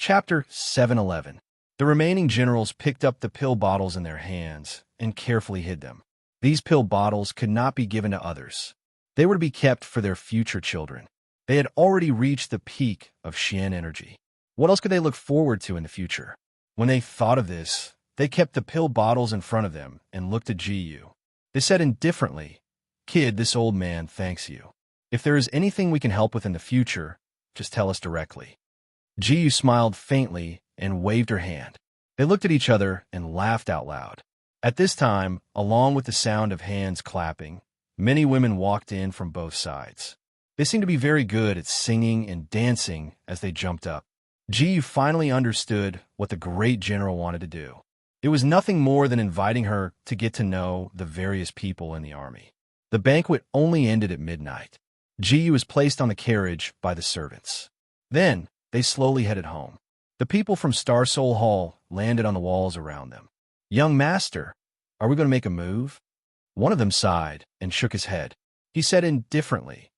Chapter 711. The remaining generals picked up the pill bottles in their hands and carefully hid them. These pill bottles could not be given to others. They were to be kept for their future children. They had already reached the peak of Xian energy. What else could they look forward to in the future? When they thought of this, they kept the pill bottles in front of them and looked at Ji. They said indifferently, "Kid, this old man thanks you. If there is anything we can help with in the future, just tell us directly." Ji smiled faintly and waved her hand. They looked at each other and laughed out loud. At this time, along with the sound of hands clapping, many women walked in from both sides. They seemed to be very good at singing and dancing as they jumped up. Ji finally understood what the great general wanted to do. It was nothing more than inviting her to get to know the various people in the army. The banquet only ended at midnight. Ji was placed on the carriage by the servants. Then, they slowly headed home. The people from Star Soul Hall landed on the walls around them. "Young master, are we going to make a move?" One of them sighed and shook his head. He said indifferently,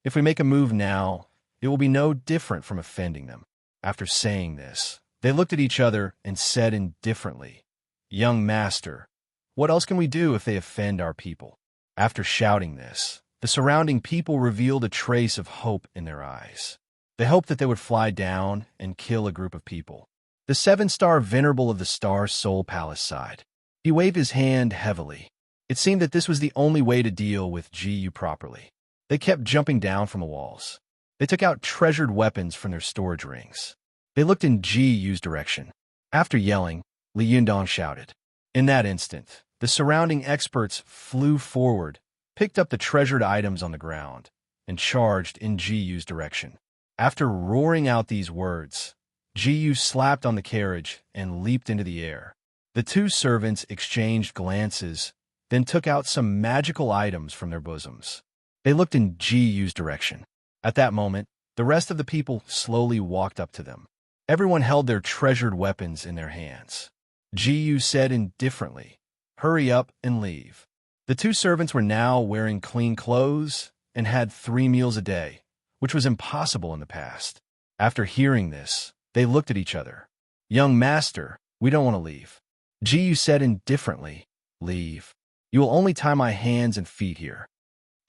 "If we make a move now, it will be no different from offending them." After saying this, they looked at each other and said indifferently, "Young master, what else can we do if they offend our people?" After shouting this, the surrounding people revealed a trace of hope in their eyes. They hoped that they would fly down and kill a group of people. The seven-star venerable of the Star Soul Palace sighed. He waved his hand heavily. It seemed that this was the only way to deal with Ji properly. They kept jumping down from the walls. They took out treasured weapons from their storage rings. They looked in Ji's direction. After yelling, Li Yundong shouted. In that instant, the surrounding experts flew forward, picked up the treasured items on the ground, and charged in Ji's direction. After roaring out these words, Ji slapped on the carriage and leaped into the air. The two servants exchanged glances, then took out some magical items from their bosoms. They looked in Ji's direction. At that moment, the rest of the people slowly walked up to them. Everyone held their treasured weapons in their hands. Ji said indifferently, "Hurry up and leave." The two servants were now wearing clean clothes and had 3 meals a day, which was impossible in the past. After hearing this, they looked at each other. "Young master, we don't want to leave." Ji said indifferently, "Leave. You will only tie my hands and feet here."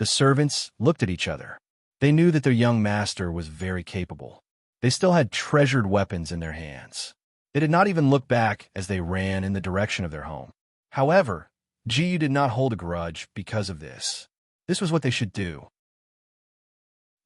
The servants looked at each other. They knew that their young master was very capable. They still had treasured weapons in their hands. They did not even look back as they ran in the direction of their home. However, Ji did not hold a grudge because of this. This was what they should do.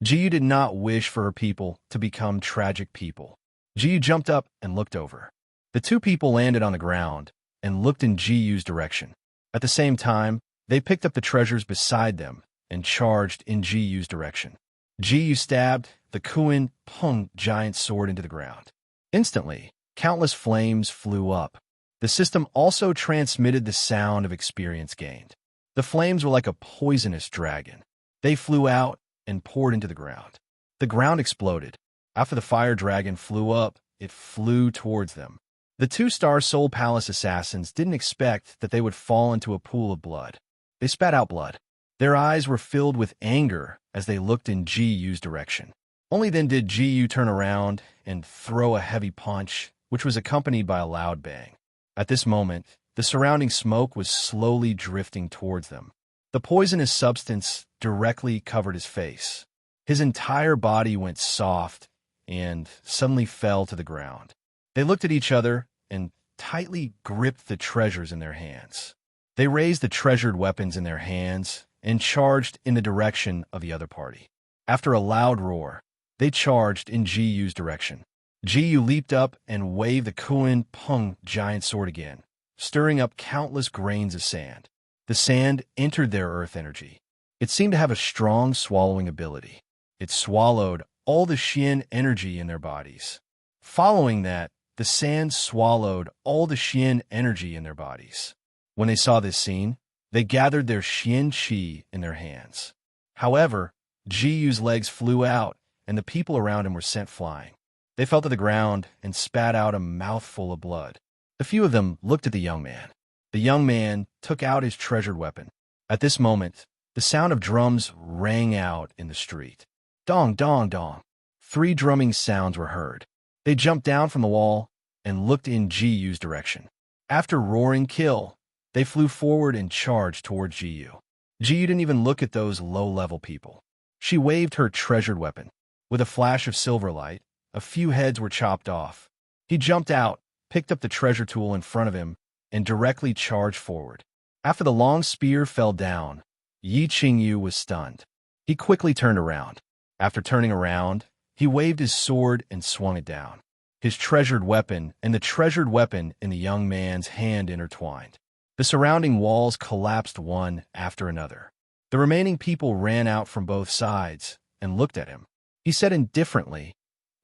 Ji did not wish for her people to become tragic people. Ji jumped up and looked over. The two people landed on the ground and looked in Ji's direction. At the same time, they picked up the treasures beside them and charged in Ji's direction. Ji stabbed the Kuan Peng giant sword into the ground. Instantly, countless flames flew up. The system also transmitted the sound of experience gained. The flames were like a poisonous dragon. They flew out and poured into the ground. The ground exploded. After the fire dragon flew up, it flew towards them. The two Star Soul Palace assassins didn't expect that they would fall into a pool of blood. They spat out blood. Their eyes were filled with anger as they looked in Ji's direction. Only then did Ji turn around and throw a heavy punch, which was accompanied by a loud bang. At this moment, the surrounding smoke was slowly drifting towards them. The poisonous substance directly covered his face. His entire body went soft and suddenly fell to the ground. They looked at each other and tightly gripped the treasures in their hands. They raised the treasured weapons in their hands and charged in the direction of the other party. After a loud roar, they charged in Ji's direction. Ji leaped up and waved the Kuan Peng giant sword again, stirring up countless grains of sand. The sand entered their earth energy. It seemed to have a strong swallowing ability. It swallowed all the Xian energy in their bodies. Following that, the sand swallowed all the Xian energy in their bodies. When they saw this scene, they gathered their Xian Qi in their hands. However, Ji's legs flew out, and the people around him were sent flying. They fell to the ground and spat out a mouthful of blood. A few of them looked at the young man. The young man took out his treasured weapon. At this moment, the sound of drums rang out in the street. Dong, dong, dong. 3 drumming sounds were heard. They jumped down from the wall and looked in Ji-Yu's direction. After roaring kill, they flew forward and charged toward Ji-Yu. Ji-Yu didn't even look at those low-level people. She waved her treasured weapon. With a flash of silver light, a few heads were chopped off. He jumped out, picked up the treasure tool in front of him, and directly charged forward. After the long spear fell down, Yi Qingyu was stunned. He quickly turned around. After turning around, he waved his sword and swung it down. His treasured weapon and the treasured weapon in the young man's hand intertwined. The surrounding walls collapsed one after another. The remaining people ran out from both sides and looked at him. He said indifferently,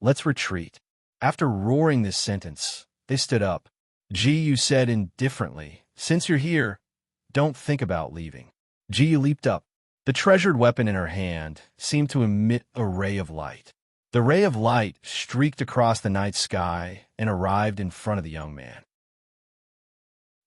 "Let's retreat." After roaring this sentence, they stood up. Ji-Yu said indifferently, "Since you're here, don't think about leaving." Ji-Yu leaped up. The treasured weapon in her hand seemed to emit a ray of light. The ray of light streaked across the night sky and arrived in front of the young man.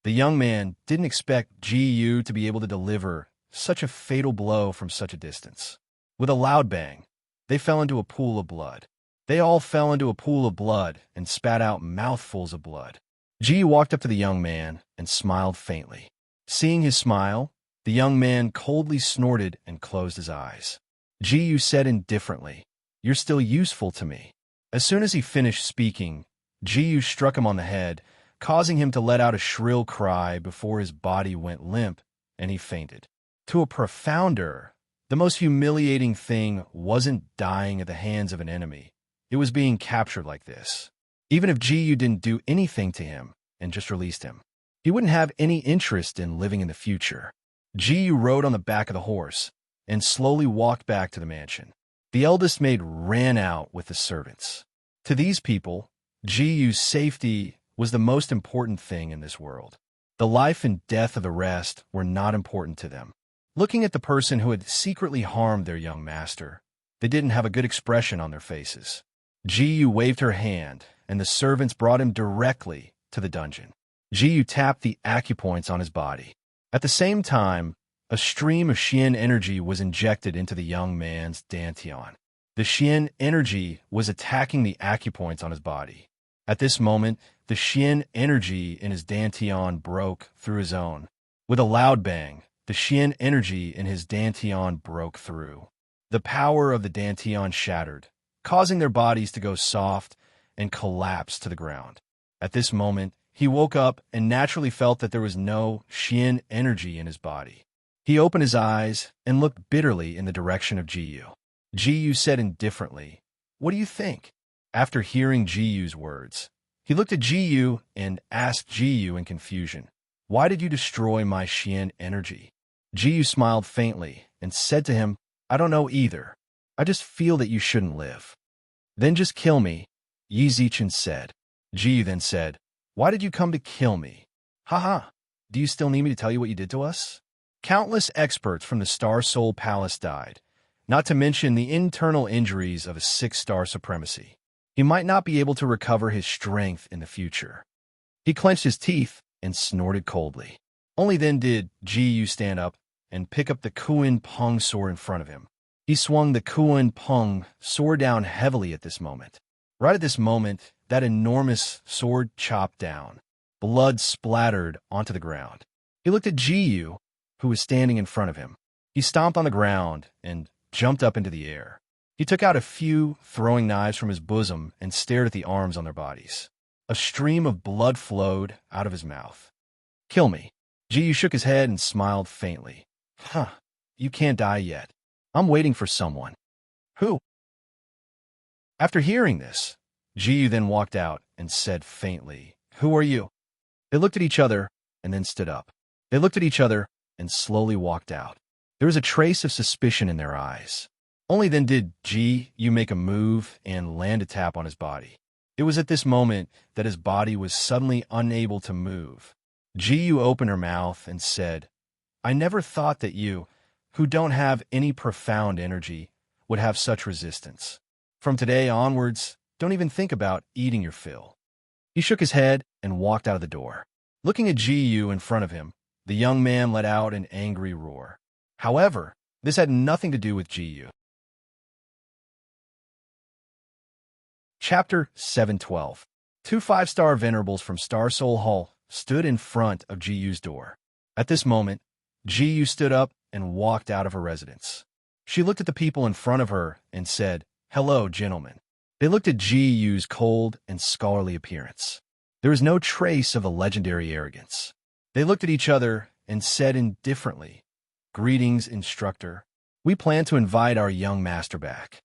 The young man didn't expect Ji-Yu to be able to deliver such a fatal blow from such a distance. With a loud bang, they fell into a pool of blood. They all fell into a pool of blood and spat out mouthfuls of blood. Ji walked up to the young man and smiled faintly. Seeing his smile, the young man coldly snorted and closed his eyes. Ji said indifferently, "You're still useful to me." As soon as he finished speaking, Ji struck him on the head, causing him to let out a shrill cry before his body went limp and he fainted. To a profounder, the most humiliating thing wasn't dying at the hands of an enemy. It was being captured like this. Even if Ji didn't do anything to him and just released him, he wouldn't have any interest in living in the future. Ji rode on the back of the horse and slowly walked back to the mansion. The eldest maid ran out with the servants. To these people, Ji's safety was the most important thing in this world. The life and death of the rest were not important to them. Looking at the person who had secretly harmed their young master, they didn't have a good expression on their faces. Ji waved her hand, and the servants brought him directly to the dungeon. Ji tapped the acupoints on his body. At the same time, a stream of Xian energy was injected into the young man's dantian. The Xian energy was attacking the acupoints on his body. At this moment, the Xian energy in his dantian broke through his own. With a loud bang, the Xian energy in his dantian broke through. The power of the dantian shattered, causing their bodies to go soft and collapse to the ground. At this moment, he woke up and naturally felt that there was no Xian energy in his body. He opened his eyes and looked bitterly in the direction of Jiyu. Jiyu said indifferently, "What do you think?" After hearing Jiyu's words, he looked at Jiyu and asked Jiyu in confusion, "Why did you destroy my Xian energy?" Jiyu smiled faintly and said to him, "I don't know either. I just feel that you shouldn't live." "Then just kill me," Yi Zichen said. Jiyu then said, "Why did you come to kill me?" "Haha, do you still need me to tell you what you did to us?" Countless experts from the Star Soul Palace died, not to mention the internal injuries of a 6-star supremacy. He might not be able to recover his strength in the future. He clenched his teeth and snorted coldly. Only then did Jiyu stand up and pick up the Kuan Peng sword in front of him. He swung the Kuan Peng sword down heavily at this moment. Right at this moment, that enormous sword chopped down. Blood splattered onto the ground. He looked at Jiyu, who was standing in front of him. He stomped on the ground and jumped up into the air. He took out a few throwing knives from his bosom and stared at the arms on their bodies. A stream of blood flowed out of his mouth. "Kill me." Jiyu shook his head and smiled faintly. You can't die yet. I'm waiting for someone." "Who?" After hearing this, Jiyu then walked out and said faintly, "Who are you?" They looked at each other and then stood up. They looked at each other and slowly walked out. There was a trace of suspicion in their eyes. Only then did Jiyu make a move and land a tap on his body. It was at this moment that his body was suddenly unable to move. Jiyu opened her mouth and said, "I never thought that you, who don't have any profound energy, would have such resistance. From today onwards, don't even think about eating your fill." He shook his head and walked out of the door. Looking at Jiyu in front of him, the young man let out an angry roar. However, this had nothing to do with Jiyu. Chapter 712. Two five-star venerables from Star Soul Hall stood in front of Ji-Yu's door. At this moment, Ji-Yu stood up and walked out of her residence. She looked at the people in front of her and said, "Hello, gentlemen." They looked at Ji-Yu's cold and scholarly appearance. There was no trace of the legendary arrogance. They looked at each other and said indifferently, "Greetings, instructor. We plan to invite our young master back."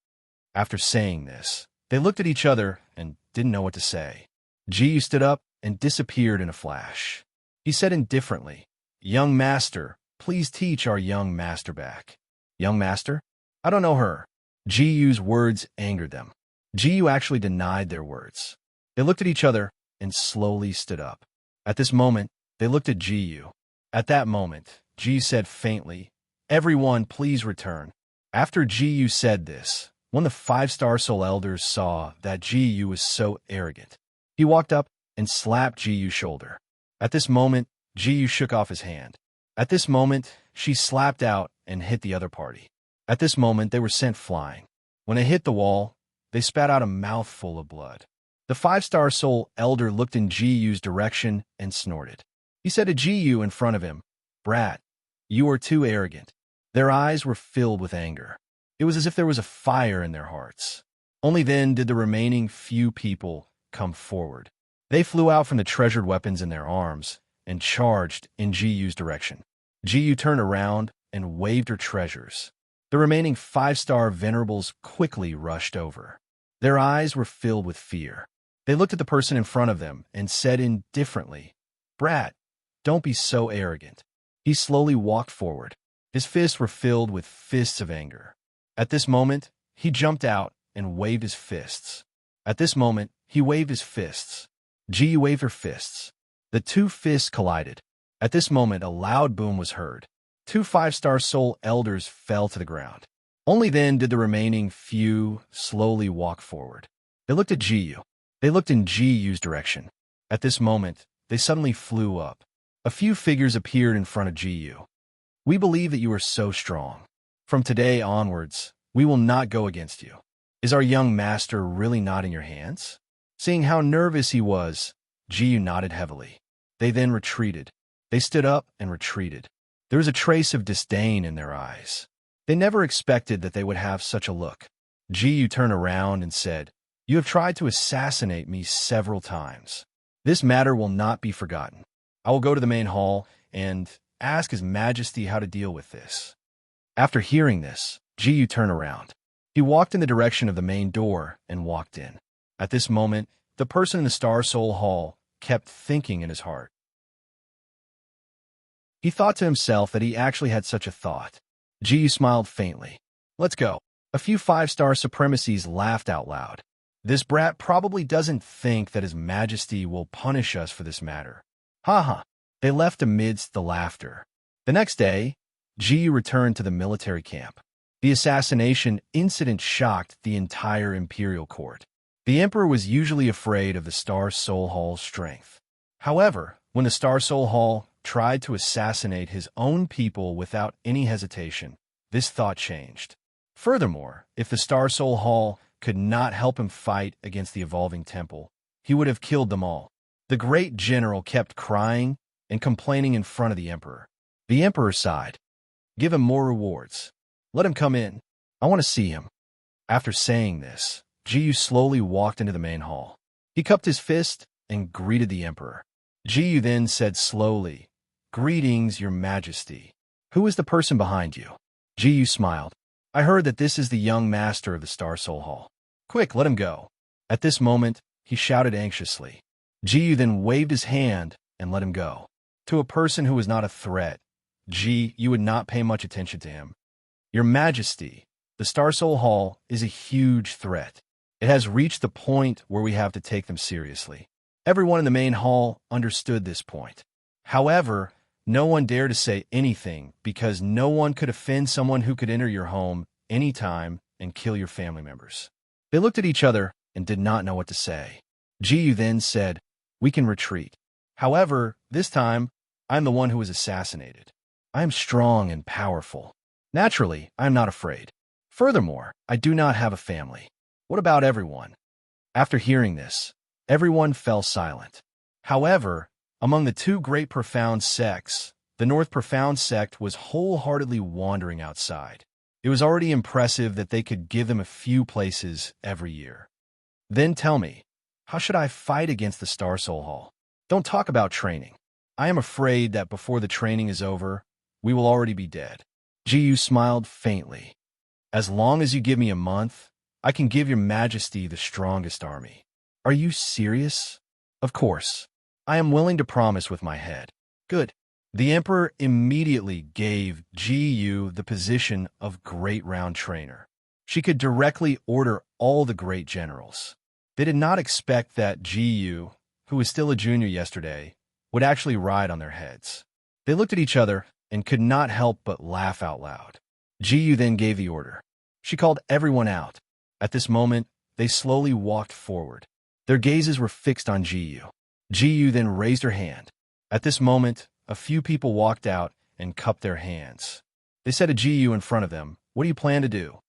After saying this, they looked at each other and didn't know what to say. Ji-Yu stood up and disappeared in a flash. He said indifferently, "Young master, please teach our young master back." Young master? I don't know her. Ji-Yu's words angered them. Ji-Yu actually denied their words. They looked at each other and slowly stood up. At this moment, they looked at Ji-Yu. At that moment, Ji-Yu said faintly, "Everyone, please return." After Ji-Yu said this, one of the five-star soul elders saw that Ji-Yu was so arrogant. He walked up and slapped Ji-Yu's shoulder. At this moment, Ji-Yu shook off his hand. At this moment, she slapped out and hit the other party. At this moment, they were sent flying. When they hit the wall, they spat out a mouthful of blood. The five-star soul elder looked in Ji-Yu's direction and snorted. He said to Ji-Yu in front of him, "Brat, you are too arrogant." Their eyes were filled with anger. It was as if there was a fire in their hearts. Only then did the remaining few people come forward. They flew out from the treasured weapons in their arms and charged in Ji-Yu's direction. Ji-Yu turned around and waved her treasures. The remaining five-star venerables quickly rushed over. Their eyes were filled with fear. They looked at the person in front of them and said indifferently, "Brat, don't be so arrogant." He slowly walked forward. His fists were filled with fists of anger. At this moment, he jumped out and waved his fists. At this moment, he waved his fists. Ji-Yu waved her fists. The two fists collided. At this moment, a loud boom was heard. Two five-star soul elders fell to the ground. Only then did the remaining few slowly walk forward. They looked at Ji-Yu. They looked in Ji-Yu's direction. At this moment, they suddenly flew up. A few figures appeared in front of Ji-Yu. "We believe that you are so strong. From today onwards, we will not go against you. Is our young master really not in your hands?" Seeing how nervous he was, Ji-Yu nodded heavily. They then retreated. They stood up and retreated. There was a trace of disdain in their eyes. They never expected that they would have such a look. Ji-Yu turned around and said, "You have tried to assassinate me several times. This matter will not be forgotten. I will go to the main hall and ask His Majesty how to deal with this." After hearing this, Ji-Yu turned around. He walked in the direction of the main door and walked in. At this moment, the person in the Star Soul Hall kept thinking in his heart. He thought to himself that he actually had such a thought. Ji-Yu smiled faintly. "Let's go." A few five-star supremacies laughed out loud. "This brat probably doesn't think that His Majesty will punish us for this matter. Ha ha." They left amidst the laughter. The next day, Ji-Yu returned to the military camp. The assassination incident shocked the entire imperial court. The emperor was usually afraid of the Star Soul Hall's strength. However, when the Star Soul Hall tried to assassinate his own people without any hesitation, this thought changed. Furthermore, if the Star Soul Hall could not help him fight against the evolving temple, he would have killed them all. The great general kept crying and complaining in front of the emperor. The emperor sighed. "Give him more rewards. Let him come in. I want to see him." After saying this, Ji-Yu slowly walked into the main hall. He cupped his fist and greeted the emperor. Ji-Yu then said slowly, "Greetings, Your Majesty. Who is the person behind you?" Ji-Yu smiled. "I heard that this is the young master of the Star Soul Hall. Quick, let him go." At this moment, he shouted anxiously. Ji-Yu then waved his hand and let him go. To a person who was not a threat, Ji-Yu would not pay much attention to him. "Your Majesty, the Star Soul Hall is a huge threat. It has reached the point where we have to take them seriously." Everyone in the main hall understood this point. However, no one dared to say anything because no one could offend someone who could enter your home anytime and kill your family members. They looked at each other and did not know what to say. Ji-Yu then said, "We can retreat. However, this time, I am the one who was assassinated. I am strong and powerful. Naturally, I am not afraid. Furthermore, I do not have a family. What about everyone?" After hearing this, everyone fell silent. However, among the two great profound sects, the North Profound sect was wholeheartedly wandering outside. It was already impressive that they could give them a few places every year. Then tell me, how should I fight against the Star Soul Hall? Don't talk about training. I am afraid that before the training is over, we will already be dead. Jiyu smiled faintly. As long as you give me a month, I can give your majesty the strongest army. Are you serious? Of course. I am willing to promise with my head. Good. The emperor immediately gave Jiyu the position of Great Round Trainer. She could directly order all the great generals. They did not expect that Jiyu, who was still a junior yesterday, would actually ride on their heads. They looked at each other and could not help but laugh out loud. Jiyu then gave the order. She called everyone out. At this moment, they slowly walked forward. Their gazes were fixed on Jiyu. Jiyu then raised her hand. At this moment, a few people walked out and cupped their hands. They said to Jiyu in front of them, "What do you plan to do?"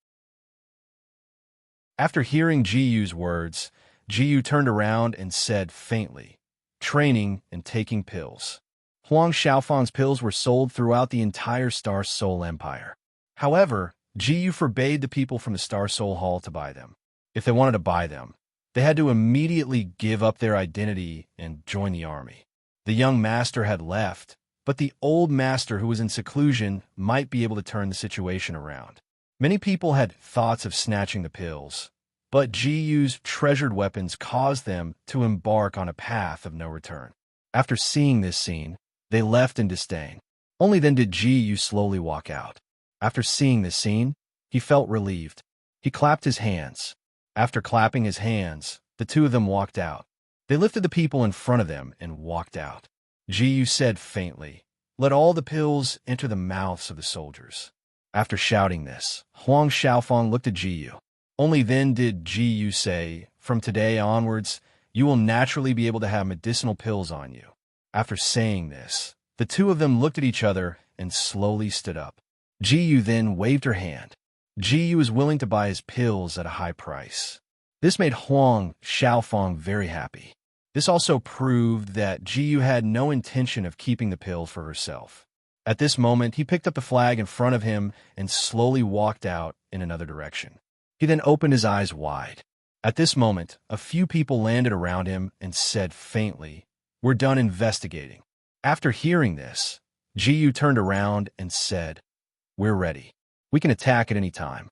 After hearing Jiyu's words, Jiyu turned around and said faintly, "Training and taking pills." Huang Xiaofang's pills were sold throughout the entire Star Soul Empire. However, Jiyu forbade the people from the Star Soul Hall to buy them. If they wanted to buy them, they had to immediately give up their identity and join the army. The young master had left, but the old master who was in seclusion might be able to turn the situation around. Many people had thoughts of snatching the pills, but Jiyu's treasured weapons caused them to embark on a path of no return. After seeing this scene, they left in disdain. Only then did Jiyu slowly walk out. After seeing this scene, he felt relieved. He clapped his hands. After clapping his hands, the two of them walked out. They lifted the people in front of them and walked out. Jiyu said faintly, "Let all the pills enter the mouths of the soldiers." After shouting this, Huang Xiaofang looked at Jiyu. Only then did Jiyu say, "From today onwards, you will naturally be able to have medicinal pills on you." After saying this, the two of them looked at each other and slowly stood up. Jiyu then waved her hand. Jiyu was willing to buy his pills at a high price. This made Huang Xiaofang very happy. This also proved that Jiyu had no intention of keeping the pill for herself. At this moment, he picked up the flag in front of him and slowly walked out in another direction. He then opened his eyes wide. At this moment, a few people landed around him and said faintly, "We're done investigating." After hearing this, Jiyu turned around and said, "We're ready. We can attack at any time."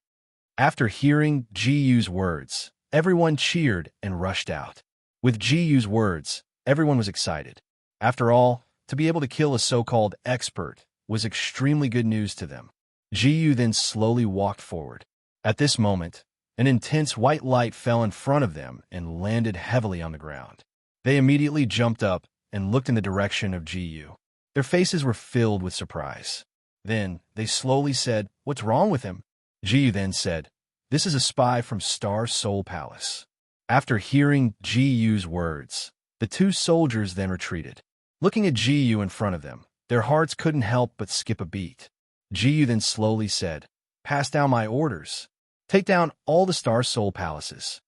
After hearing Jiyu's words, everyone cheered and rushed out. With Jiyu's words, everyone was excited. After all, to be able to kill a so-called expert was extremely good news to them. Jiyu then slowly walked forward. At this moment, an intense white light fell in front of them and landed heavily on the ground. They immediately jumped up and looked in the direction of Jiyu. Their faces were filled with surprise. Then they slowly said, "What's wrong with him?" Jiyu then said, "This is a spy from Star Soul Palace." After hearing Jiyu's words, the two soldiers then retreated. Looking at Jiyu in front of them, their hearts couldn't help but skip a beat. Jiyu then slowly said, "Pass down my orders. Take down all the Star Soul Palaces."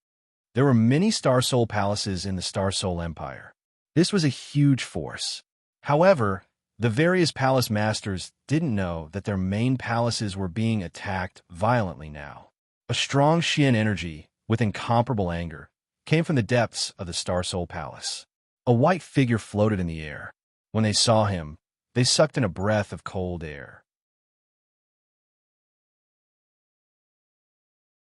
There were many Star Soul Palaces in the Star Soul Empire. This was a huge force. However, the various palace masters didn't know that their main palaces were being attacked violently now. A strong Xian energy, with incomparable anger, came from the depths of the Star Soul Palace. A white figure floated in the air. When they saw him, they sucked in a breath of cold air.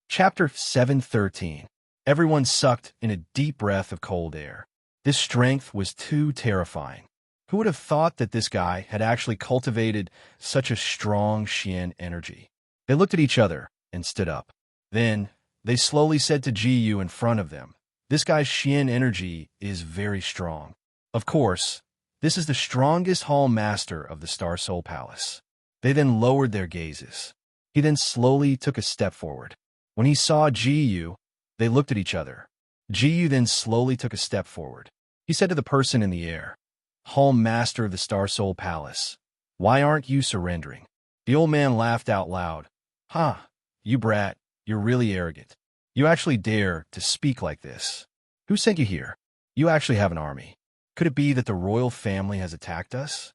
Chapter 7:13. Everyone sucked in a deep breath of cold air. This strength was too terrifying. Who would have thought that this guy had actually cultivated such a strong Xian energy? They looked at each other and stood up. Then, they slowly said to Jiyu in front of them, "This guy's Xian energy is very strong. Of course, this is the strongest hall master of the Star Soul Palace." They then lowered their gazes. He then slowly took a step forward. When he saw Jiyu, they looked at each other. Jiyu then slowly took a step forward. He said to the person in the air, "Hall master of the Star Soul Palace, why aren't you surrendering?" The old man laughed out loud. "Ha, you brat, you're really arrogant. You actually dare to speak like this? Who sent you here? You actually have an army. Could it be that the royal family has attacked us?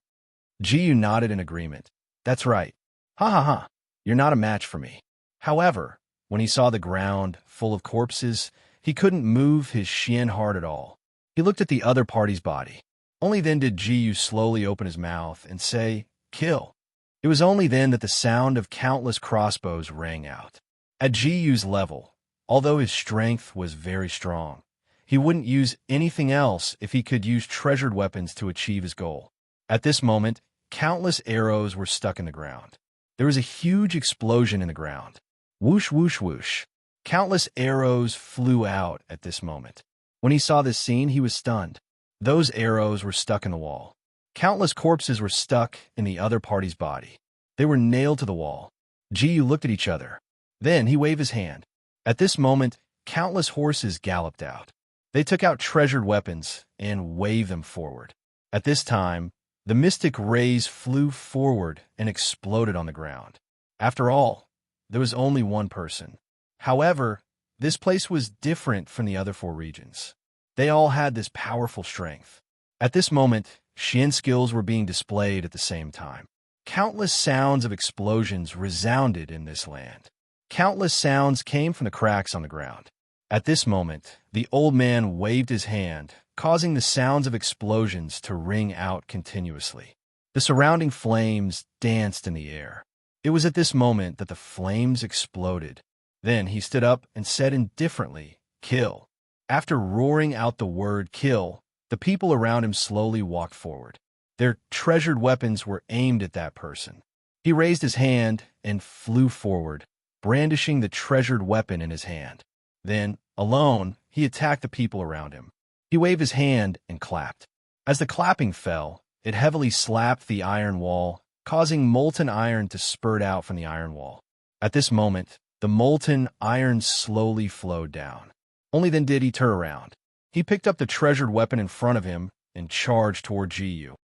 Jiyu nodded in agreement. That's right. Ha ha ha. You're not a match for me. However, when he saw the ground full of corpses, he couldn't move his Xian heart at all. He looked at the other party's body. Only then did Jiyu slowly open his mouth and say, "Kill." It was only then that the sound of countless crossbows rang out. At Jiyu's level, although his strength was very strong, he wouldn't use anything else if he could use treasured weapons to achieve his goal. At this moment, countless arrows were stuck in the ground. There was a huge explosion in the ground. Whoosh, whoosh, whoosh. Countless arrows flew out at this moment. When he saw this scene, he was stunned. Those arrows were stuck in the wall. Countless corpses were stuck in the other party's body. They were nailed to the wall. Jiyu looked at each other. Then he waved his hand. At this moment, countless horses galloped out. They took out treasured weapons and waved them forward. At this time, the mystic rays flew forward and exploded on the ground. After all, there was only one person. However, this place was different from the other 4 regions. They all had this powerful strength. At this moment, Xian skills were being displayed at the same time. Countless sounds of explosions resounded in this land. Countless sounds came from the cracks on the ground. At this moment, the old man waved his hand, causing the sounds of explosions to ring out continuously. The surrounding flames danced in the air. It was at this moment that the flames exploded. Then he stood up and said indifferently, "Kill." After roaring out the word "kill," the people around him slowly walked forward. Their treasured weapons were aimed at that person. He raised his hand and flew forward, brandishing the treasured weapon in his hand. Then, alone, he attacked the people around him. He waved his hand and clapped. As the clapping fell, it heavily slapped the iron wall, causing molten iron to spurt out from the iron wall. At this moment, the molten iron slowly flowed down. Only then did he turn around. He picked up the treasured weapon in front of him and charged toward Jiyu.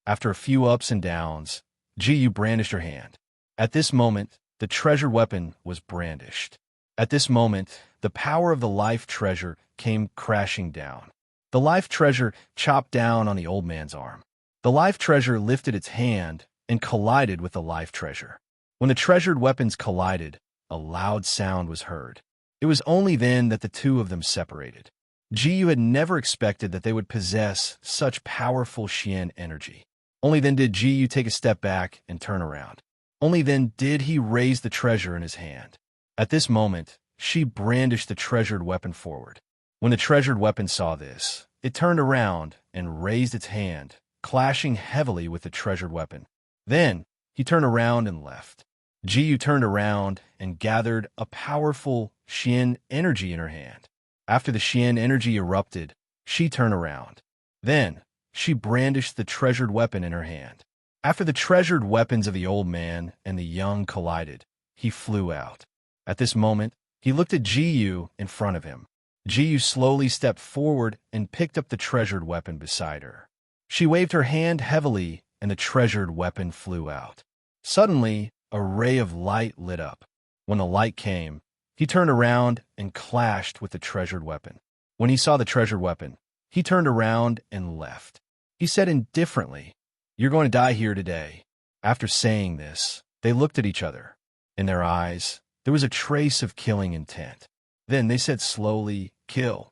After a few ups and downs, Jiyu brandished her hand. At this moment, the treasured weapon was brandished. At this moment, the power of the life treasure came crashing down. The life treasure chopped down on the old man's arm. The life treasure lifted its hand and collided with the life treasure. When the treasured weapons collided, a loud sound was heard. It was only then that the two of them separated. Jiyu had never expected that they would possess such powerful Xian energy. Only then did Jiyu take a step back and turn around. Only then did he raise the treasure in his hand. At this moment, she brandished the treasured weapon forward. When the treasured weapon saw this, it turned around and raised its hand, clashing heavily with the treasured weapon. Then, he turned around and left. Jiyu turned around and gathered a powerful Xian energy in her hand. After the Xian energy erupted, she turned around. Then, she brandished the treasured weapon in her hand. After the treasured weapons of the old man and the young collided, he flew out. At this moment, he looked at Jiyu in front of him. Jiyu slowly stepped forward and picked up the treasured weapon beside her. She waved her hand heavily, and the treasured weapon flew out. Suddenly, a ray of light lit up. When the light came, he turned around and clashed with the treasured weapon. When he saw the treasured weapon, he turned around and left. He said indifferently, "You're going to die here today." After saying this, they looked at each other. In their eyes, there was a trace of killing intent. Then they said slowly, "Kill."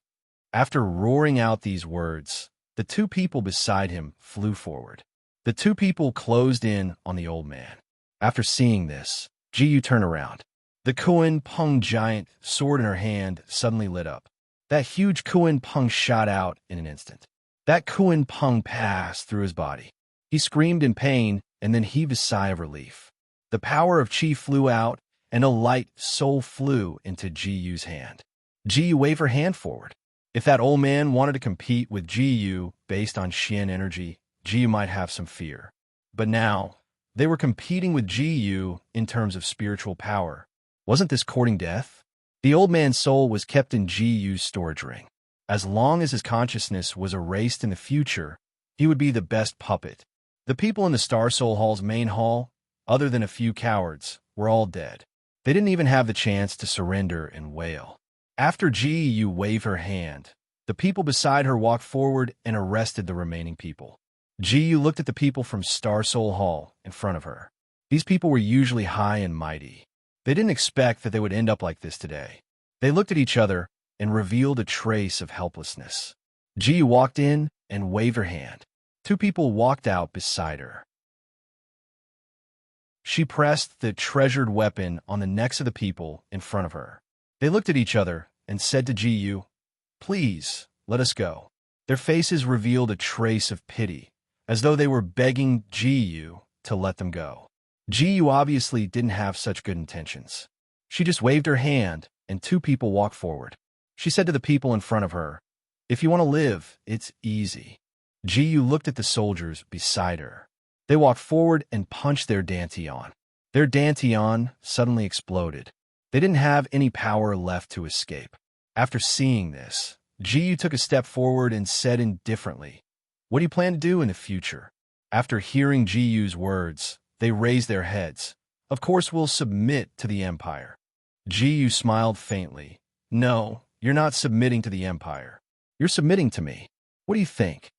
After roaring out these words, the two people beside him flew forward. The two people closed in on the old man. After seeing this, Jiyu turned around. The Kuan Peng giant sword in her hand suddenly lit up. That huge Kuan Peng shot out in an instant. That Kuan Peng passed through his body. He screamed in pain and then heaved a sigh of relief. The power of Qi flew out, and a light soul flew into Jiyu's hand. Jiyu waved her hand forward. If that old man wanted to compete with Jiyu based on Xian energy, Jiyu might have some fear. But now, they were competing with Jiyu in terms of spiritual power. Wasn't this courting death? The old man's soul was kept in Jiyu's storage ring. As long as his consciousness was erased in the future, he would be the best puppet. The people in the Star Soul Hall's main hall, other than a few cowards, were all dead. They didn't even have the chance to surrender and wail. After Yu waved her hand, the people beside her walked forward and arrested the remaining people. Yu looked at the people from Star Soul Hall in front of her. These people were usually high and mighty. They didn't expect that they would end up like this today. They looked at each other and revealed a trace of helplessness. Yu walked in and waved her hand. Two people walked out beside her. She pressed the treasured weapon on the necks of the people in front of her. They looked at each other and said to Yu, "Please, let us go." Their faces revealed a trace of pity, as though they were begging Yu to let them go. Yu obviously didn't have such good intentions. She just waved her hand, and two people walked forward. She said to the people in front of her, "If you want to live, it's easy." Yu looked at the soldiers beside her. They walked forward and punched their dantian. Their dantian suddenly exploded. They didn't have any power left to escape. After seeing this, Yu took a step forward and said indifferently, "What do you plan to do in the future?" After hearing Yu's words, they raised their heads. "Of course we'll submit to the Empire." Yu smiled faintly. "No, you're not submitting to the Empire. You're submitting to me. What do you think?"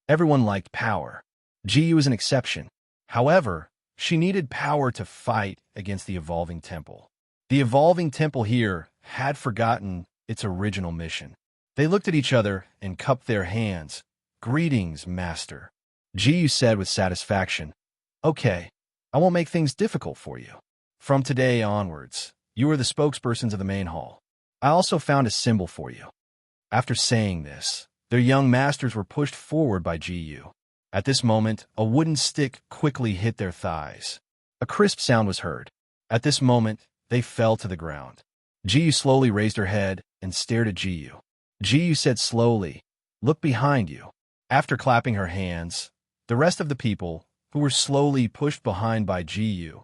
Everyone liked power. Yu was an exception. However, she needed power to fight against the evolving temple. The evolving temple here had forgotten its original mission. They looked at each other and cupped their hands. "Greetings, Master," Yu said with satisfaction. "Okay, I won't make things difficult for you. From today onwards, you are the spokespersons of the main hall. I also found a symbol for you." After saying this, their young masters were pushed forward by Yu. At this moment, a wooden stick quickly hit their thighs. A crisp sound was heard. At this moment, they fell to the ground. Yu slowly raised her head and stared at Yu. Yu said slowly, "Look behind you." After clapping her hands, the rest of the people, who were slowly pushed behind by Yu,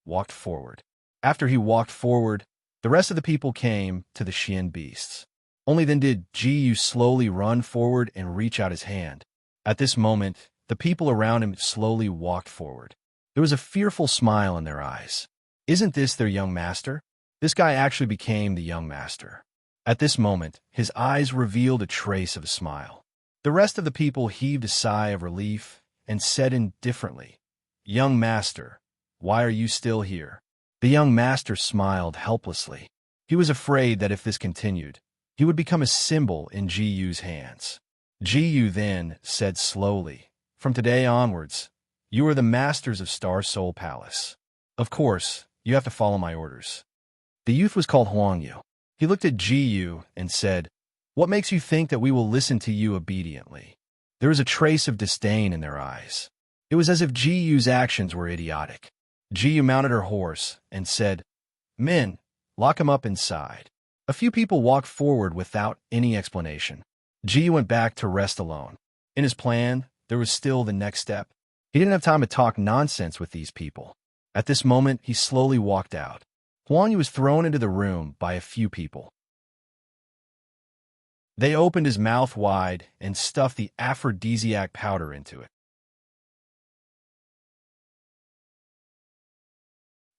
walked forward. After he walked forward, the rest of the people came to the Xian beasts. Only then did Yu slowly run forward and reach out his hand. At this moment, the people around him slowly walked forward. There was a fearful smile in their eyes. Isn't this their young master? This guy actually became the young master. At this moment, his eyes revealed a trace of a smile. The rest of the people heaved a sigh of relief and said indifferently, "Young master, why are you still here?" The young master smiled helplessly. He was afraid that if this continued, he would become a symbol in Yu's hands. Yu then said slowly, "From today onwards, you are the masters of Star Soul Palace. Of course, you have to follow my orders." The youth was called Yu. He looked at Yu and said, "What makes you think that we will listen to you obediently?" There was a trace of disdain in their eyes. It was as if Yu's actions were idiotic. Yu mounted her horse and said, "Men, lock him up inside." A few people walked forward without any explanation. Yu went back to rest alone. In his plan, there was still the next step. He didn't have time to talk nonsense with these people. At this moment, he slowly walked out. Yu was thrown into the room by a few people. They opened his mouth wide and stuffed the aphrodisiac powder into it.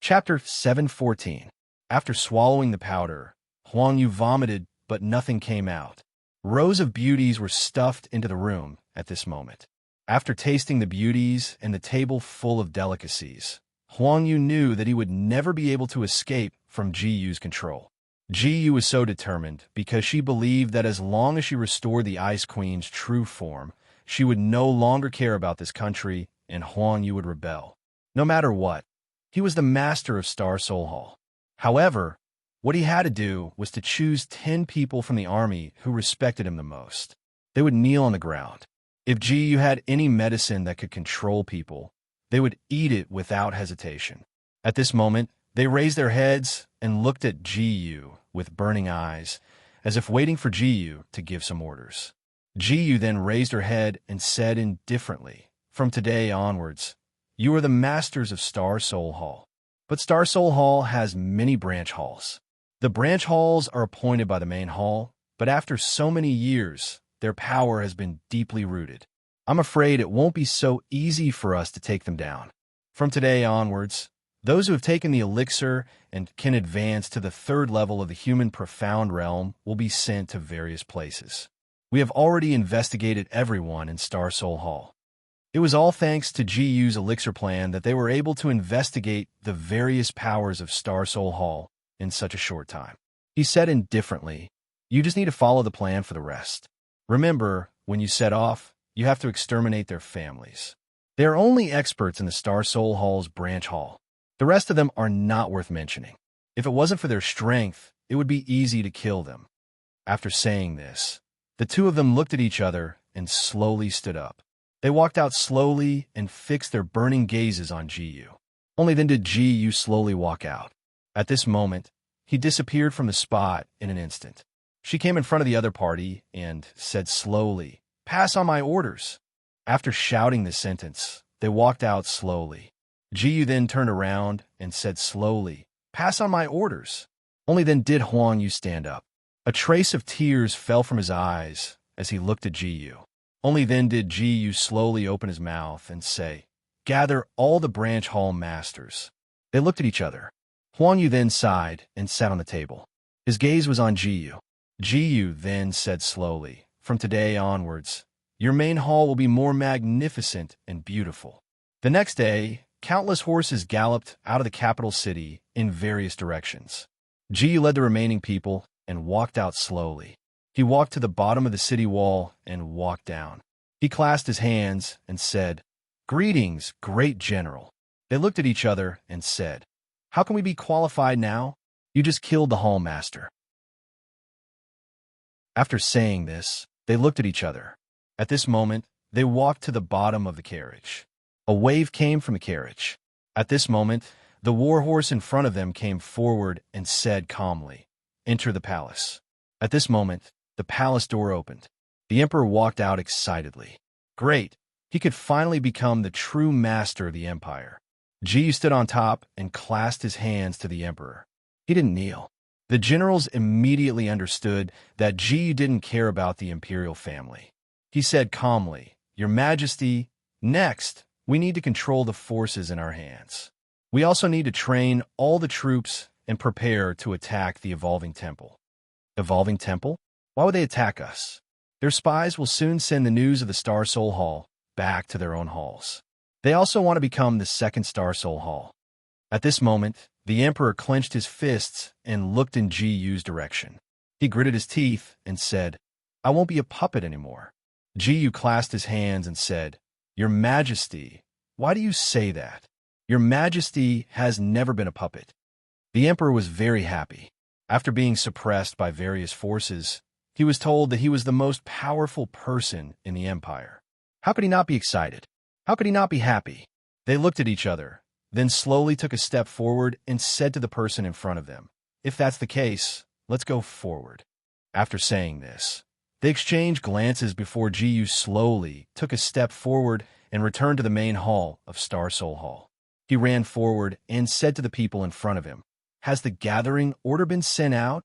Chapter 7:14. After swallowing the powder, Yu vomited, but nothing came out. Rows of beauties were stuffed into the room at this moment. After tasting the beauties and the table full of delicacies, Yu knew that he would never be able to escape from Yu's control. Yu was so determined because she believed that as long as she restored the Ice Queen's true form, she would no longer care about this country and Yu would rebel. No matter what, he was the master of Star Soul Hall. However, what he had to do was to choose 10 people from the army who respected him the most. They would kneel on the ground. If Yu had any medicine that could control people, they would eat it without hesitation. At this moment, they raised their heads and looked at Yu with burning eyes, as if waiting for Yu to give some orders. Yu then raised her head and said indifferently, "From today onwards, you are the masters of Star Soul Hall." But Star Soul Hall has many branch halls. The branch halls are appointed by the main hall, but after so many years, their power has been deeply rooted. I'm afraid it won't be so easy for us to take them down. From today onwards, Those who have taken the elixir and can advance to the third level of the human profound realm will be sent to various places. We have already investigated everyone in Star Soul Hall. It was all thanks to GU's elixir plan that they were able to investigate the various powers of Star Soul Hall in such a short time. He said indifferently, "You just need to follow the plan for the rest. Remember, when you set off, you have to exterminate their families. They are only experts in the Star Soul Hall's branch hall. The rest of them are not worth mentioning. If it wasn't for their strength, it would be easy to kill them." After saying this, the two of them looked at each other and slowly stood up. They walked out slowly and fixed their burning gazes on GU. Only then did GU slowly walk out. At this moment, he disappeared from the spot in an instant. She came in front of the other party and said slowly, "Pass on my orders." After shouting this sentence, they walked out slowly. GU then turned around and said slowly, "Pass on my orders." Only then did Huang Yu stand up. A trace of tears fell from his eyes as he looked at GU. Only then did GU slowly open his mouth and say, "Gather all the branch hall masters." They looked at each other. Huang Yu then sighed and sat on the table. His gaze was on GU. GU then said slowly, "From today onwards, your main hall will be more magnificent and beautiful." The next day, countless horses galloped out of the capital city in various directions. GU led the remaining people and walked out slowly. He walked to the bottom of the city wall and walked down. He clasped his hands and said, "Greetings, great general." They looked at each other and said, "How can we be qualified now? You just killed the hall master." After saying this, they looked at each other. At this moment, they walked to the bottom of the carriage. A wave came from the carriage. At this moment, the war horse in front of them came forward and said calmly, "Enter the palace." At this moment, the palace door opened. The emperor walked out excitedly. Great! He could finally become the true master of the empire. GU stood on top and clasped his hands to the emperor. He didn't kneel. The generals immediately understood that GU didn't care about the imperial family. He said calmly, "Your Majesty, next, we need to control the forces in our hands. We also need to train all the troops and prepare to attack the Evolving Temple." Evolving Temple? Why would they attack us? Their spies will soon send the news of the Star Soul Hall back to their own halls. They also want to become the second Star Soul Hall. At this moment, the emperor clenched his fists and looked in GU's direction. He gritted his teeth and said, "I won't be a puppet anymore." GU clasped his hands and said, "Your Majesty, why do you say that? Your Majesty has never been a puppet." The emperor was very happy. After being suppressed by various forces, he was told that he was the most powerful person in the empire. How could he not be excited? How could he not be happy? They looked at each other, then slowly took a step forward and said to the person in front of them, "If that's the case, let's go forward." After saying this, they exchanged glances before GU slowly took a step forward and returned to the main hall of Star Soul Hall. He ran forward and said to the people in front of him, "Has the gathering order been sent out?"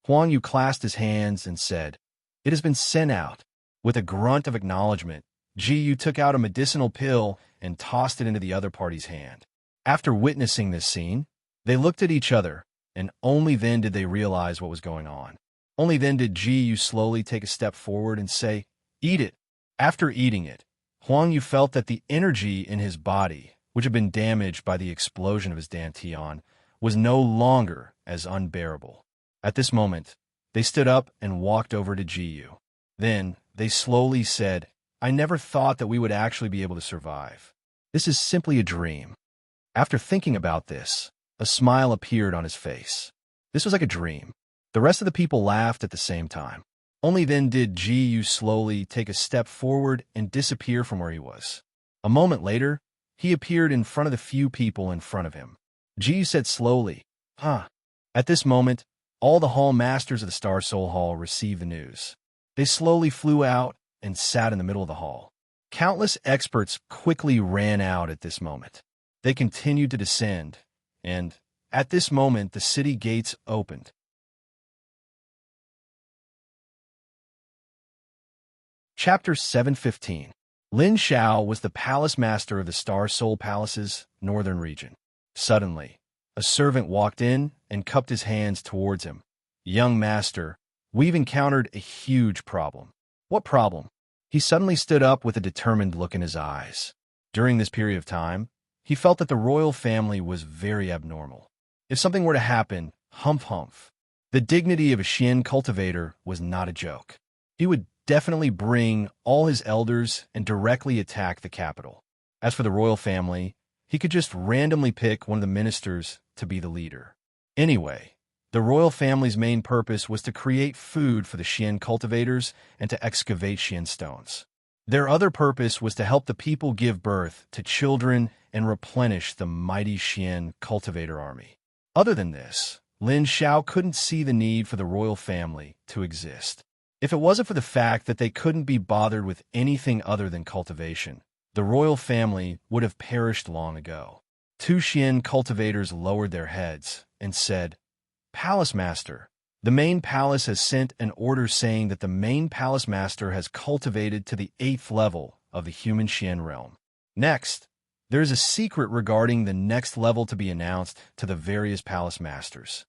Huang Yu clasped his hands and said, "It has been sent out." With a grunt of acknowledgement, GU took out a medicinal pill and tossed it into the other party's hand. After witnessing this scene, they looked at each other, and only then did they realize what was going on. Only then did GU slowly take a step forward and say, "Eat it." After eating it, Huang Yu felt that the energy in his body, which had been damaged by the explosion of his dantian, was no longer as unbearable. At this moment, they stood up and walked over to GU. Then, they slowly said, "I never thought that we would actually be able to survive. This is simply a dream." After thinking about this, a smile appeared on his face. This was like a dream. The rest of the people laughed at the same time. Only then did GU slowly take a step forward and disappear from where he was. A moment later, he appeared in front of the few people in front of him. GU said slowly, "Huh." At this moment, all the hall masters of the Star Soul Hall received the news. They slowly flew out and sat in the middle of the hall. Countless experts quickly ran out at this moment. They continued to descend, and at this moment the city gates opened. Chapter 715. Lin Xiao was the palace master of the Star Soul Palace's northern region. Suddenly, a servant walked in and cupped his hands towards him. "Young master, we've encountered a huge problem." "What problem?" He suddenly stood up with a determined look in his eyes. During this period of time, he felt that the royal family was very abnormal. If something were to happen, humph humph. The dignity of a Xian cultivator was not a joke. He would definitely bring all his elders and directly attack the capital. As for the royal family, he could just randomly pick one of the ministers to be the leader. Anyway, the royal family's main purpose was to create food for the Xian cultivators and to excavate Xian stones. Their other purpose was to help the people give birth to children and replenish the mighty Xian cultivator army. Other than this, Lin Xiao couldn't see the need for the royal family to exist. If it wasn't for the fact that they couldn't be bothered with anything other than cultivation, the royal family would have perished long ago. Two Xian cultivators lowered their heads and said, "Palace Master, the main palace has sent an order saying that the main palace master has cultivated to the 8th level of the human Xian realm. Next, there is a secret regarding the next level to be announced to the various palace masters."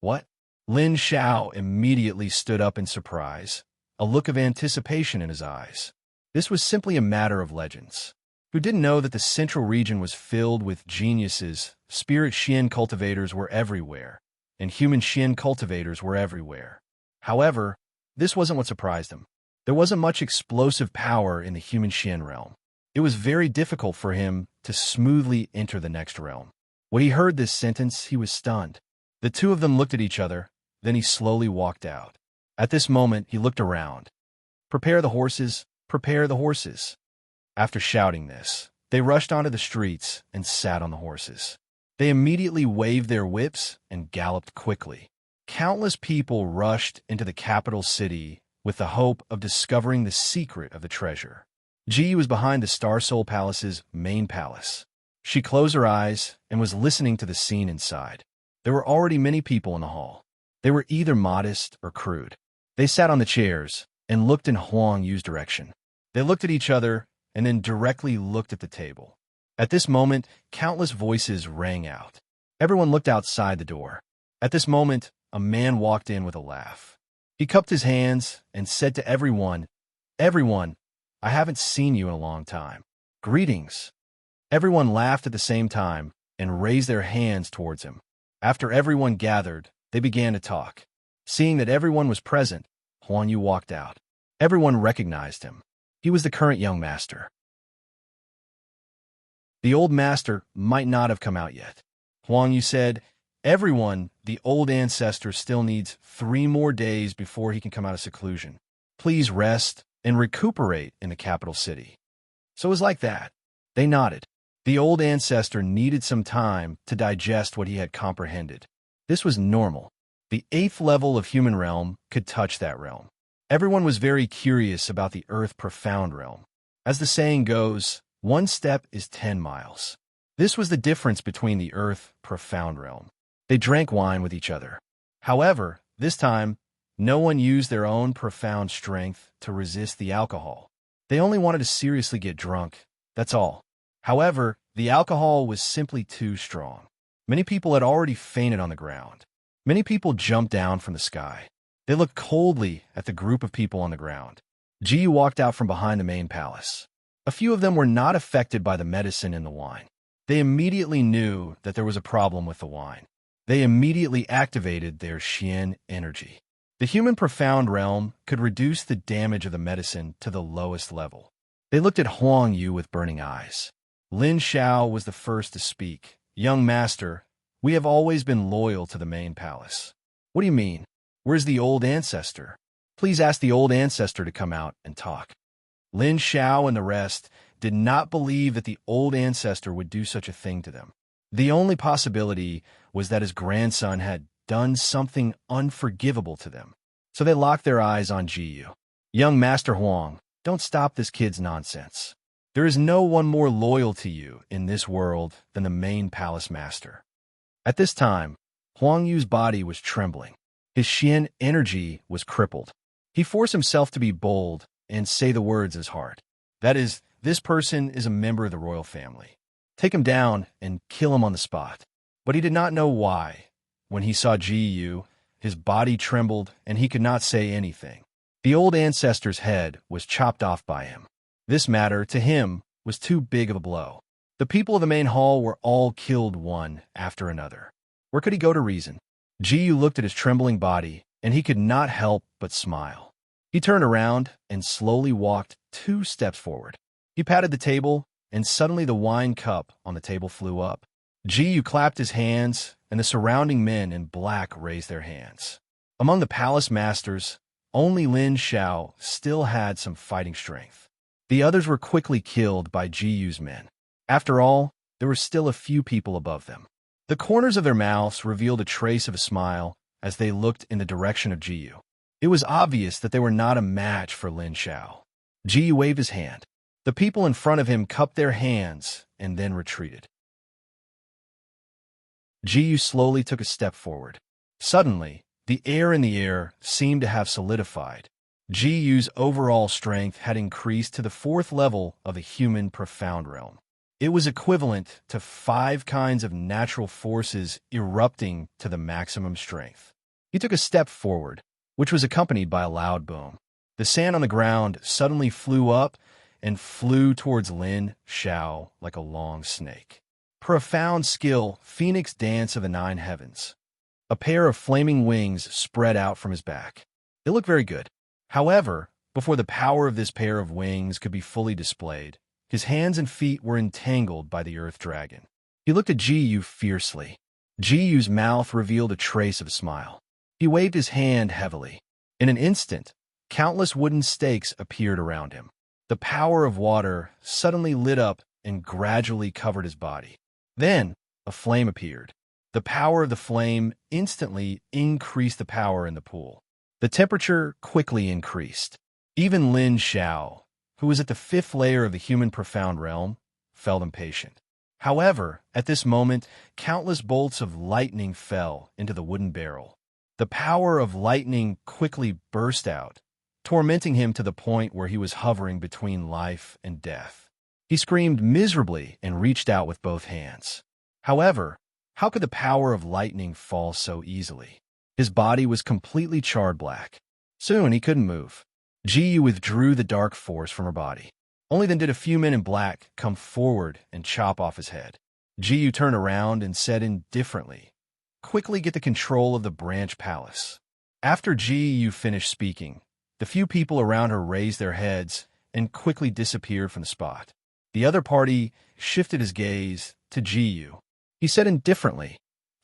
"What?" Lin Xiao immediately stood up in surprise, a look of anticipation in his eyes. This was simply a matter of legends. Who didn't know that the central region was filled with geniuses? Spirit Xian cultivators were everywhere, and human Xian cultivators were everywhere. However, this wasn't what surprised him. There wasn't much explosive power in the human Xian realm. It was very difficult for him to smoothly enter the next realm. When he heard this sentence, he was stunned. The two of them looked at each other, then he slowly walked out. At this moment, he looked around. "Prepare the horses, prepare the horses." After shouting this, they rushed onto the streets and sat on the horses. They immediately waved their whips and galloped quickly. Countless people rushed into the capital city with the hope of discovering the secret of the treasure. Ji was behind the Star Soul Palace's main palace. She closed her eyes and was listening to the scene inside. There were already many people in the hall. They were either modest or crude. They sat on the chairs and looked in Huang Yu's direction. They looked at each other and then directly looked at the table. At this moment, countless voices rang out. Everyone looked outside the door. At this moment, a man walked in with a laugh. He cupped his hands and said to everyone, "Everyone, I haven't seen you in a long time. Greetings." Everyone laughed at the same time and raised their hands towards him. After everyone gathered, they began to talk. Seeing that everyone was present, Huang Yu walked out. Everyone recognized him. He was the current young master. The old master might not have come out yet. Huang Yu said, "Everyone, the old ancestor still needs 3 more days before he can come out of seclusion. Please rest and recuperate in the capital city." So it was like that. They nodded. The old ancestor needed some time to digest what he had comprehended. This was normal. The 8th level of human realm could touch that realm. Everyone was very curious about the Earth Profound realm. As the saying goes, 1 step is 10 miles. This was the difference between the Earth Profound realm. They drank wine with each other. However, this time, no one used their own profound strength to resist the alcohol. They only wanted to seriously get drunk, that's all. However, the alcohol was simply too strong. Many people had already fainted on the ground. Many people jumped down from the sky. They looked coldly at the group of people on the ground. Ji walked out from behind the main palace. A few of them were not affected by the medicine in the wine. They immediately knew that there was a problem with the wine. They immediately activated their Xian energy. The human profound realm could reduce the damage of the medicine to the lowest level. They looked at Huang Yu with burning eyes. Lin Xiao was the first to speak. "Young master, we have always been loyal to the main palace." "What do you mean? Where's the old ancestor? Please ask the old ancestor to come out and talk." Lin Xiao and the rest did not believe that the old ancestor would do such a thing to them. The only possibility was that his grandson had done something unforgivable to them. So they locked their eyes on Jiyu. "Young Master Huang, don't stop this kid's nonsense. There is no one more loyal to you in this world than the main palace master." At this time, Huang Yu's body was trembling. His Xian energy was crippled. He forced himself to be bold and say the words as heart. That is, this person is a member of the royal family. take him down and kill him on the spot. But he did not know why. When he saw Ji, his body trembled and he could not say anything. The old ancestor's head was chopped off by him. This matter, to him, was too big of a blow. The people of the main hall were all killed one after another. Where could he go to reason? Ji looked at his trembling body, and he could not help but smile. He turned around and slowly walked 2 steps forward. He patted the table, and suddenly the wine cup on the table flew up. Ji clapped his hands, and the surrounding men in black raised their hands. Among the palace masters, only Lin Xiao still had some fighting strength. The others were quickly killed by Ji's men. After all, there were still a few people above them. The corners of their mouths revealed a trace of a smile as they looked in the direction of Ji. It was obvious that they were not a match for Lin Xiao. Ji waved his hand. The people in front of him cupped their hands and then retreated. Ji slowly took a step forward. Suddenly, the air in the air seemed to have solidified. Ji's overall strength had increased to the 4th level of the human profound realm. It was equivalent to 5 kinds of natural forces erupting to the maximum strength. He took a step forward, which was accompanied by a loud boom. The sand on the ground suddenly flew up and flew towards Lin Xiao like a long snake. Profound skill, phoenix dance of the 9 heavens. A pair of flaming wings spread out from his back. It looked very good. However, before the power of this pair of wings could be fully displayed, his hands and feet were entangled by the earth dragon. He looked at Ji fiercely. Ji's mouth revealed a trace of a smile. He waved his hand heavily. In an instant, countless wooden stakes appeared around him. The power of water suddenly lit up and gradually covered his body. Then, a flame appeared. The power of the flame instantly increased the power in the pool. The temperature quickly increased. Even Lin Xiao, who was at the 5th layer of the human profound realm, felt impatient. However, at this moment, countless bolts of lightning fell into the wooden barrel. The power of lightning quickly burst out, tormenting him to the point where he was hovering between life and death. He screamed miserably and reached out with both hands. However, how could the power of lightning fall so easily? His body was completely charred black. Soon he couldn't move. Ji withdrew the dark force from her body. Only then did a few men in black come forward and chop off his head. Ji turned around and said indifferently, "Quickly get the control of the branch palace." After Ji finished speaking, the few people around her raised their heads and quickly disappeared from the spot. The other party shifted his gaze to Ji. He said indifferently,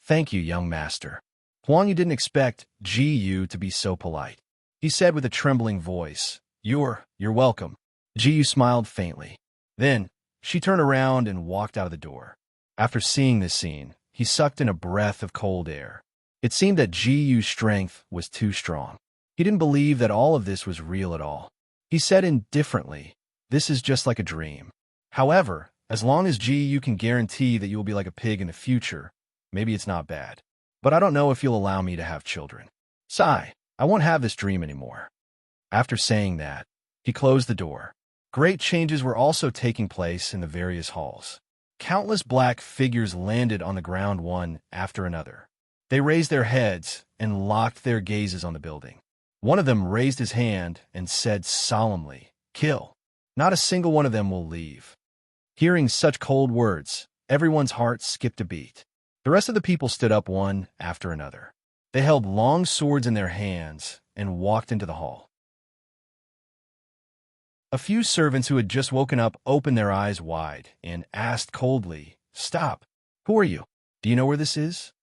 "Thank you, young master." Huang Yu didn't expect Ji to be so polite. He said with a trembling voice, You're welcome." Ji smiled faintly. Then, she turned around and walked out of the door. After seeing this scene, he sucked in a breath of cold air. It seemed that Ji's strength was too strong. He didn't believe that all of this was real at all. He said indifferently, "This is just like a dream." However, as long as Ji can guarantee that you will be like a pig in the future, maybe it's not bad. But I don't know if you'll allow me to have children. Sigh, I won't have this dream anymore. After saying that, he closed the door. Great changes were also taking place in the various halls. Countless black figures landed on the ground one after another. They raised their heads and locked their gazes on the building. One of them raised his hand and said solemnly, "Kill. Not a single one of them will leave." Hearing such cold words, everyone's heart skipped a beat. The rest of the people stood up one after another. They held long swords in their hands and walked into the hall. A few servants who had just woken up opened their eyes wide and asked coldly, "Stop. Who are you? Do you know where this is?"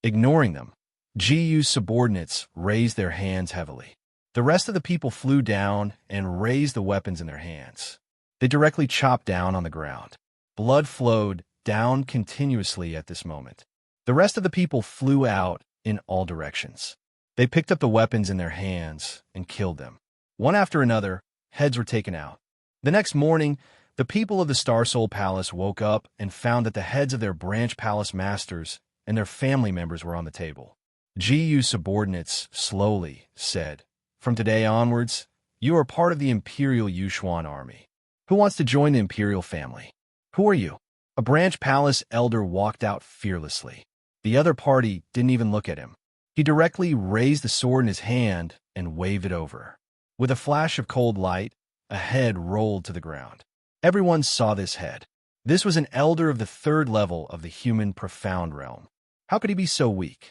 Ignoring them, Ji's subordinates raised their hands heavily. The rest of the people flew down and raised the weapons in their hands. They directly chopped down on the ground. Blood flowed down continuously at this moment. The rest of the people flew out in all directions. They picked up the weapons in their hands and killed them. One after another, heads were taken out. The next morning, the people of the Star Soul Palace woke up and found that the heads of their branch palace masters and their family members were on the table. Ji's subordinates slowly said, "From today onwards, you are part of the Imperial Yushuan army. Who wants to join the Imperial family? Who are you? A branch palace elder walked out fearlessly. The other party didn't even look at him. He directly raised the sword in his hand and waved it over. With a flash of cold light, a head rolled to the ground. Everyone saw this head. This was an elder of the third level of the human profound realm. How could he be so weak?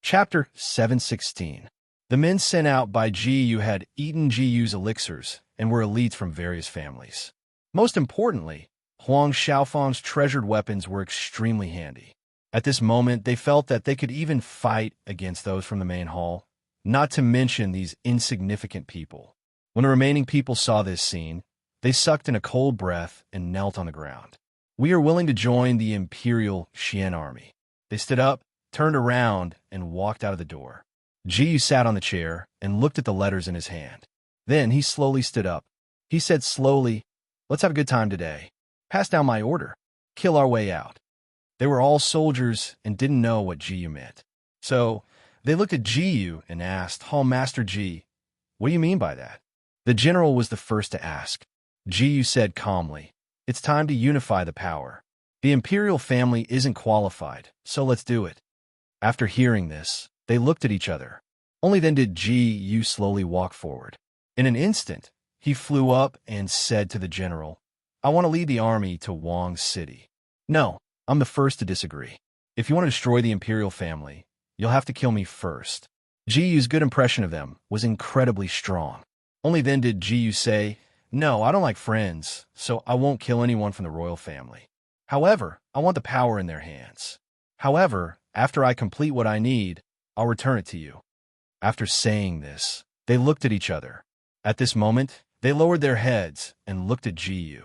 Chapter 716. The men sent out by Ji had eaten Ji's elixirs and were elites from various families. Most importantly, Huang Xiaofang's treasured weapons were extremely handy. At this moment, they felt that they could even fight against those from the main hall, not to mention these insignificant people. When the remaining people saw this scene, they sucked in a cold breath and knelt on the ground. We are willing to join the Imperial Xian army. They stood up, turned around, and walked out of the door. Ji sat on the chair and looked at the letters in his hand. Then he slowly stood up. He said slowly, "Let's have a good time today. Pass down my order. Kill our way out." They were all soldiers and didn't know what Ji meant. So they looked at Ji and asked, "Hall Master Ji, what do you mean by that?" The general was the first to ask. Ji said calmly, "It's time to unify the power. The imperial family isn't qualified, so let's do it." After hearing this, they looked at each other. Only then did Ji slowly walk forward. In an instant, he flew up and said to the general, "I want to lead the army to Wang's city." "No, I'm the first to disagree. If you want to destroy the imperial family, you'll have to kill me first." Ji's good impression of them was incredibly strong. Only then did Ji say, "No, I don't like friends, so I won't kill anyone from the royal family. However, I want the power in their hands. However, after I complete what I need, I'll return it to you." After saying this, they looked at each other. At this moment, they lowered their heads and looked at Ji.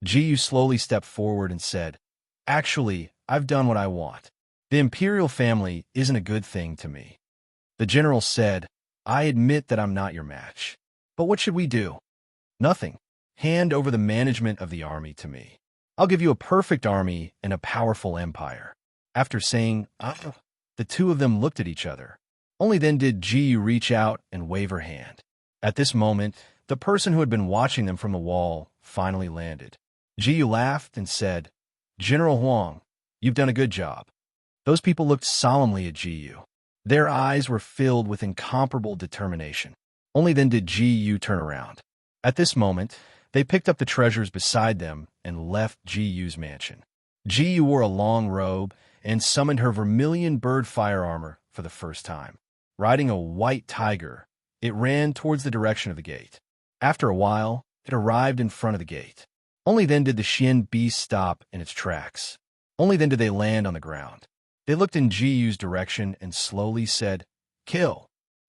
Ji slowly stepped forward and said, "Actually, I've done what I want. The imperial family isn't a good thing to me." The general said, "I admit that I'm not your match. But what should we do?" "Nothing. Hand over the management of the army to me. I'll give you a perfect army and a powerful empire." After saying, the two of them looked at each other. Only then did Ji reach out and wave her hand. At this moment, the person who had been watching them from the wall finally landed. Ji laughed and said, "General Huang, you've done a good job." Those people looked solemnly at Ji. Their eyes were filled with incomparable determination. Only then did Ji turn around. At this moment, they picked up the treasures beside them and left Ji's mansion. Ji wore a long robe and summoned her vermilion bird fire armor for the first time. Riding a white tiger, it ran towards the direction of the gate. After a while, it arrived in front of the gate. Only then did the Xian beast stop in its tracks. Only then did they land on the ground. They looked in Ji's direction and slowly said, "Kill."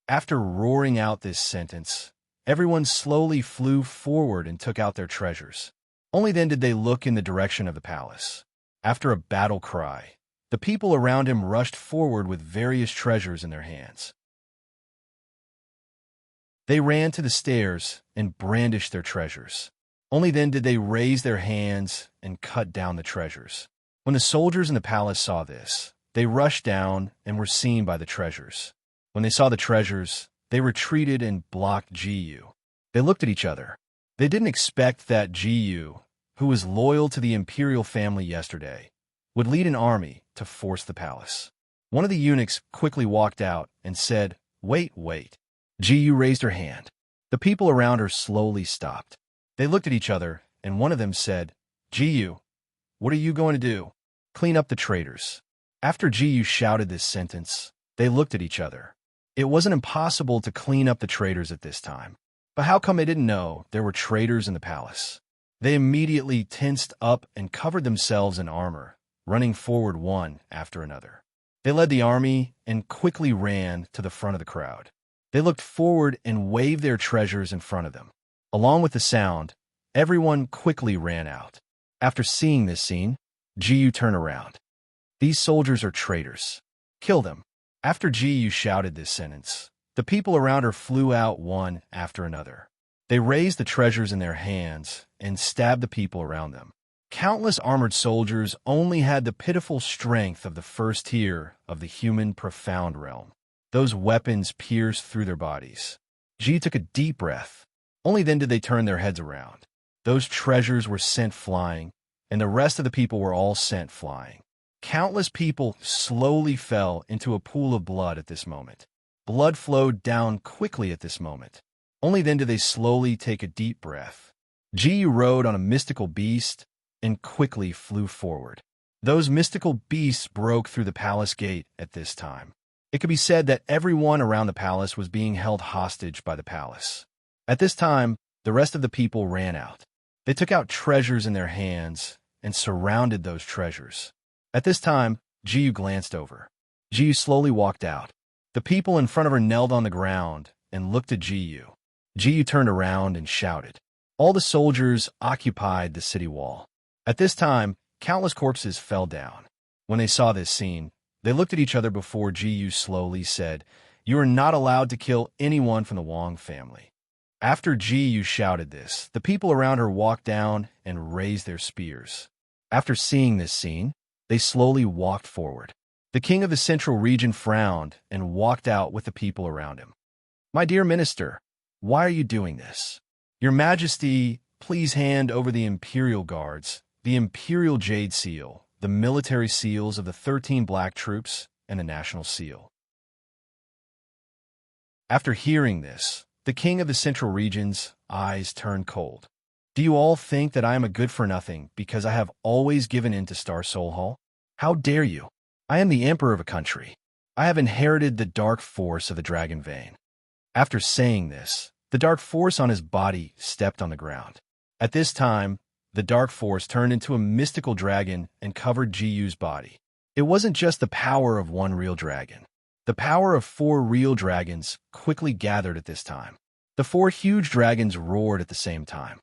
After roaring out this sentence, everyone slowly flew forward and took out their treasures. Only then did they look in the direction of the palace. After a battle cry, the people around him rushed forward with various treasures in their hands. They ran to the stairs and brandished their treasures. Only then did they raise their hands and cut down the treasures. When the soldiers in the palace saw this, they rushed down and were seen by the treasures. When they saw the treasures, they retreated and blocked Ji. They looked at each other. They didn't expect that Ji, who was loyal to the imperial family yesterday, would lead an army to force the palace. One of the eunuchs quickly walked out and said, Wait. Ji raised her hand. The people around her slowly stopped. They looked at each other, and one of them said, Ji, what are you going to do? Clean up the traitors. After Ji shouted this sentence, they looked at each other. It wasn't impossible to clean up the traitors at this time. But how come they didn't know there were traitors in the palace? They immediately tensed up and covered themselves in armor, running forward one after another. They led the army and quickly ran to the front of the crowd. They looked forward and waved their treasures in front of them. Along with the sound, everyone quickly ran out. After seeing this scene, Ji turned around. These soldiers are traitors. Kill them. After Ji shouted this sentence, the people around her flew out one after another. They raised the treasures in their hands and stabbed the people around them. Countless armored soldiers only had the pitiful strength of the first tier of the human profound realm. Those weapons pierced through their bodies. Ji took a deep breath. Only then did they turn their heads around. Those treasures were sent flying, and the rest of the people were all sent flying. Countless people slowly fell into a pool of blood at this moment. Blood flowed down quickly at this moment. Only then did they slowly take a deep breath. Ji rode on a mystical beast and quickly flew forward. Those mystical beasts broke through the palace gate at this time. It could be said that everyone around the palace was being held hostage by the palace. At this time, the rest of the people ran out. They took out treasures in their hands and surrounded those treasures. At this time, Jiyu glanced over. Jiyu slowly walked out. The people in front of her knelt on the ground and looked at Jiyu. Jiyu turned around and shouted. All the soldiers occupied the city wall. At this time, countless corpses fell down. When they saw this scene, they looked at each other before Jiyu slowly said, "You are not allowed to kill anyone from the Wang family." After Jiyu shouted this, the people around her walked down and raised their spears. After seeing this scene, they slowly walked forward. The king of the central region frowned and walked out with the people around him. "My dear minister, why are you doing this? Your Majesty, please hand over the imperial guards, the imperial jade seal, the military seals of the 13 black troops, and the national seal." After hearing this, the king of the central region's eyes turned cold. "Do you all think that I am a good-for-nothing because I have always given in to Star Soul Hall? How dare you? I am the emperor of a country. I have inherited the dark force of the dragon vein." After saying this, the dark force on his body stepped on the ground. At this time, the dark force turned into a mystical dragon and covered Jiyu's body. It wasn't just the power of one real dragon. The power of 4 real dragons quickly gathered at this time. The 4 huge dragons roared at the same time.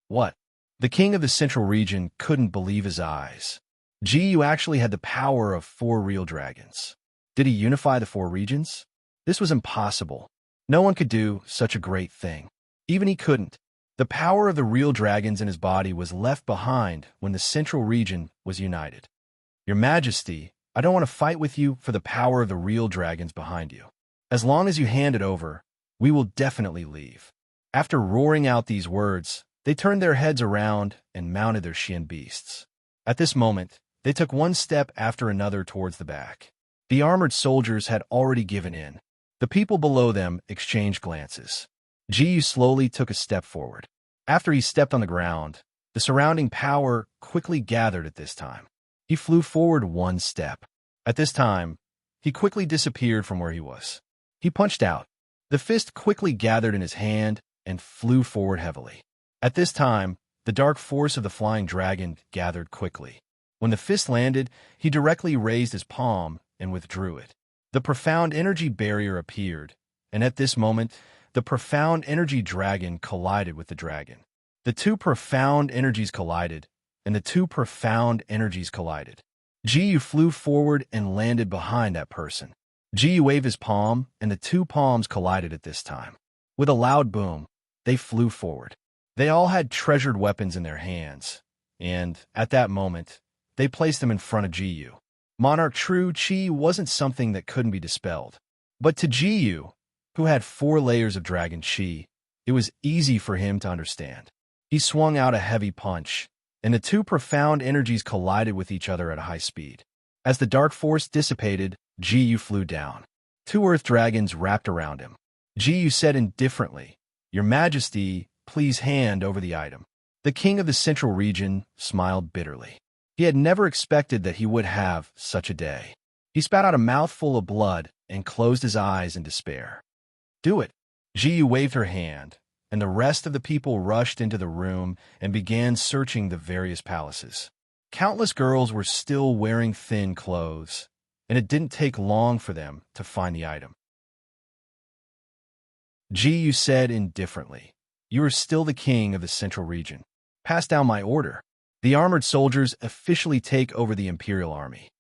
What? The king of the central region couldn't believe his eyes. Jiyu actually had the power of 4 real dragons. Did he unify the 4 regions? This was impossible. No one could do such a great thing. Even he couldn't. The power of the real dragons in his body was left behind when the central region was united. "Your Majesty, I don't want to fight with you for the power of the real dragons behind you. As long as you hand it over, we will definitely leave." After roaring out these words, they turned their heads around and mounted their Xian beasts. At this moment, they took one step after another towards the back. The armored soldiers had already given in. The people below them exchanged glances. Jiyu slowly took a step forward. After he stepped on the ground, the surrounding power quickly gathered at this time. He flew forward one step. At this time, he quickly disappeared from where he was. He punched out. The fist quickly gathered in his hand and flew forward heavily. At this time, the dark force of the flying dragon gathered quickly. When the fist landed, he directly raised his palm and withdrew it. The profound energy barrier appeared, and at this moment, the profound energy dragon collided with the dragon. The 2 profound energies collided, and the 2 profound energies collided. Jiyu flew forward and landed behind that person. Jiyu waved his palm, and the 2 palms collided at this time. With a loud boom, they flew forward. They all had treasured weapons in their hands, and, at that moment, they placed them in front of Jiyu. Monarch True Chi wasn't something that couldn't be dispelled. But to Jiyu, who had 4 layers of dragon chi, it was easy for him to understand. He swung out a heavy punch, and the 2 profound energies collided with each other at a high speed. As the dark force dissipated, Jiyu flew down. 2 earth dragons wrapped around him. Jiyu said indifferently, "Your Majesty, please hand over the item." The king of the central region smiled bitterly. He had never expected that he would have such a day. He spat out a mouthful of blood and closed his eyes in despair. "Do it." Jiyu waved her hand, and the rest of the people rushed into the room and began searching the various palaces. Countless girls were still wearing thin clothes, and it didn't take long for them to find the item. Jiyu said indifferently, "You are still the king of the central region. Pass down my order." The armored soldiers officially take over the imperial army.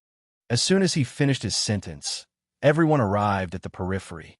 As soon as he finished his sentence, everyone arrived at the periphery.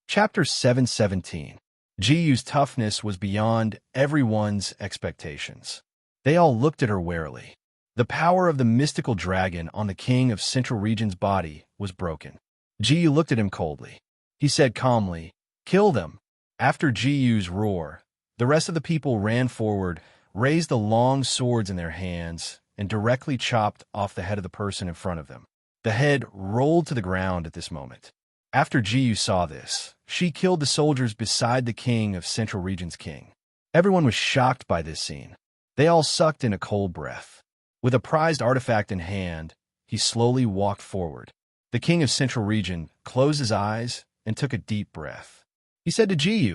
Chapter 717. Jiyu's toughness was beyond everyone's expectations. They all looked at her warily. The power of the mystical dragon on the king of Central Region's body was broken. Ji looked at him coldly. He said calmly, "Kill them." After Ji's roar, the rest of the people ran forward, raised the long swords in their hands, and directly chopped off the head of the person in front of them. The head rolled to the ground at this moment. After Ji saw this, she killed the soldiers beside the king of Central Region's king. Everyone was shocked by this scene. They all sucked in a cold breath. With a prized artifact in hand, he slowly walked forward. The king of Central Region closed his eyes and took a deep breath. He said to Ji,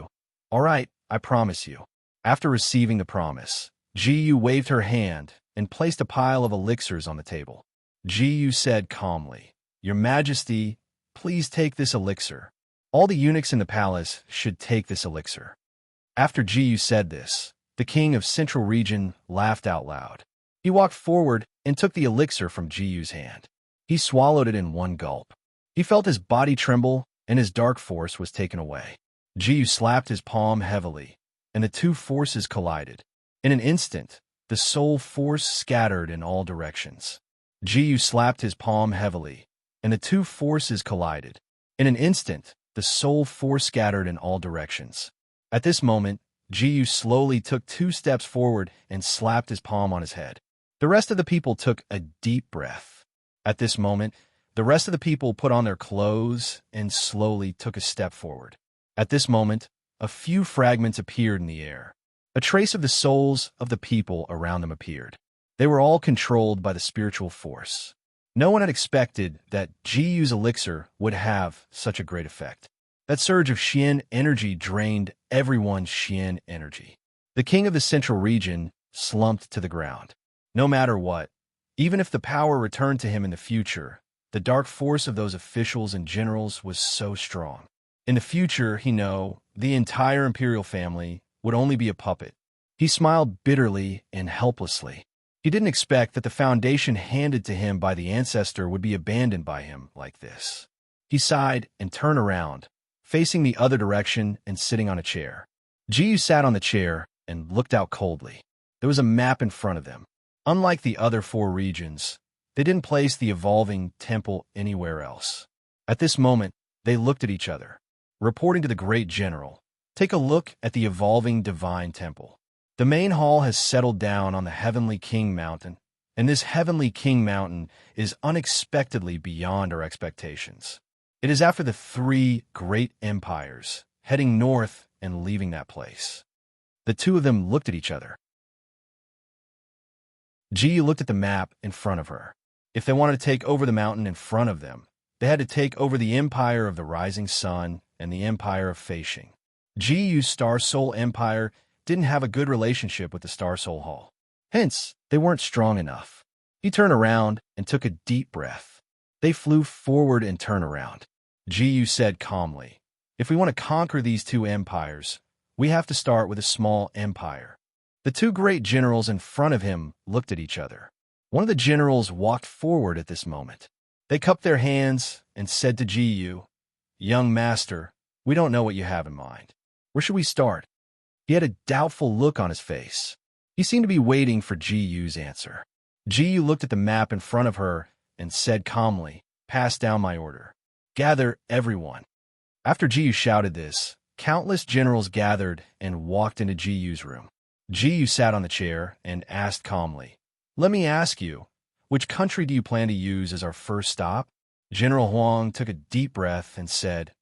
"All right, I promise you." After receiving the promise, Ji waved her hand and placed a pile of elixirs on the table. Ji said calmly, "Your Majesty, please take this elixir. All the eunuchs in the palace should take this elixir." After Ji said this, the king of Central Region laughed out loud. He walked forward and took the elixir from Ji's hand. He swallowed it in one gulp. He felt his body tremble, and his dark force was taken away. Ji slapped his palm heavily, and the two forces collided. In an instant, the soul force scattered in all directions. Ji slapped his palm heavily, and the two forces collided. In an instant, the soul force scattered in all directions. At this moment, Ji slowly took 2 steps forward and slapped his palm on his head. The rest of the people took a deep breath. At this moment, the rest of the people put on their clothes and slowly took a step forward. At this moment, a few fragments appeared in the air. A trace of the souls of the people around them appeared. They were all controlled by the spiritual force. No one had expected that Ji's elixir would have such a great effect. That surge of Xian energy drained everyone's Xian energy. The king of the Central Region slumped to the ground. No matter what, even if the power returned to him in the future, the dark force of those officials and generals was so strong. In the future, he knew, the entire imperial family would only be a puppet. He smiled bitterly and helplessly. He didn't expect that the foundation handed to him by the ancestor would be abandoned by him like this. He sighed and turned around, facing the other direction and sitting on a chair. Ji sat on the chair and looked out coldly. There was a map in front of them. Unlike the other 4 regions, they didn't place the evolving temple anywhere else. At this moment, they looked at each other. Reporting to the great general, "Take a look at the evolving divine temple. The main hall has settled down on the Heavenly King Mountain, and this Heavenly King Mountain is unexpectedly beyond our expectations. It is after the 3 great empires, heading north and leaving that place." The two of them looked at each other. Ji looked at the map in front of her. If they wanted to take over the mountain in front of them, they had to take over the Empire of the Rising Sun and the Empire of Feishing. Ji's Star Soul Empire didn't have a good relationship with the Star Soul Hall. Hence, they weren't strong enough. He turned around and took a deep breath. They flew forward and turned around. Ji said calmly, "If we want to conquer these 2 empires, we have to start with a small empire." The 2 great generals in front of him looked at each other. One of the generals walked forward at this moment. They cupped their hands and said to Ji, "Young master, we don't know what you have in mind. Where should we start?" He had a doubtful look on his face. He seemed to be waiting for Ji's answer. Ji looked at the map in front of her and said calmly, "Pass down my order. Gather everyone." After Ji shouted this, countless generals gathered and walked into Ji's room. Ji sat on the chair and asked calmly, "Let me ask you, which country do you plan to use as our first stop?" General Huang took a deep breath and said,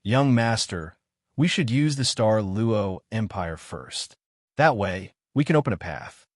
"Young master, we should use the Star Luo Empire first. That way, we can open a path."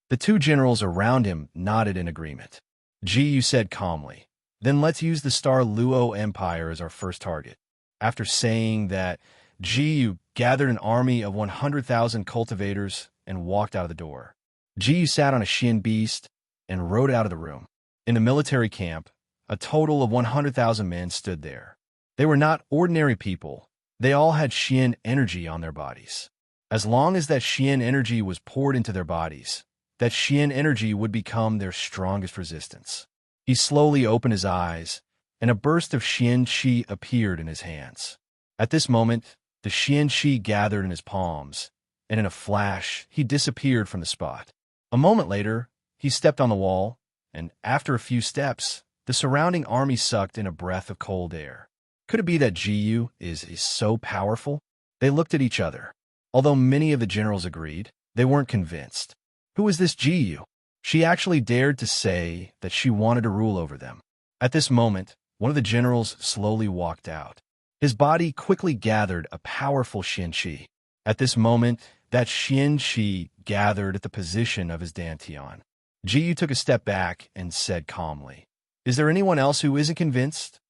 The 2 generals around him nodded in agreement. Ji said calmly, "Then let's use the Star Luo Empire as our first target." After saying that, Ji gathered an army of 100,000 cultivators and walked out of the door. Ji sat on a Xian beast and rode out of the room. In the military camp, a total of 100,000 men stood there. They were not ordinary people. They all had Xian energy on their bodies. As long as that Xian energy was poured into their bodies, that Xian energy would become their strongest resistance. He slowly opened his eyes, and a burst of Xian Qi appeared in his hands. At this moment, the Xian Qi gathered in his palms, and in a flash, he disappeared from the spot. A moment later, he stepped on the wall, and after a few steps, the surrounding army sucked in a breath of cold air. Could it be that Jiyu is so powerful? They looked at each other. Although many of the generals agreed, they weren't convinced. Who is this Jiyu? She actually dared to say that she wanted to rule over them. At this moment, one of the generals slowly walked out. His body quickly gathered a powerful Xianqi. At this moment, that Xianqi gathered at the position of his dantian. Jiyu took a step back and said calmly, "Is there anyone else who isn't convinced?"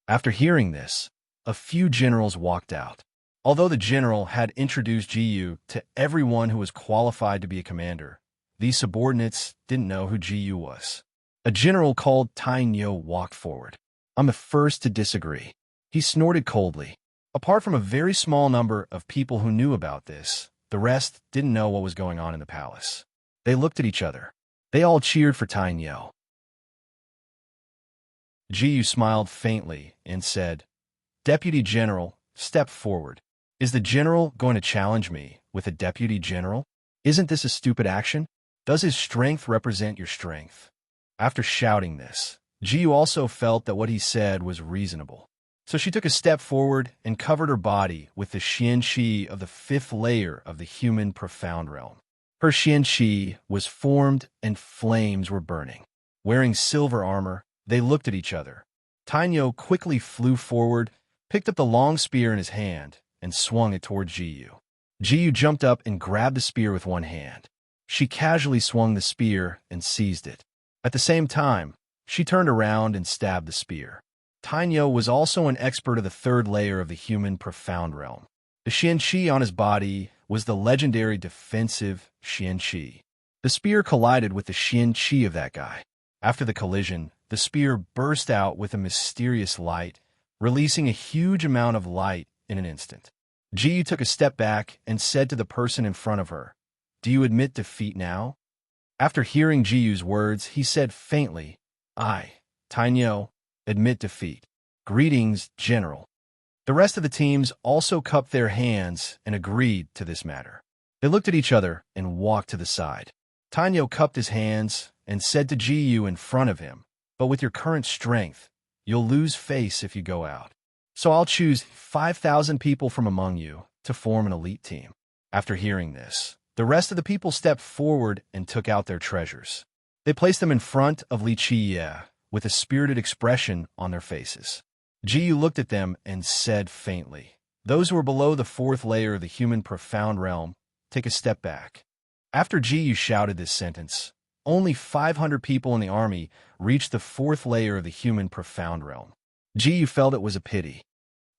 After hearing this, a few generals walked out. Although the general had introduced Jiyu to everyone who was qualified to be a commander, these subordinates didn't know who Jiyu was. A general called Tainyo walked forward. "I'm the first to disagree." He snorted coldly. Apart from a very small number of people who knew about this, the rest didn't know what was going on in the palace. They looked at each other. They all cheered for Tainyo. Jiyu smiled faintly and said, "Deputy General, step forward." "Is the general going to challenge me with a deputy general? Isn't this a stupid action? Does his strength represent your strength?" After shouting this, Jiyu also felt that what he said was reasonable. So she took a step forward and covered her body with the Xianqi of the 5th layer of the human profound realm. Her Xianqi was formed and flames were burning. Wearing silver armor, they looked at each other. Tainyo quickly flew forward, picked up the long spear in his hand, and swung it towards Jiyu. Jiyu jumped up and grabbed the spear with one hand. She casually swung the spear and seized it. At the same time, she turned around and stabbed the spear. Tainyo was also an expert of the 3rd layer of the human profound realm. The Xianqi on his body was the legendary defensive Xianqi. The spear collided with the Xianqi of that guy. After the collision, the spear burst out with a mysterious light, releasing a huge amount of light in an instant. Jiyu took a step back and said to the person in front of her, "Do you admit defeat now?" After hearing Jiyu's words, he said faintly, "I, Tainyo, admit defeat. Greetings, General." The rest of the teams also cupped their hands and agreed to this matter. They looked at each other and walked to the side. Tainyo cupped his hands and said to Jiyu in front of him, "But with your current strength, you'll lose face if you go out. So I'll choose 5,000 people from among you to form an elite team." After hearing this, the rest of the people stepped forward and took out their treasures. They placed them in front of Li Qiye with a spirited expression on their faces. Jiyu looked at them and said faintly, "Those who are below the 4th layer of the human profound realm, take a step back." After Jiyu shouted this sentence, only 500 people in the army reached the 4th layer of the human profound realm. Jiyu felt it was a pity.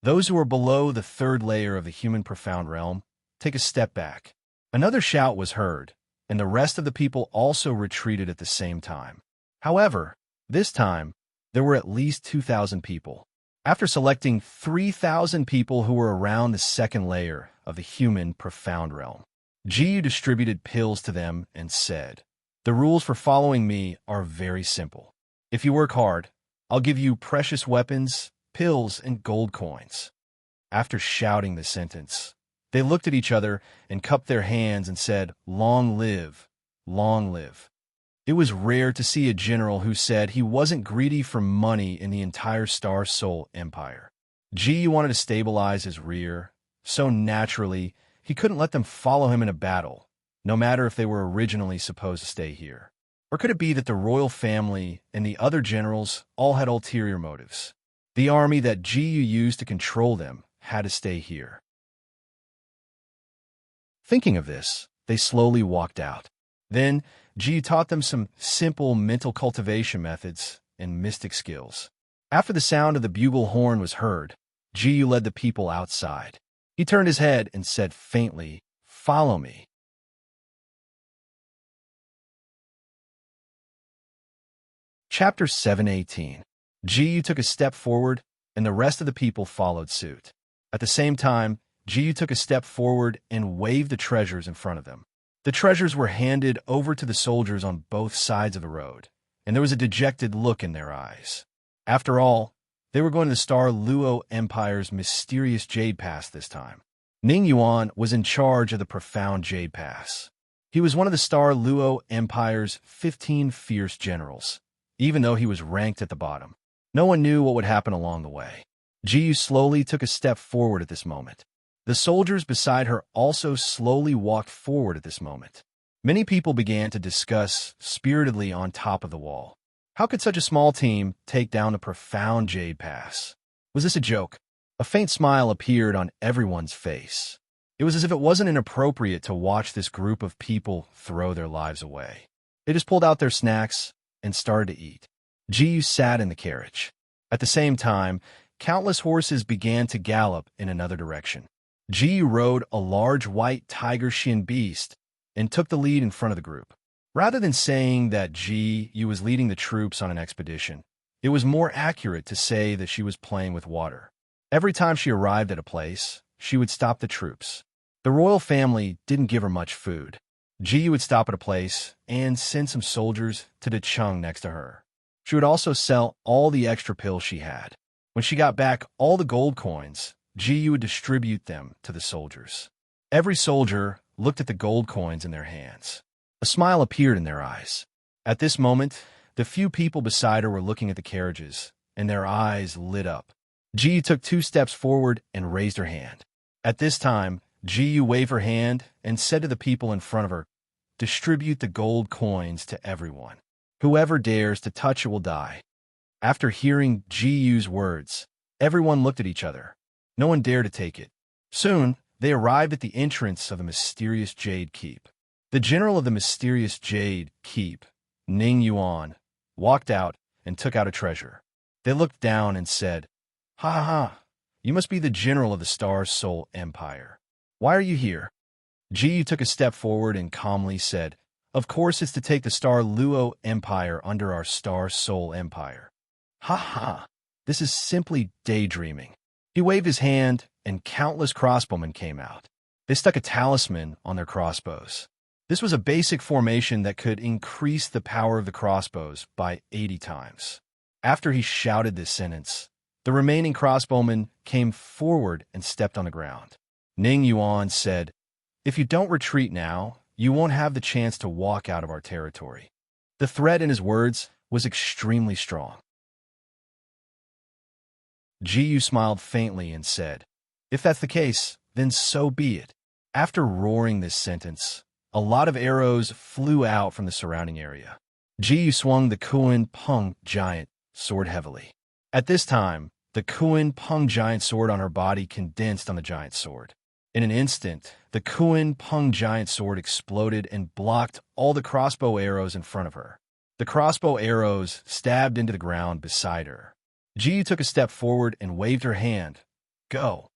"Those who are below the 3rd layer of the human profound realm, take a step back." Another shout was heard, and the rest of the people also retreated at the same time. However, this time, there were at least 2,000 people. After selecting 3,000 people who were around the 2nd layer of the human profound realm, Jiyu distributed pills to them and said, "The rules for following me are very simple. If you work hard, I'll give you precious weapons, pills, and gold coins." After shouting the sentence, they looked at each other and cupped their hands and said, "Long live, long live." It was rare to see a general who said he wasn't greedy for money in the entire Star Soul Empire. Jiyu wanted to stabilize his rear, so naturally, he couldn't let them follow him in a battle, no matter if they were originally supposed to stay here. Or could it be that the royal family and the other generals all had ulterior motives? The army that Jiyu used to control them had to stay here. Thinking of this, they slowly walked out. Then, Jiyu taught them some simple mental cultivation methods and mystic skills. After the sound of the bugle horn was heard, Jiyu led the people outside. He turned his head and said faintly, "Follow me." Chapter 718. Jiyu took a step forward, and the rest of the people followed suit. At the same time, Jiyu took a step forward and waved the treasures in front of them. The treasures were handed over to the soldiers on both sides of the road, and there was a dejected look in their eyes. After all, they were going to the Star Luo Empire's mysterious Jade Pass this time. Ning Yuan was in charge of the profound Jade Pass. He was one of the Star Luo Empire's 15 fierce generals, even though he was ranked at the bottom. No one knew what would happen along the way. Jiyu slowly took a step forward at this moment. The soldiers beside her also slowly walked forward at this moment. Many people began to discuss spiritedly on top of the wall. How could such a small team take down the profound Jade Pass? Was this a joke? A faint smile appeared on everyone's face. It was as if it wasn't inappropriate to watch this group of people throw their lives away. They just pulled out their snacks and started to eat. Jiyu sat in the carriage. At the same time, countless horses began to gallop in another direction. Jiyu rode a large white tiger shin beast and took the lead in front of the group. Rather than saying that Jiyu was leading the troops on an expedition, it was more accurate to say that she was playing with water. Every time she arrived at a place, she would stop the troops. The royal family didn't give her much food. Jiyu would stop at a place and send some soldiers to the chung next to her. She would also sell all the extra pills she had. When she got back all the gold coins, Jiyu would distribute them to the soldiers. Every soldier looked at the gold coins in their hands. A smile appeared in their eyes. At this moment, the few people beside her were looking at the carriages, and their eyes lit up. Jiyu took 2 steps forward and raised her hand. At this time, Jiyu waved her hand and said to the people in front of her, "Distribute the gold coins to everyone. Whoever dares to touch it will die." After hearing Jiyu's words, everyone looked at each other. No one dared to take it. Soon, they arrived at the entrance of the mysterious Jade Keep. The general of the mysterious Jade Keep, Ning Yuan, walked out and took out a treasure. They looked down and said, "Ha ha ha, you must be the general of the Star Soul Empire. Why are you here?" Jiyu took a step forward and calmly said, "Of course it's to take the Star Luo Empire under our Star Soul Empire." "Ha ha, this is simply daydreaming." He waved his hand, and countless crossbowmen came out. They stuck a talisman on their crossbows. This was a basic formation that could increase the power of the crossbows by 80 times. After he shouted this sentence, the remaining crossbowmen came forward and stepped on the ground. Ning Yuan said, "If you don't retreat now, you won't have the chance to walk out of our territory." The threat in his words was extremely strong. Jiyu smiled faintly and said, "If that's the case, then so be it." After roaring this sentence, a lot of arrows flew out from the surrounding area. Jiyu swung the Kuan Peng giant sword heavily. At this time, the Kuan Peng giant sword on her body condensed on the giant sword. In an instant, the Kuan Peng giant sword exploded and blocked all the crossbow arrows in front of her. The crossbow arrows stabbed into the ground beside her. Jiyu took a step forward and waved her hand. "Go."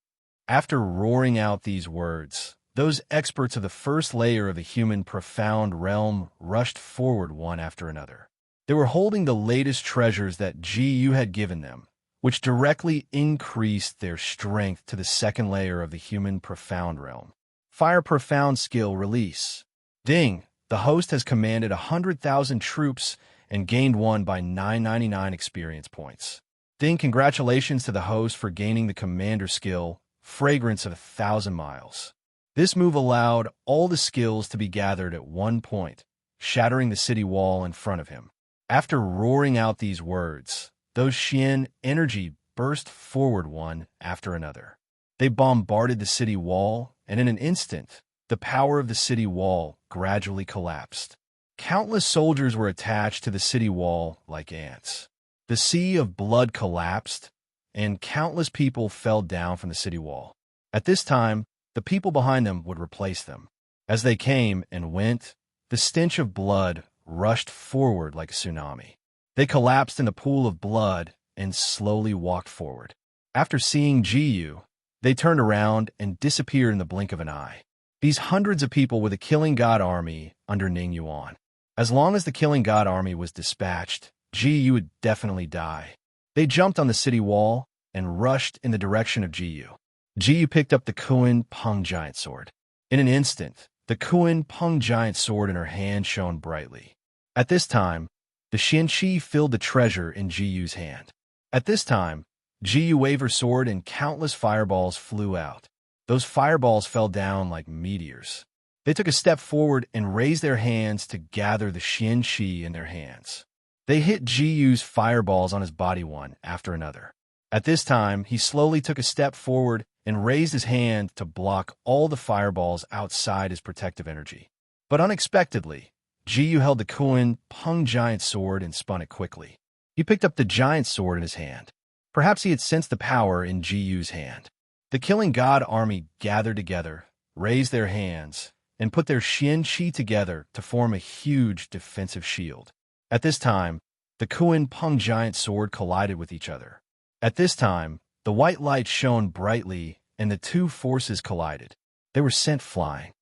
After roaring out these words, those experts of the first layer of the human profound realm rushed forward one after another. They were holding the latest treasures that Jiyu had given them, which directly increased their strength to the second layer of the human profound realm. Fire Profound Skill Release. Ding! The host has commanded 100,000 troops and gained 1 by 999 experience points. Ding! Congratulations to the host for gaining the commander skill, Fragrance of 1,000 Miles. This move allowed all the skills to be gathered at one point, shattering the city wall in front of him. After roaring out these words, those Xian energy burst forward one after another. They bombarded the city wall, and in an instant, the power of the city wall gradually collapsed. Countless soldiers were attached to the city wall like ants. The sea of blood collapsed, and countless people fell down from the city wall. At this time, the people behind them would replace them. As they came and went, the stench of blood rushed forward like a tsunami. They collapsed in the pool of blood and slowly walked forward. After seeing Jiyu, they turned around and disappeared in the blink of an eye. These hundreds of people were the Killing God army under Ning Yuan. As long as the Killing God army was dispatched, Jiyu would definitely die. They jumped on the city wall and rushed in the direction of Jiyu. Jiyu picked up the Kuan Peng giant sword. In an instant, the Kuan Peng giant sword in her hand shone brightly. At this time, the Xianqi filled the treasure in Jiyu's hand. At this time, Jiyu waved her sword and countless fireballs flew out. Those fireballs fell down like meteors. They took a step forward and raised their hands to gather the Xianqi in their hands. They hit Jiyu's fireballs on his body one after another. At this time, he slowly took a step forward and raised his hand to block all the fireballs outside his protective energy. But unexpectedly, Jiyu held the Kuan Peng giant sword and spun it quickly. He picked up the giant sword in his hand. Perhaps he had sensed the power in Jiyu's hand. The Killing God army gathered together, raised their hands, and put their Xian Qi together to form a huge defensive shield. At this time, the Kuan Peng giant sword collided with each other. At this time, the white light shone brightly, and the two forces collided. They were sent flying.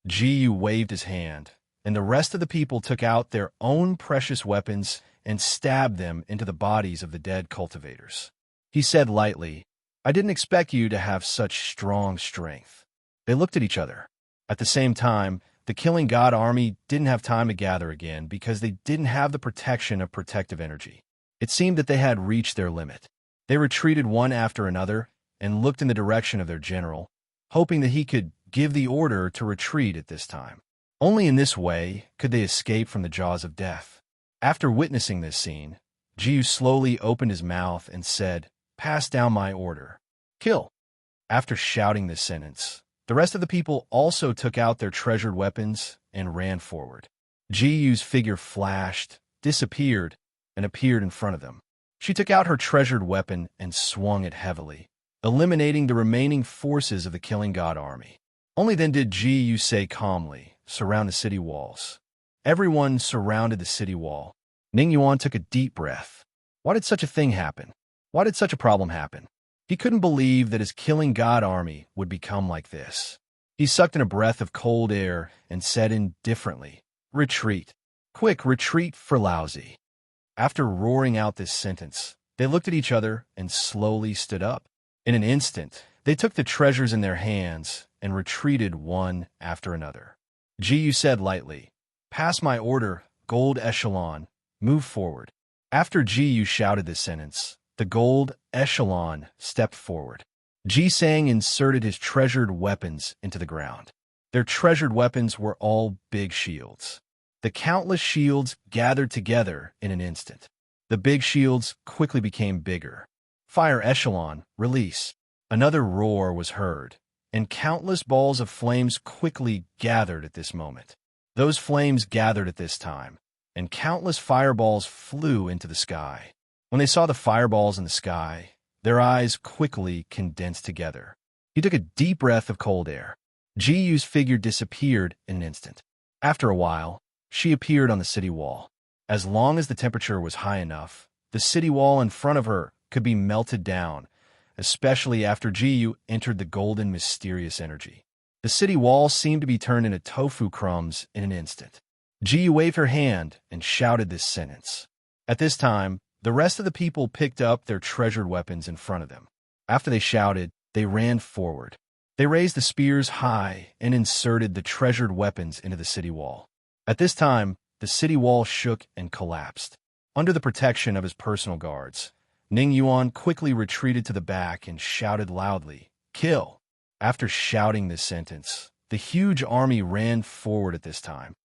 Jiyu waved his hand, and the rest of the people took out their own precious weapons and stabbed them into the bodies of the dead cultivators. He said lightly, "I didn't expect you to have such strong strength." They looked at each other. At the same time, the Killing God army didn't have time to gather again because they didn't have the protection of protective energy. It seemed that they had reached their limit. They retreated one after another and looked in the direction of their general, hoping that he could give the order to retreat at this time. Only in this way could they escape from the jaws of death. After witnessing this scene, Jiyu slowly opened his mouth and said, "Pass down my order. Kill." After shouting this sentence, the rest of the people also took out their treasured weapons and ran forward. Jiyu's figure flashed, disappeared, and appeared in front of them. She took out her treasured weapon and swung it heavily, eliminating the remaining forces of the Killing God army. Only then did Jiyu say calmly, "Surround the city walls." Everyone surrounded the city wall. Ning Yuan took a deep breath. Why did such a thing happen? Why did such a problem happen? He couldn't believe that his Killing God army would become like this. He sucked in a breath of cold air and said indifferently, "Retreat. Quick, retreat for lousy." After roaring out this sentence, they looked at each other and slowly stood up. In an instant, they took the treasures in their hands and retreated one after another. Jiyu said lightly, "Pass my order, gold echelon. Move forward." After Jiyu shouted this sentence, the gold echelon stepped forward. Ji-sang inserted his treasured weapons into the ground. Their treasured weapons were all big shields. The countless shields gathered together in an instant. The big shields quickly became bigger. Fire echelon, release. Another roar was heard, and countless balls of flames quickly gathered at this moment. Those flames gathered at this time, and countless fireballs flew into the sky. When they saw the fireballs in the sky, their eyes quickly condensed together. He took a deep breath of cold air. Jiyu's figure disappeared in an instant. After a while, she appeared on the city wall. As long as the temperature was high enough, the city wall in front of her could be melted down, especially after Jiyu entered the golden mysterious energy. The city wall seemed to be turned into tofu crumbs in an instant. Jiyu waved her hand and shouted this sentence. At this time, the rest of the people picked up their treasured weapons in front of them. After they shouted, they ran forward. They raised the spears high and inserted the treasured weapons into the city wall. At this time, the city wall shook and collapsed. Under the protection of his personal guards, Ning Yuan quickly retreated to the back and shouted loudly, "Kill!" After shouting this sentence, the huge army ran forward at this time.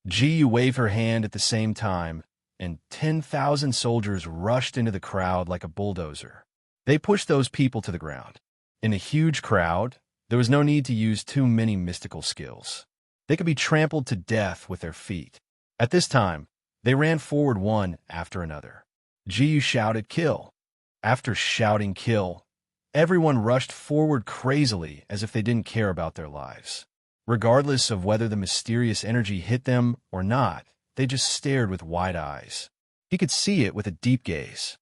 Jiyu waved her hand at the same time, and 10,000 soldiers rushed into the crowd like a bulldozer. They pushed those people to the ground. In a huge crowd, there was no need to use too many mystical skills. They could be trampled to death with their feet. At this time, they ran forward one after another. Jiyu shouted, "Kill!" After shouting "Kill!", everyone rushed forward crazily as if they didn't care about their lives. Regardless of whether the mysterious energy hit them or not, they just stared with wide eyes. He could see it with a deep gaze.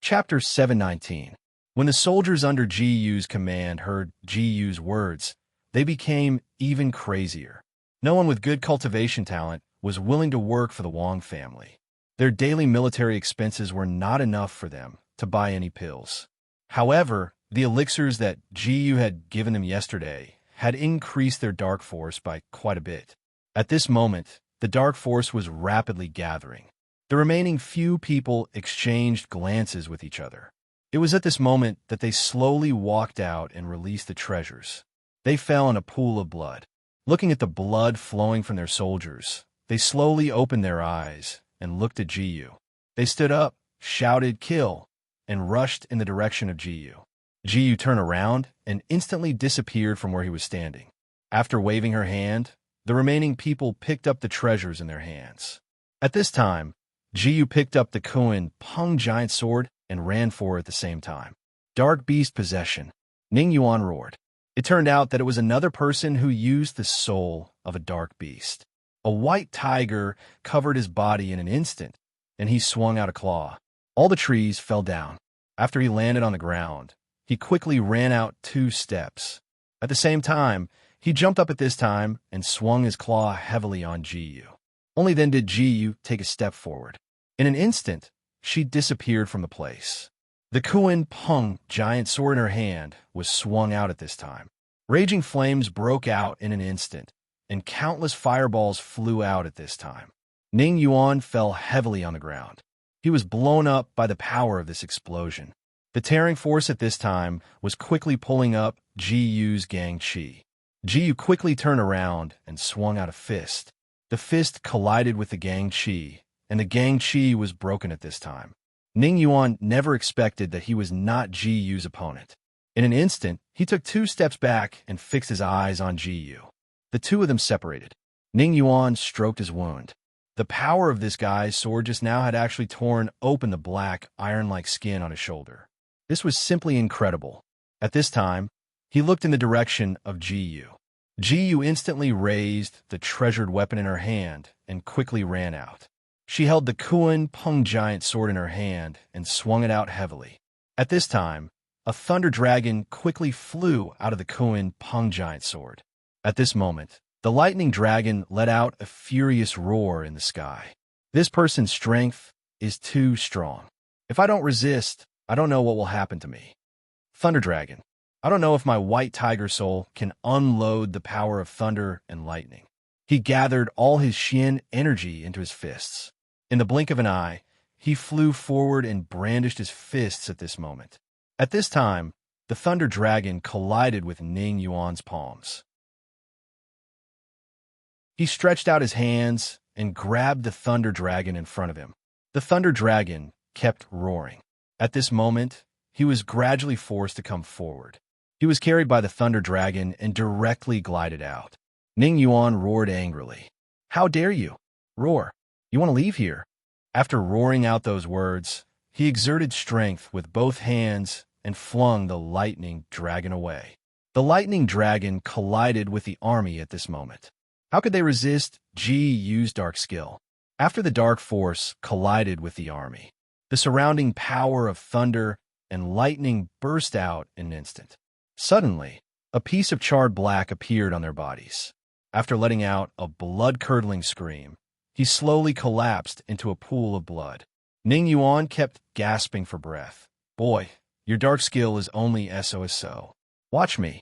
Chapter 719. When the soldiers under Jiyu's command heard Jiyu's words, they became even crazier. No one with good cultivation talent was willing to work for the Wang family. Their daily military expenses were not enough for them to buy any pills. However, the elixirs that Jiyu had given them yesterday had increased their dark force by quite a bit. At this moment, the dark force was rapidly gathering. The remaining few people exchanged glances with each other. It was at this moment that they slowly walked out and released the treasures. They fell in a pool of blood. Looking at the blood flowing from their soldiers, they slowly opened their eyes and looked at Jiyu. They stood up, shouted "Kill!" and rushed in the direction of Jiyu. Jiyu turned around and instantly disappeared from where he was standing. After waving her hand, the remaining people picked up the treasures in their hands. At this time, Jiyu picked up the Kuan Peng giant sword and ran for it at the same time. Dark beast possession, Ning Yuan roared. It turned out that it was another person who used the soul of a dark beast. A white tiger covered his body in an instant, and he swung out a claw. All the trees fell down. After he landed on the ground, he quickly ran out 2 steps. At the same time, he jumped up at this time and swung his claw heavily on Jiyu. Only then did Jiyu take a step forward. In an instant, she disappeared from the place. The Kuan Peng giant sword in her hand was swung out at this time. Raging flames broke out in an instant, and countless fireballs flew out at this time. Ning Yuan fell heavily on the ground. He was blown up by the power of this explosion. The tearing force at this time was quickly pulling up Jiyu's Gang Chi. Jiyu quickly turned around and swung out a fist. The fist collided with the Gang Chi, and the Gang Chi was broken at this time. Ning Yuan never expected that he was not Jiyu's opponent. In an instant, he took 2 steps back and fixed his eyes on Jiyu. The two of them separated. Ning Yuan stroked his wound. The power of this guy's sword just now had actually torn open the black, iron-like skin on his shoulder. This was simply incredible. At this time, he looked in the direction of Jiyu. Jiyu instantly raised the treasured weapon in her hand and quickly ran out. She held the Kuan Peng giant sword in her hand and swung it out heavily. At this time, a thunder dragon quickly flew out of the Kuan Peng giant sword. At this moment, the lightning dragon let out a furious roar in the sky. This person's strength is too strong. If I don't resist, I don't know what will happen to me. Thunder dragon. I don't know if my white tiger soul can unload the power of thunder and lightning. He gathered all his Xian energy into his fists. In the blink of an eye, he flew forward and brandished his fists at this moment. At this time, the thunder dragon collided with Ning Yuan's palms. He stretched out his hands and grabbed the thunder dragon in front of him. The thunder dragon kept roaring. At this moment, he was gradually forced to come forward. He was carried by the thunder dragon and directly glided out. Ning Yuan roared angrily. "How dare you? Roar. You want to leave here?" After roaring out those words, he exerted strength with both hands and flung the lightning dragon away. The lightning dragon collided with the army at this moment. How could they resist Jiyu's dark skill? After the dark force collided with the army, the surrounding power of thunder and lightning burst out in an instant. Suddenly, a piece of charred black appeared on their bodies. After letting out a blood-curdling scream, he slowly collapsed into a pool of blood. Ning Yuan kept gasping for breath. "Boy, your dark skill is only so. Watch me."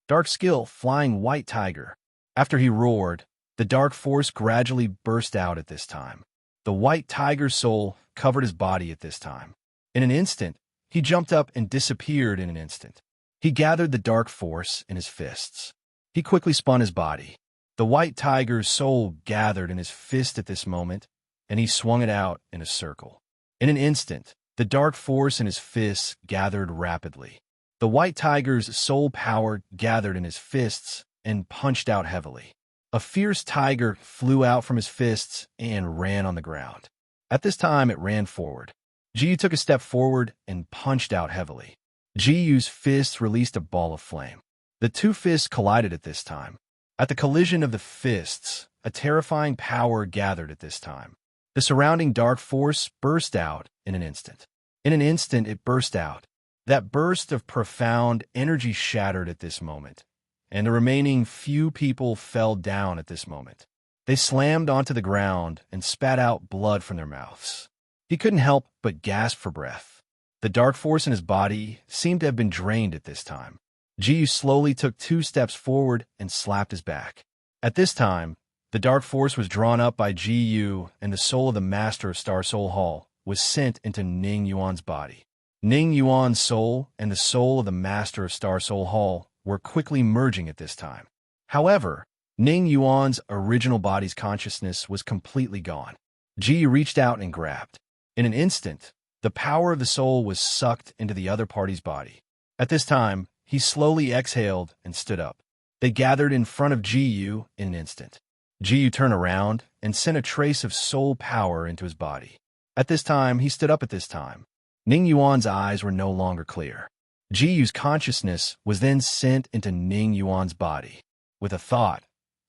Dark skill, flying white tiger. After he roared, the dark force gradually burst out at this time. The white tiger's soul covered his body at this time. In an instant, he jumped up and disappeared in an instant. He gathered the dark force in his fists. He quickly spun his body. The white tiger's soul gathered in his fist at this moment, and he swung it out in a circle. In an instant, the dark force in his fists gathered rapidly. The white tiger's soul power gathered in his fists and punched out heavily. A fierce tiger flew out from his fists and ran on the ground. At this time, it ran forward. Jiyu took a step forward and punched out heavily. Jiyu's fists released a ball of flame. The two fists collided at this time. At the collision of the fists, a terrifying power gathered at this time. The surrounding dark force burst out in an instant. In an instant, it burst out. That burst of profound energy shattered at this moment, and the remaining few people fell down at this moment. They slammed onto the ground and spat out blood from their mouths. He couldn't help but gasp for breath. The dark force in his body seemed to have been drained at this time. Jiyu slowly took 2 steps forward and slapped his back. At this time, the dark force was drawn up by Jiyu, and the soul of the master of Star Soul Hall was sent into Ning Yuan's body. Ning Yuan's soul and the soul of the master of Star Soul Hall were quickly merging at this time. However, Ning Yuan's original body's consciousness was completely gone. Ji reached out and grabbed. In an instant, the power of the soul was sucked into the other party's body. At this time, he slowly exhaled and stood up. They gathered in front of Ji in an instant. Ji turned around and sent a trace of soul power into his body. At this time, he stood up at this time. Ning Yuan's eyes were no longer clear. Ji's consciousness was then sent into Ning Yuan's body. With a thought,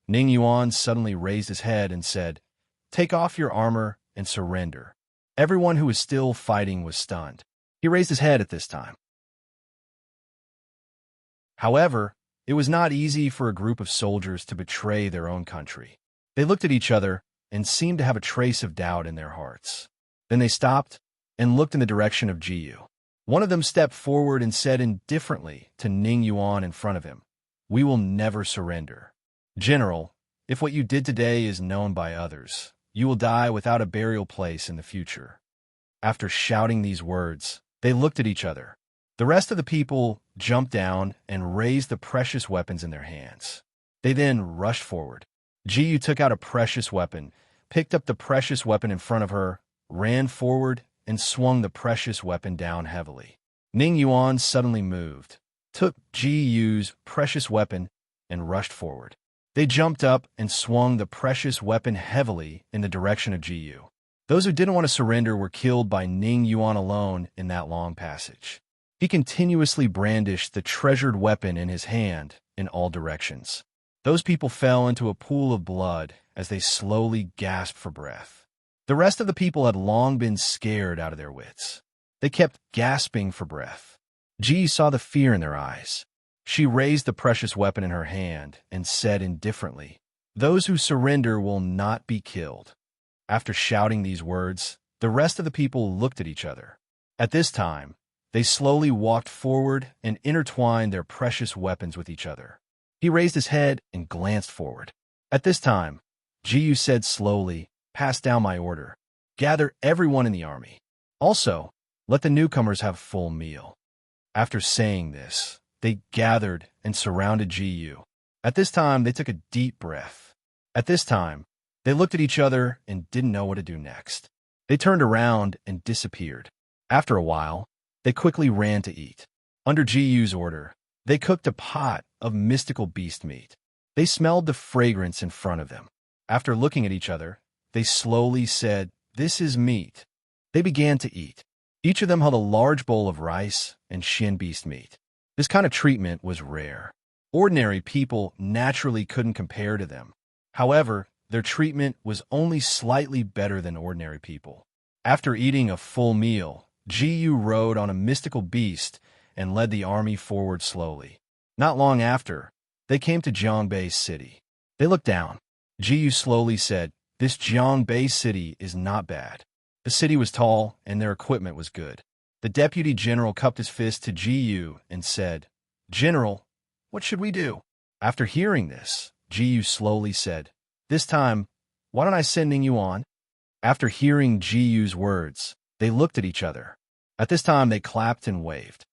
Ning Yuan suddenly raised his head and said, "Take off your armor and surrender." Everyone who was still fighting was stunned. He raised his head at this time. However, it was not easy for a group of soldiers to betray their own country. They looked at each other and seemed to have a trace of doubt in their hearts. Then they stopped and looked in the direction of Jiyu. One of them stepped forward and said indifferently to Ning Yuan in front of him, "We will never surrender. General, if what you did today is known by others, you will die without a burial place in the future." After shouting these words, they looked at each other. The rest of the people jumped down and raised the precious weapons in their hands. They then rushed forward. Jiyu took out a precious weapon, picked up the precious weapon in front of her, ran forward, and swung the precious weapon down heavily. Ning Yuan suddenly moved, took Jiyu's precious weapon, and rushed forward. They jumped up and swung the precious weapon heavily in the direction of Jiyu. Those who didn't want to surrender were killed by Ning Yuan alone in that long passage. He continuously brandished the treasured weapon in his hand in all directions. Those people fell into a pool of blood as they slowly gasped for breath. The rest of the people had long been scared out of their wits. They kept gasping for breath. Ji saw the fear in their eyes. She raised the precious weapon in her hand and said indifferently, "Those who surrender will not be killed." After shouting these words, the rest of the people looked at each other. At this time, they slowly walked forward and intertwined their precious weapons with each other. He raised his head and glanced forward. At this time, Jiyu said slowly, "Pass down my order. Gather everyone in the army. Also, let the newcomers have full meal." After saying this, they gathered and surrounded Jiyu. At this time, they took a deep breath. At this time, they looked at each other and didn't know what to do next. They turned around and disappeared. After a while, they quickly ran to eat. Under Jiyu's order, they cooked a pot of mystical beast meat. They smelled the fragrance in front of them. After looking at each other, they slowly said, "This is meat." They began to eat. Each of them held a large bowl of rice and shin beast meat. This kind of treatment was rare. Ordinary people naturally couldn't compare to them. However, their treatment was only slightly better than ordinary people. After eating a full meal, Jiyu rode on a mystical beast and led the army forward slowly. Not long after, they came to Jiangbei city. They looked down. Jiyu slowly said, "This Jiangbei city is not bad." The city was tall and their equipment was good. The deputy general cupped his fist to Jiyu and said, "General, what should we do?" After hearing this, Jiyu slowly said, "This time, why don't I send Ning Yuan?" After hearing Jiyu's words, they looked at each other. At this time, they clapped and waved.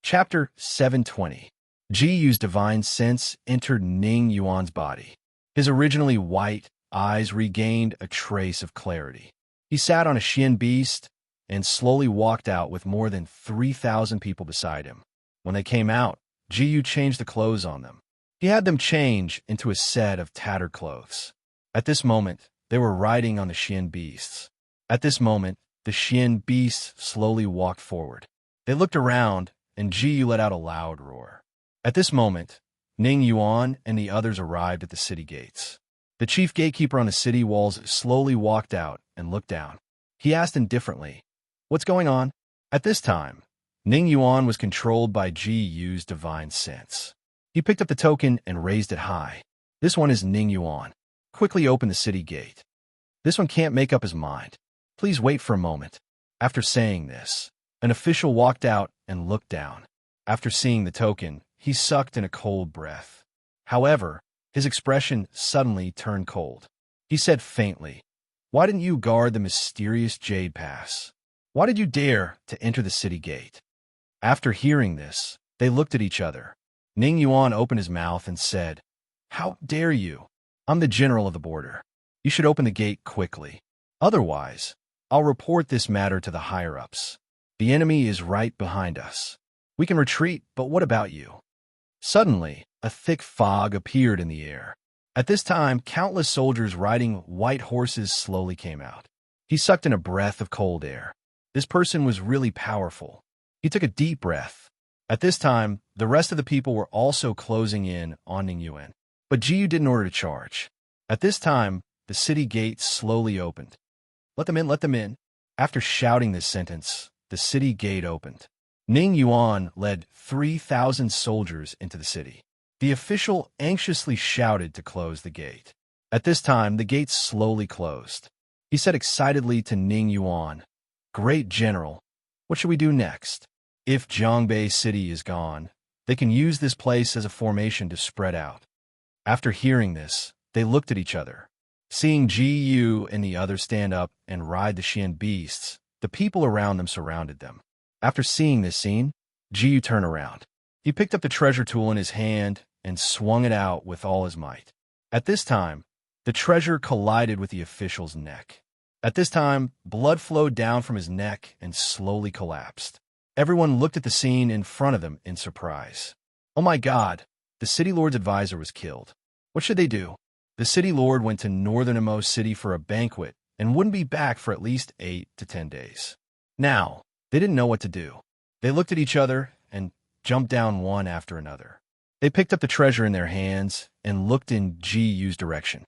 Chapter 720. Jiyu's divine sense entered Ning Yuan's body. His originally white eyes regained a trace of clarity. He sat on a shin beast and slowly walked out with more than 3,000 people beside him. When they came out, Jiyu changed the clothes on them. He had them change into a set of tattered clothes. At this moment, they were riding on the shin beasts. At this moment, the shin beasts slowly walked forward. They looked around, and Jiyu let out a loud roar. At this moment, Ning Yuan and the others arrived at the city gates. The chief gatekeeper on the city walls slowly walked out and looked down. He asked indifferently, "What's going on?" At this time, Ning Yuan was controlled by Jiyu's divine sense. He picked up the token and raised it high. "This one is Ning Yuan. Quickly open the city gate. This one can't make up his mind. Please wait for a moment." After saying this, an official walked out and looked down. After seeing the token, he sucked in a cold breath. However, his expression suddenly turned cold. He said faintly, "Why didn't you guard the mysterious Jade Pass? Why did you dare to enter the city gate?" After hearing this, they looked at each other. Ning Yuan opened his mouth and said, "How dare you? I'm the general of the border. You should open the gate quickly. Otherwise, I'll report this matter to the higher-ups. The enemy is right behind us. We can retreat, but what about you?" Suddenly, a thick fog appeared in the air. At this time, countless soldiers riding white horses slowly came out. He sucked in a breath of cold air. This person was really powerful. He took a deep breath. At this time, the rest of the people were also closing in on Ning Yuan. But Jiyu didn't order to charge. At this time, the city gates slowly opened. "Let them in, let them in." After shouting this sentence, the city gate opened. Ning Yuan led 3,000 soldiers into the city. The official anxiously shouted to close the gate. At this time, the gates slowly closed. He said excitedly to Ning Yuan, "Great General, what should we do next? If Jiangbei City is gone, they can use this place as a formation to spread out." After hearing this, they looked at each other. Seeing Ji Yu and the others stand up and ride the Xian beasts, the people around them surrounded them. After seeing this scene, Ji Yu turned around. He picked up the treasure tool in his hand and swung it out with all his might. At this time, the treasure collided with the official's neck. At this time, blood flowed down from his neck and slowly collapsed. Everyone looked at the scene in front of them in surprise. "Oh my God, the city lord's advisor was killed. What should they do?" The city lord went to northernmost city for a banquet and wouldn't be back for at least 8 to 10 days. Now, they didn't know what to do. They looked at each other and jumped down one after another. They picked up the treasure in their hands and looked in Ji Yu's direction.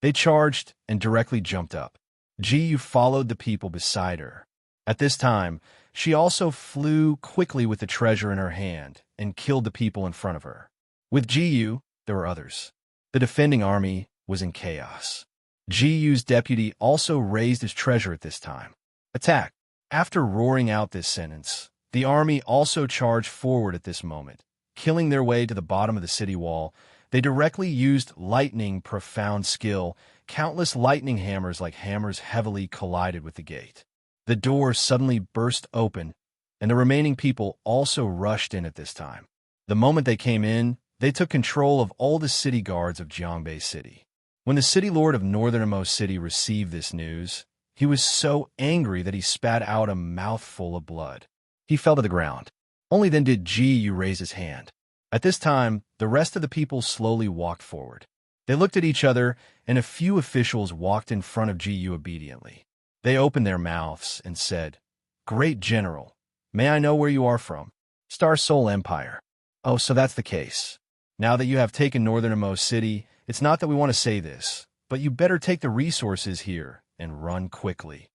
They charged and directly jumped up. Ji Yu followed the people beside her. At this time, she also flew quickly with the treasure in her hand and killed the people in front of her. With Ji Yu, there were others. The defending army was in chaos. Ji Yu's deputy also raised his treasure at this time. "Attack!" After roaring out this sentence, the army also charged forward at this moment. Killing their way to the bottom of the city wall, they directly used lightning profound skill. Countless lightning hammers like hammers heavily collided with the gate. The door suddenly burst open, and the remaining people also rushed in at this time. The moment they came in, they took control of all the city guards of Jiangbei City. When the city lord of northernmost city received this news, he was so angry that he spat out a mouthful of blood. He fell to the ground. Only then did Ji Yu raise his hand. At this time, the rest of the people slowly walked forward. They looked at each other, and a few officials walked in front of Ji Yu obediently. They opened their mouths and said, "Great General, may I know where you are from?" "Star Soul Empire." "Oh, so that's the case. Now that you have taken northernmost city, it's not that we want to say this, but you better take the resources here and run quickly."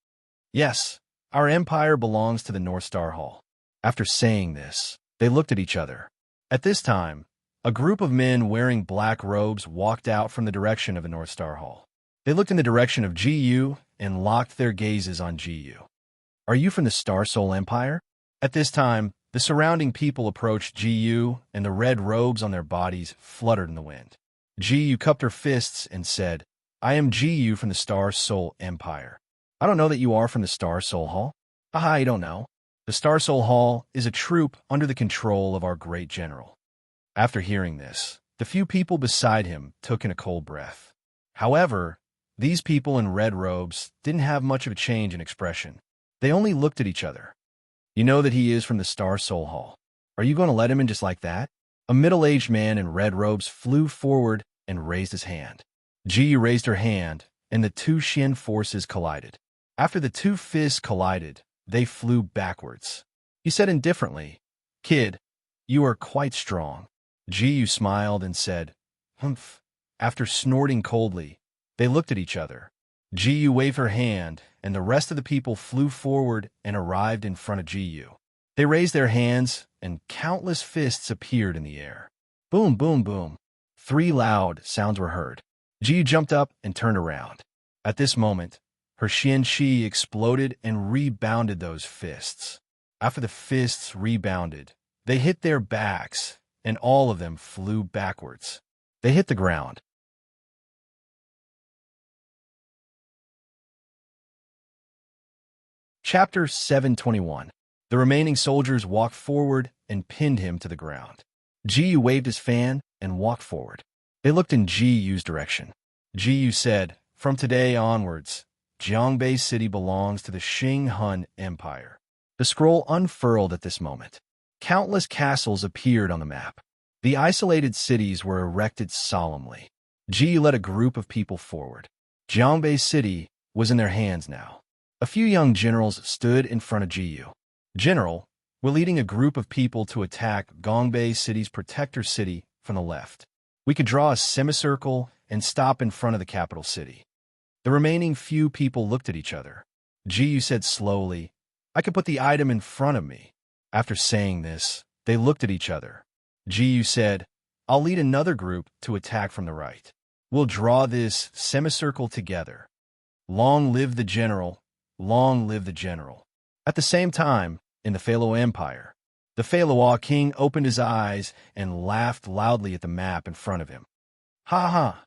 "Yes, our empire belongs to the North Star Hall." After saying this, they looked at each other. At this time, a group of men wearing black robes walked out from the direction of the North Star Hall. They looked in the direction of Ji Yu and locked their gazes on Ji Yu. "Are you from the Star Soul Empire?" At this time, the surrounding people approached Ji Yu, and the red robes on their bodies fluttered in the wind. Ji Yu cupped her fists and said, "I am Ji Yu from the Star Soul Empire." "I don't know that you are from the Star Soul Hall." "Aha, you don't know. The Star Soul Hall is a troop under the control of our great general." After hearing this, the few people beside him took in a cold breath. However, these people in red robes didn't have much of a change in expression. They only looked at each other. "You know that he is from the Star Soul Hall. Are you going to let him in just like that?" A middle-aged man in red robes flew forward and raised his hand. Ji Yu raised her hand, and the two Xian forces collided. After the two fists collided, they flew backwards. He said indifferently, "Kid, you are quite strong." Ji Yu smiled and said, "Humph." After snorting coldly, they looked at each other. Ji Yu waved her hand, and the rest of the people flew forward and arrived in front of Ji Yu. They raised their hands, and countless fists appeared in the air. Boom, boom, boom. 3 loud sounds were heard. Ji Yu jumped up and turned around. At this moment, her Xian Qi exploded and rebounded those fists. After the fists rebounded, they hit their backs, and all of them flew backwards. They hit the ground. Chapter 721. The remaining soldiers walked forward and pinned him to the ground. Jiyu waved his fan and walked forward. They looked in Jiyu's direction. Jiyu said, "From today onwards, Jiangbei City belongs to the Qing Han Empire." The scroll unfurled at this moment. Countless castles appeared on the map. The isolated cities were erected solemnly. Jiyu led a group of people forward. Jiangbei City was in their hands now. A few young generals stood in front of Jiyu. "General, we're leading a group of people to attack Gongbei City's protector city from the left. We could draw a semicircle and stop in front of the capital city." The remaining few people looked at each other. Jiyu said slowly, "I could put the item in front of me." After saying this, they looked at each other. Jiyu said, "I'll lead another group to attack from the right. We'll draw this semicircle together. Long live the general, long live the general." At the same time, in the Falo Empire, the Faloa king opened his eyes and laughed loudly at the map in front of him. "Ha ha!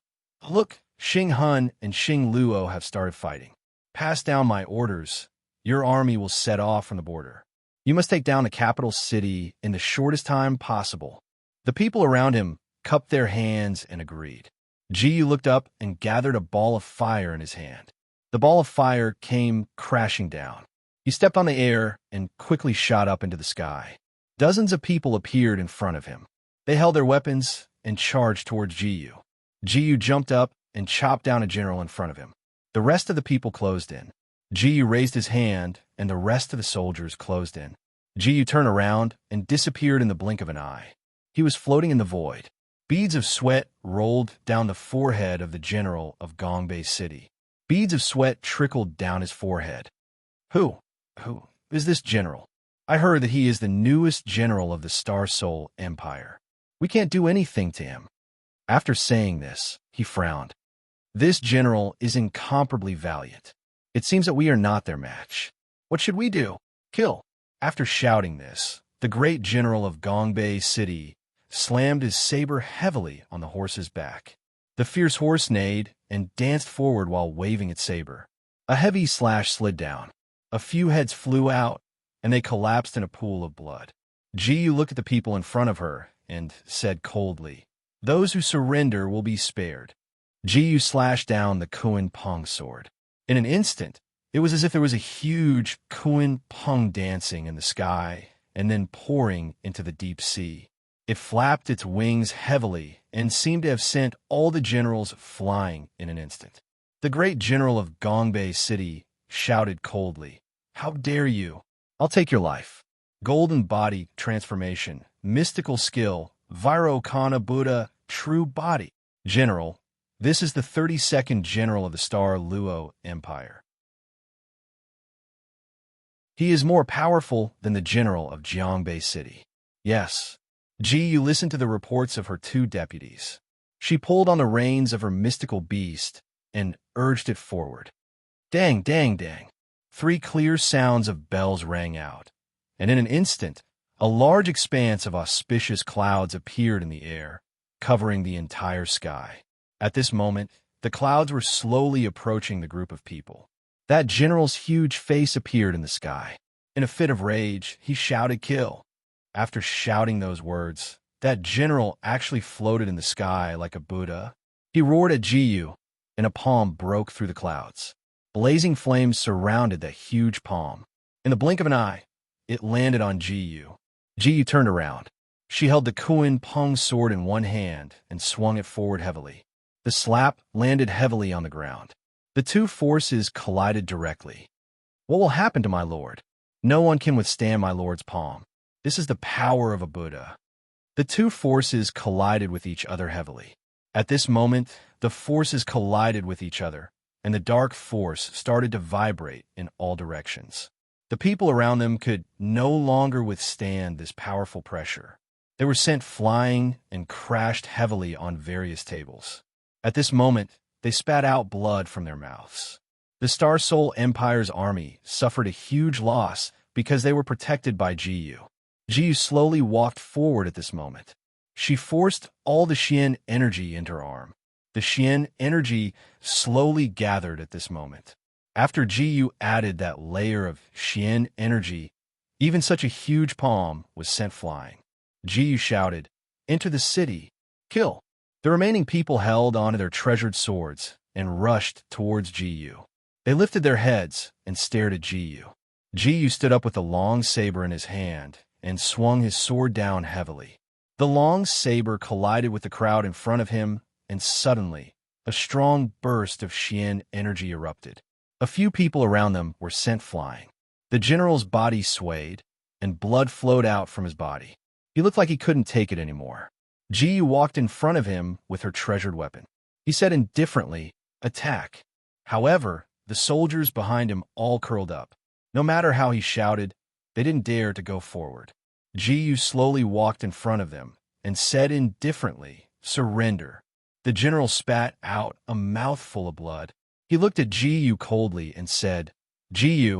Look, Xing Hun and Xing Luo have started fighting. Pass down my orders. Your army will set off from the border. You must take down the capital city in the shortest time possible." The people around him cupped their hands and agreed. Jiyu looked up and gathered a ball of fire in his hand. The ball of fire came crashing down. He stepped on the air and quickly shot up into the sky. Dozens of people appeared in front of him. They held their weapons and charged towards Jiyu. Jiyu jumped up and chopped down a general in front of him. The rest of the people closed in. Jiyu raised his hand, and the rest of the soldiers closed in. Jiyu turned around and disappeared in the blink of an eye. He was floating in the void. Beads of sweat rolled down the forehead of the general of Gongbei City. Beads of sweat trickled down his forehead. Who is this general? I heard that he is the newest general of the Star Soul Empire. We can't do anything to him." After saying this, he frowned. "This general is incomparably valiant. It seems that we are not their match. What should we do? Kill." After shouting this, the great general of Gongbei City slammed his saber heavily on the horse's back. The fierce horse neighed and danced forward while waving its saber. A heavy slash slid down. A few heads flew out, and they collapsed in a pool of blood. Jiyu looked at the people in front of her and said coldly, "Those who surrender will be spared." Jiyu slashed down the Kuan Pong sword. In an instant, it was as if there was a huge Kuan Pong dancing in the sky and then pouring into the deep sea. It flapped its wings heavily and seemed to have sent all the generals flying in an instant. The great general of Gongbei City shouted coldly, "How dare you? I'll take your life." Golden body transformation, mystical skill, Vairocana Buddha, true body. General, this is the 32nd general of the Star Luo Empire. He is more powerful than the general of Jiangbei City. Yes. Jiyu listened to the reports of her two deputies. She pulled on the reins of her mystical beast and urged it forward. Dang, dang, dang. 3 clear sounds of bells rang out, and in an instant, a large expanse of auspicious clouds appeared in the air, covering the entire sky. At this moment, the clouds were slowly approaching the group of people. That general's huge face appeared in the sky. In a fit of rage, he shouted, "Kill!" After shouting those words, that general actually floated in the sky like a Buddha. He roared at Jiyu, and a palm broke through the clouds. Blazing flames surrounded that huge palm. In the blink of an eye, it landed on Jiyu. Jiyu turned around. She held the Kuan Pong sword in one hand and swung it forward heavily. The slap landed heavily on the ground. The two forces collided directly. What will happen to my lord? No one can withstand my lord's palm. This is the power of a Buddha. The two forces collided with each other heavily. At this moment, the forces collided with each other, and the dark force started to vibrate in all directions. The people around them could no longer withstand this powerful pressure. They were sent flying and crashed heavily on various tables. At this moment, they spat out blood from their mouths. The Star Soul Empire's army suffered a huge loss because they were protected by Jiyu. Jiyu slowly walked forward at this moment. She forced all the Xian energy into her arm. The Xian energy slowly gathered at this moment. After Ji added that layer of Xian energy, even such a huge palm was sent flying. Ji shouted, "Enter the city! Kill!" The remaining people held onto their treasured swords and rushed towards Ji. They lifted their heads and stared at Ji. Ji stood up with a long saber in his hand and swung his sword down heavily. The long saber collided with the crowd in front of him, and suddenly, a strong burst of Xian energy erupted. A few people around them were sent flying. The general's body swayed, and blood flowed out from his body. He looked like he couldn't take it anymore. Ji walked in front of him with her treasured weapon. He said indifferently, "Attack." However, the soldiers behind him all curled up. No matter how he shouted, they didn't dare to go forward. Ji slowly walked in front of them and said indifferently, "Surrender." The general spat out a mouthful of blood. He looked at Ji coldly and said, "Ji,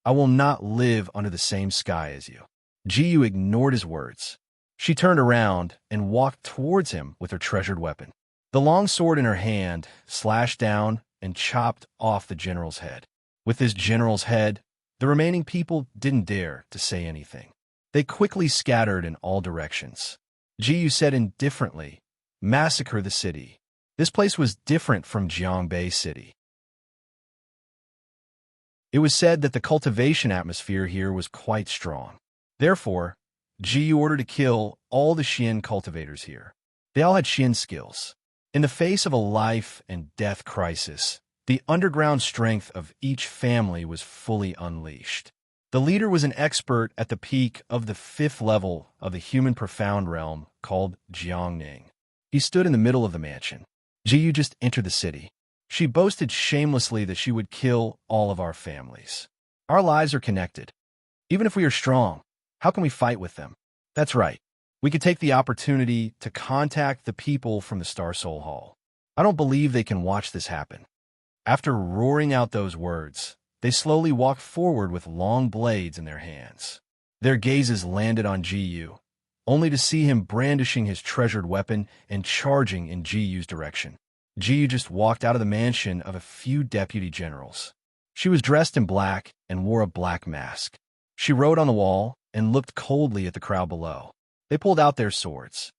I will not live under the same sky as you." Ji ignored his words. She turned around and walked towards him with her treasured weapon. The long sword in her hand slashed down and chopped off the general's head. With this general's head, the remaining people didn't dare to say anything. They quickly scattered in all directions. Ji said indifferently, "Massacre the city." This place was different from Jiangbei City. It was said that the cultivation atmosphere here was quite strong. Therefore, Ji ordered to kill all the Xian cultivators here. They all had Xian skills. In the face of a life and death crisis, the underground strength of each family was fully unleashed. The leader was an expert at the peak of the 5th level of the human profound realm called Jiangning. He stood in the middle of the mansion. Ji just entered the city. She boasted shamelessly that she would kill all of our families. Our lives are connected. Even if we are strong, how can we fight with them? That's right. We could take the opportunity to contact the people from the Star Soul Hall. I don't believe they can watch this happen. After roaring out those words, they slowly walked forward with long blades in their hands. Their gazes landed on Ji, only to see him brandishing his treasured weapon and charging in Ji's direction. Ji just walked out of the mansion of a few deputy generals. She was dressed in black and wore a black mask. She rode on the wall and looked coldly at the crowd below. They pulled out their swords.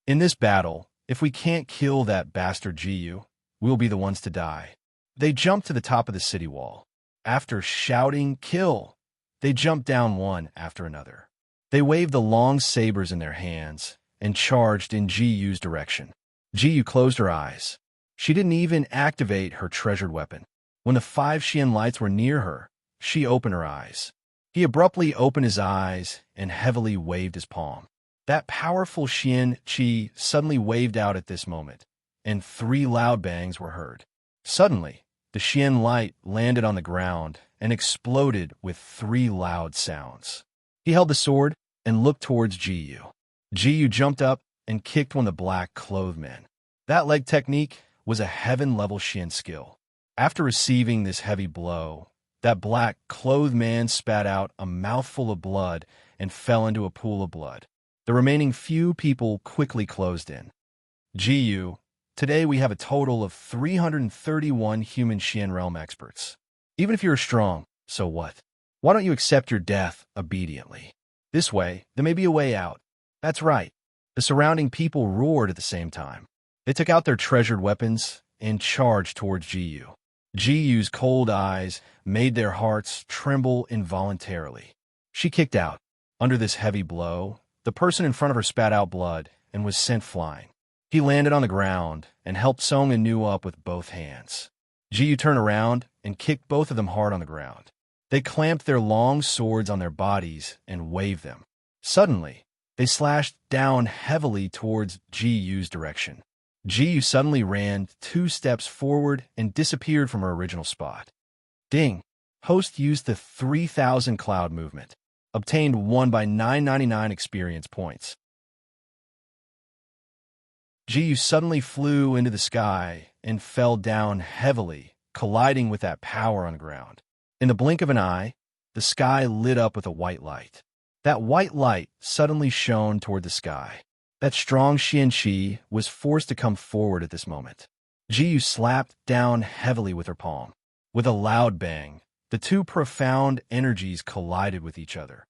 "In this battle, if we can't kill that bastard Ji, we'll be the ones to die." They jumped to the top of the city wall. After shouting, "Kill!" they jumped down one after another. They waved the long sabers in their hands and charged in Ji's direction. Ji closed her eyes. She didn't even activate her treasured weapon. When the 5 Xian lights were near her, she opened her eyes. He abruptly opened his eyes and heavily waved his palm. That powerful Xian Qi suddenly waved out at this moment, and 3 loud bangs were heard. Suddenly, the Xian light landed on the ground and exploded with 3 loud sounds. He held the sword and looked towards Ji. Ji jumped up and kicked one of the black-clothed men. That leg technique was a heaven-level Xian skill. After receiving this heavy blow, that black-clothed man spat out a mouthful of blood and fell into a pool of blood. The remaining few people quickly closed in. Ji, today we have a total of 331 human Xian realm experts. Even if you're strong, so what? Why don't you accept your death obediently? This way, there may be a way out. That's right. The surrounding people roared at the same time. They took out their treasured weapons and charged towards Ji. Ji's cold eyes made their hearts tremble involuntarily. She kicked out. Under this heavy blow, the person in front of her spat out blood and was sent flying. He landed on the ground and helped Song Anu up with both hands. Ji turned around and kicked both of them hard on the ground. They clamped their long swords on their bodies and waved them. Suddenly, they slashed down heavily towards Ji's direction. Ji suddenly ran 2 steps forward and disappeared from her original spot. Ding! Host used the 3000 cloud movement. Obtained 1 by 999 experience points. Ji suddenly flew into the sky and fell down heavily, colliding with that power on the ground. In the blink of an eye, the sky lit up with a white light. That white light suddenly shone toward the sky. That strong Xian Qi was forced to come forward at this moment. Ji slapped down heavily with her palm. With a loud bang, the two profound energies collided with each other.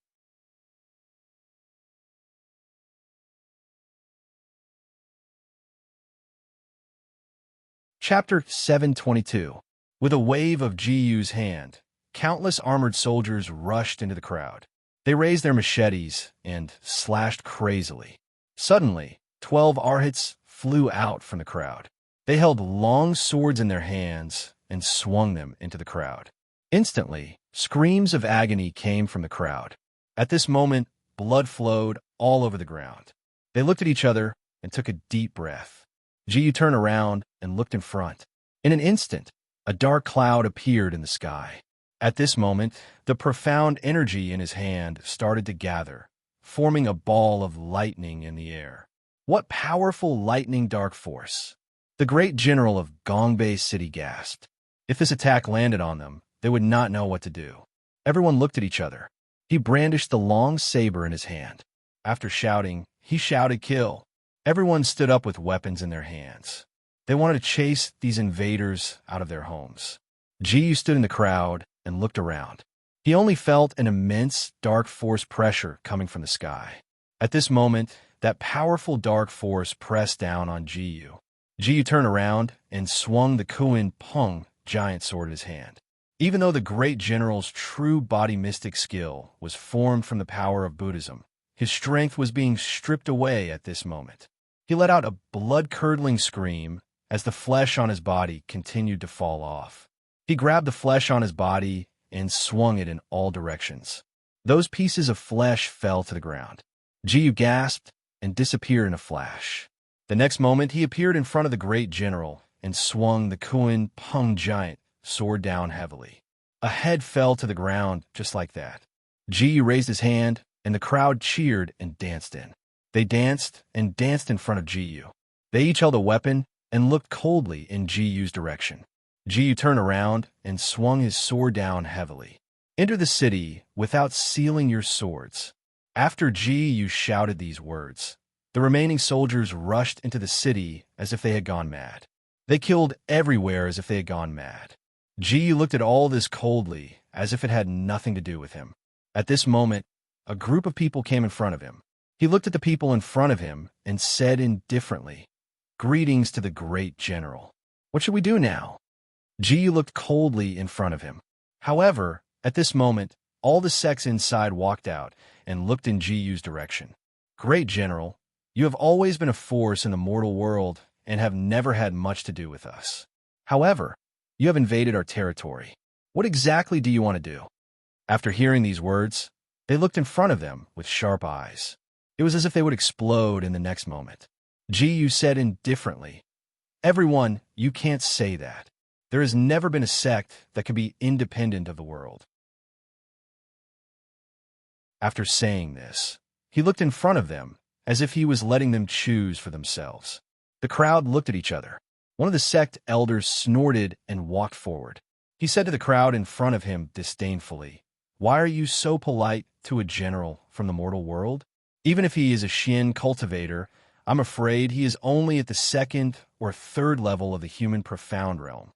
Chapter 722. With a wave of Jiu's hand, countless armored soldiers rushed into the crowd. They raised their machetes and slashed crazily. Suddenly, 12 arhats flew out from the crowd. They held long swords in their hands and swung them into the crowd. Instantly, screams of agony came from the crowd. At this moment, blood flowed all over the ground. They looked at each other and took a deep breath. Jiu turned around and looked in front. In an instant, a dark cloud appeared in the sky. At this moment, the profound energy in his hand started to gather, forming a ball of lightning in the air. What powerful lightning dark force! The great general of Gongbei City gasped. If this attack landed on them, they would not know what to do. Everyone looked at each other. He brandished the long saber in his hand. After shouting, he shouted, "Kill!" Everyone stood up with weapons in their hands. They wanted to chase these invaders out of their homes. Jiu stood in the crowd and looked around. He only felt an immense dark force pressure coming from the sky. At this moment, that powerful dark force pressed down on Jiu. Jiu turned around and swung the Kuan Peng giant sword in his hand. Even though the great general's true body mystic skill was formed from the power of Buddhism, his strength was being stripped away at this moment. He let out a blood-curdling scream as the flesh on his body continued to fall off. He grabbed the flesh on his body and swung it in all directions. Those pieces of flesh fell to the ground. Jiu gasped and disappeared in a flash. The next moment, he appeared in front of the great general and swung the Kuan Peng giant sword down heavily. A head fell to the ground just like that. Jiu raised his hand, and the crowd cheered and danced in. They danced and danced in front of Jiu. They each held a weapon and looked coldly in Jiu's direction. Jiu turned around and swung his sword down heavily. "Enter the city without sealing your swords." After Jiu shouted these words, the remaining soldiers rushed into the city as if they had gone mad. They killed everywhere as if they had gone mad. Jiu looked at all this coldly, as if it had nothing to do with him. At this moment, a group of people came in front of him. He looked at the people in front of him and said indifferently, "Greetings to the great general. What should we do now?" Jiu looked coldly in front of him. However, at this moment, all the sects inside walked out and looked in Jiu's direction. "Great general, you have always been a force in the mortal world and have never had much to do with us. However, you have invaded our territory. What exactly do you want to do?" After hearing these words, they looked in front of them with sharp eyes. It was as if they would explode in the next moment. Jiu said indifferently, "Everyone, you can't say that. There has never been a sect that could be independent of the world." After saying this, he looked in front of them as if he was letting them choose for themselves. The crowd looked at each other. One of the sect elders snorted and walked forward. He said to the crowd in front of him disdainfully, "Why are you so polite to a general from the mortal world? Even if he is a Shin cultivator, I'm afraid he is only at the second or third level of the human profound realm."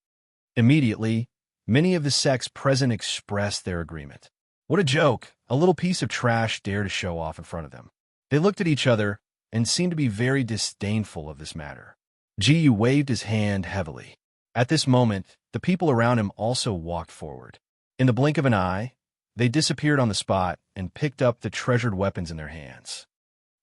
Immediately, many of the sects present expressed their agreement. What a joke! A little piece of trash dared to show off in front of them. They looked at each other and seemed to be very disdainful of this matter. Jiu waved his hand heavily. At this moment, the people around him also walked forward. In the blink of an eye, they disappeared on the spot and picked up the treasured weapons in their hands.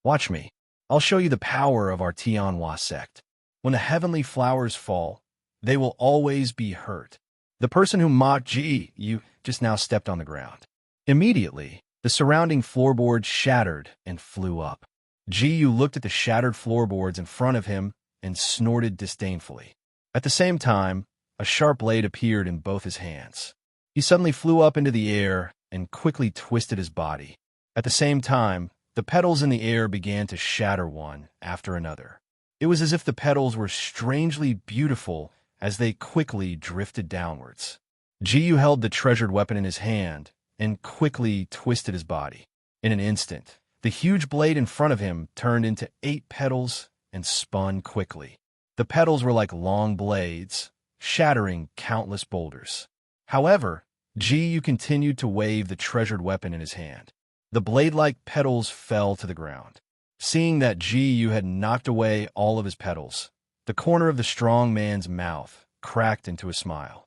"Watch me. I'll show you the power of our Tianhua sect. When the heavenly flowers fall, they will always be hurt." The person who mocked Jiu just now stepped on the ground. Immediately, the surrounding floorboards shattered and flew up. Jiu looked at the shattered floorboards in front of him and snorted disdainfully. At the same time, a sharp blade appeared in both his hands. He suddenly flew up into the air and quickly twisted his body. At the same time, the petals in the air began to shatter one after another. It was as if the petals were strangely beautiful as they quickly drifted downwards. Jiu held the treasured weapon in his hand and quickly twisted his body. In an instant, the huge blade in front of him turned into 8 petals and spun quickly. The petals were like long blades, shattering countless boulders. However, Ji continued to wave the treasured weapon in his hand. The blade-like petals fell to the ground. Seeing that Ji had knocked away all of his petals, the corner of the strong man's mouth cracked into a smile.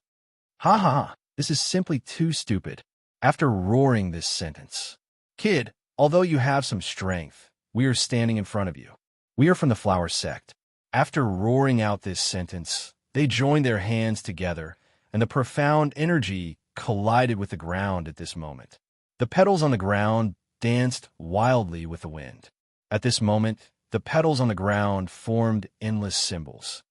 Ha ha ha, this is simply too stupid. After roaring this sentence, Kid, although you have some strength, we are standing in front of you. We are from the flower sect. After roaring out this sentence, they joined their hands together, and the profound energy collided with the ground at this moment. The petals on the ground danced wildly with the wind. At this moment, the petals on the ground formed endless symbols.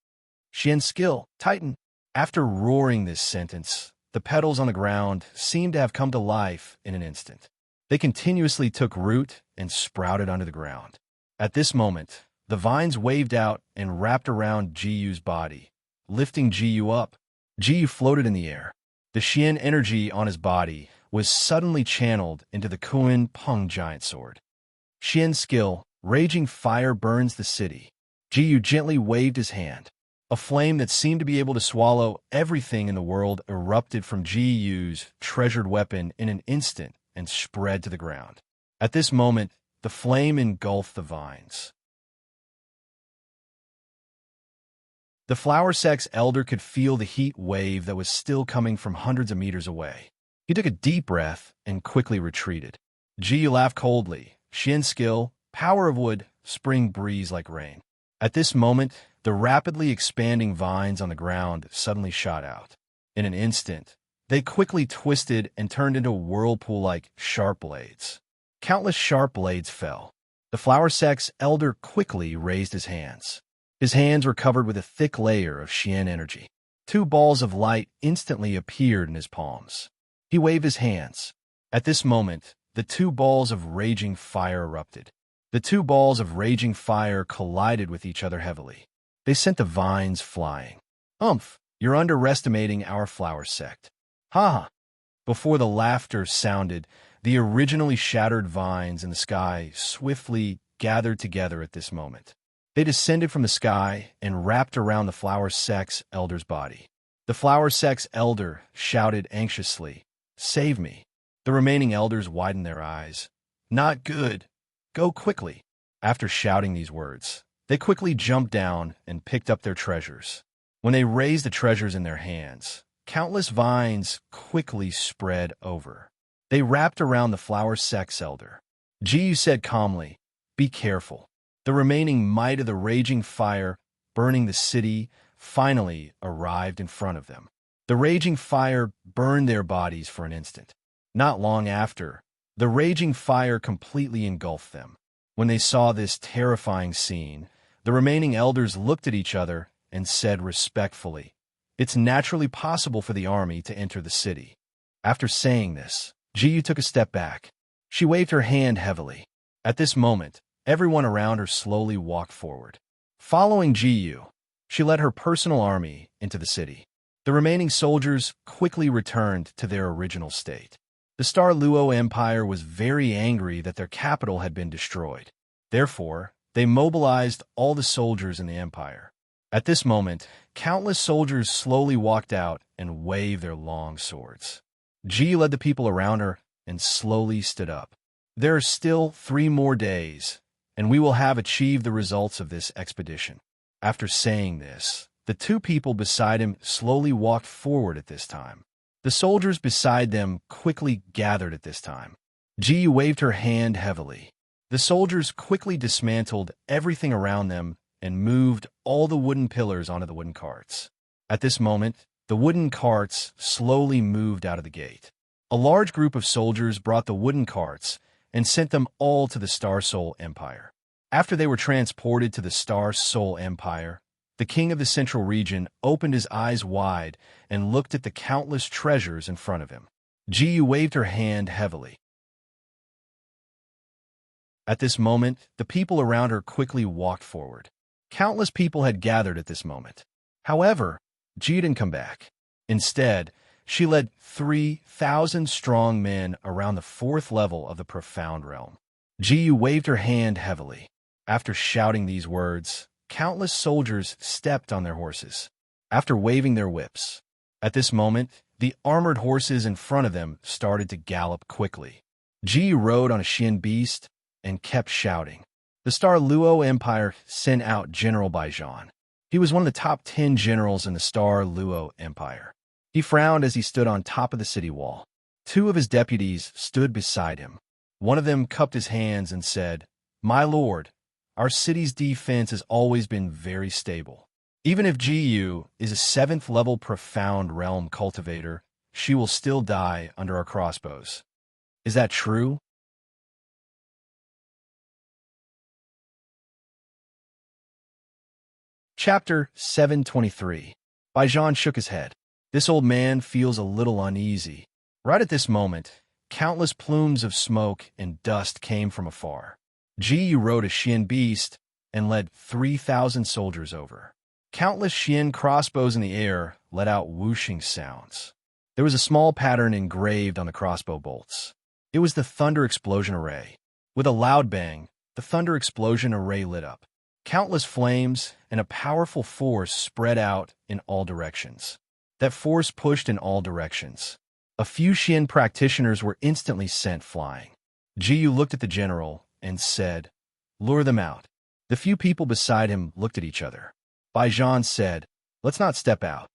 Xian's skill, Titan. After roaring this sentence, the petals on the ground seemed to have come to life in an instant. They continuously took root and sprouted under the ground. At this moment, the vines waved out and wrapped around Jiyu's body, lifting Jiyu up. Jiyu floated in the air. The Xian energy on his body was suddenly channeled into the Kuan Peng giant sword. Xian's skill, raging fire burns the city. Jiyu gently waved his hand. A flame that seemed to be able to swallow everything in the world erupted from Jiyu's treasured weapon in an instant and spread to the ground. At this moment, the flame engulfed the vines. The flower sect's elder could feel the heat wave that was still coming from hundreds of meters away. He took a deep breath and quickly retreated. Ji laughed coldly. Xian's skill, power of wood, spring breeze like rain. At this moment, the rapidly expanding vines on the ground suddenly shot out. In an instant, they quickly twisted and turned into whirlpool-like sharp blades. Countless sharp blades fell. The flower sect's elder quickly raised his hands. His hands were covered with a thick layer of Xian energy. 2 balls of light instantly appeared in his palms. He waved his hands. At this moment, the 2 balls of raging fire erupted. The 2 balls of raging fire collided with each other heavily. They sent the vines flying. You're underestimating our flower sect. Ha ha. Before the laughter sounded, the originally shattered vines in the sky swiftly gathered together at this moment. They descended from the sky and wrapped around the flower sect's elder's body. The flower sect's elder shouted anxiously, "Save me." The remaining elders widened their eyes. Not good. Go quickly. After shouting these words, they quickly jumped down and picked up their treasures. When they raised the treasures in their hands, countless vines quickly spread over. They wrapped around the flower sect's elder. Jiyu said calmly, "Be careful." The remaining might of the raging fire burning the city finally arrived in front of them. The raging fire burned their bodies for an instant. Not long after, the raging fire completely engulfed them. When they saw this terrifying scene, the remaining elders looked at each other and said respectfully, "It's naturally possible for the army to enter the city." After saying this, Jiyu took a step back. She waved her hand heavily. At this moment, everyone around her slowly walked forward. Following Jiyu, she led her personal army into the city. The remaining soldiers quickly returned to their original state. The Star Luo Empire was very angry that their capital had been destroyed. Therefore, they mobilized all the soldiers in the empire. At this moment, countless soldiers slowly walked out and waved their long swords. Ji led the people around her and slowly stood up. There are still 3 more days, and we will have achieved the results of this expedition. After saying this, the 2 people beside him slowly walked forward at this time. The soldiers beside them quickly gathered at this time. Ji waved her hand heavily. The soldiers quickly dismantled everything around them and moved all the wooden pillars onto the wooden carts. At this moment, the wooden carts slowly moved out of the gate. A large group of soldiers brought the wooden carts and sent them all to the Star Soul Empire. After they were transported to the Star Soul Empire, the king of the central region opened his eyes wide and looked at the countless treasures in front of him. Jiyu waved her hand heavily. At this moment, the people around her quickly walked forward. Countless people had gathered at this moment. However, Ji didn't come back. Instead, she led 3,000 strong men around the 4th level of the Profound Realm. Jiyu waved her hand heavily. After shouting these words, countless soldiers stepped on their horses. After waving their whips, at this moment, The armored horses in front of them started to gallop quickly. Ji rode on a Xian beast and kept shouting. The Star Luo Empire sent out General Baijan. He was one of the top 10 generals in the Star Luo Empire. He frowned as he stood on top of the city wall. Two of his deputies stood beside him. One of them cupped his hands and said, "My lord, our city's defense has always been very stable. Even if Jiyu is a 7th-level profound realm cultivator, she will still die under our crossbows. Is that true?" Chapter 723. Baijan shook his head. This old man feels a little uneasy. Right at this moment, countless plumes of smoke and dust came from afar. Ji rode a Xian beast and led 3,000 soldiers over. Countless Xian crossbows in the air let out whooshing sounds. There was a small pattern engraved on the crossbow bolts. It was the thunder explosion array. With a loud bang, the thunder explosion array lit up. Countless flames and a powerful force spread out in all directions. That force pushed in all directions. A few Xian practitioners were instantly sent flying. Jiyu looked at the general and said, "Lure them out." The few people beside him looked at each other. Baijan said, "Let's not step out."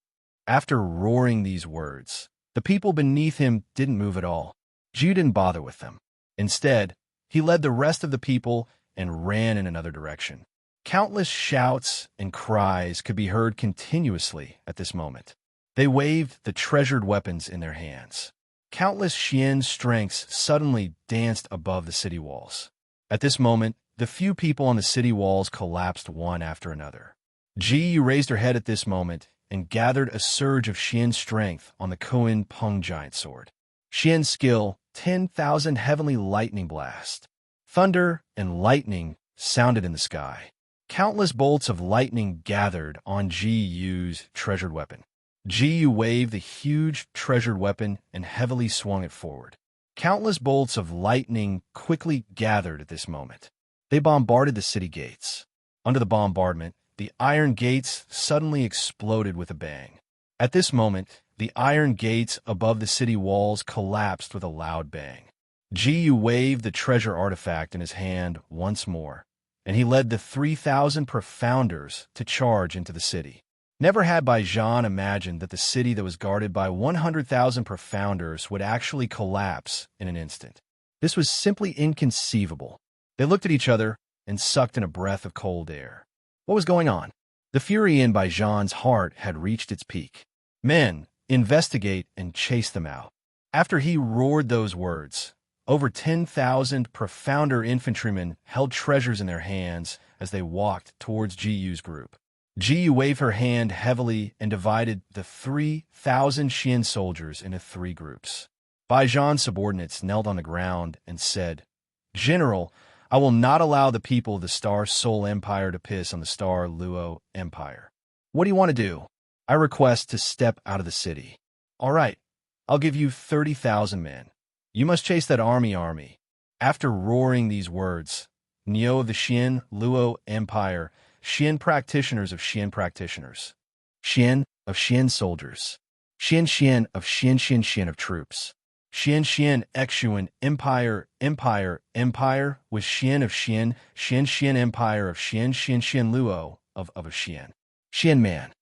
After roaring these words, the people beneath him didn't move at all. Jiyu didn't bother with them. Instead, he led the rest of the people and ran in another direction. Countless shouts and cries could be heard continuously at this moment. They waved the treasured weapons in their hands. Countless Xian strengths suddenly danced above the city walls. At this moment, the few people on the city walls collapsed one after another. Ji raised her head at this moment and gathered a surge of Xian strength on the Koan Peng giant sword. Xian skill, 10,000 heavenly lightning blast. Thunder and lightning sounded in the sky. Countless bolts of lightning gathered on Ji Yu's treasured weapon. Ji Yu waved the huge treasured weapon and heavily swung it forward. Countless bolts of lightning quickly gathered at this moment. They bombarded the city gates. Under the bombardment, the iron gates suddenly exploded with a bang. At this moment, the iron gates above the city walls collapsed with a loud bang. Ji Yu waved the treasure artifact in his hand once more, and he led the 3,000 profounders to charge into the city. Never had Baijan imagined that the city that was guarded by 100,000 profounders would actually collapse in an instant. This was simply inconceivable. They looked at each other and sucked in a breath of cold air. What was going on? The fury in Baijan's heart had reached its peak. "Men, investigate and chase them out." After he roared those words, over 10,000 profounder infantrymen held treasures in their hands as they walked towards Jiyu's group. Jiyu waved her hand heavily and divided the 3,000 Xian soldiers into 3 groups. Baijan's subordinates knelt on the ground and said, "General, I will not allow the people of the Star Soul Empire to piss on the Star Luo Empire. What do you want to do? I request to step out of the city." "All right, I'll give you 30,000 men. You must chase that army." After roaring these words, Neo of the Xian Luo Empire, Xian practitioners of Xian practitioners, Xian of Xian soldiers, Xian of Xian of troops, Xian Exuan Empire with Xian of Xian Empire of Xian Luo of a Xian man.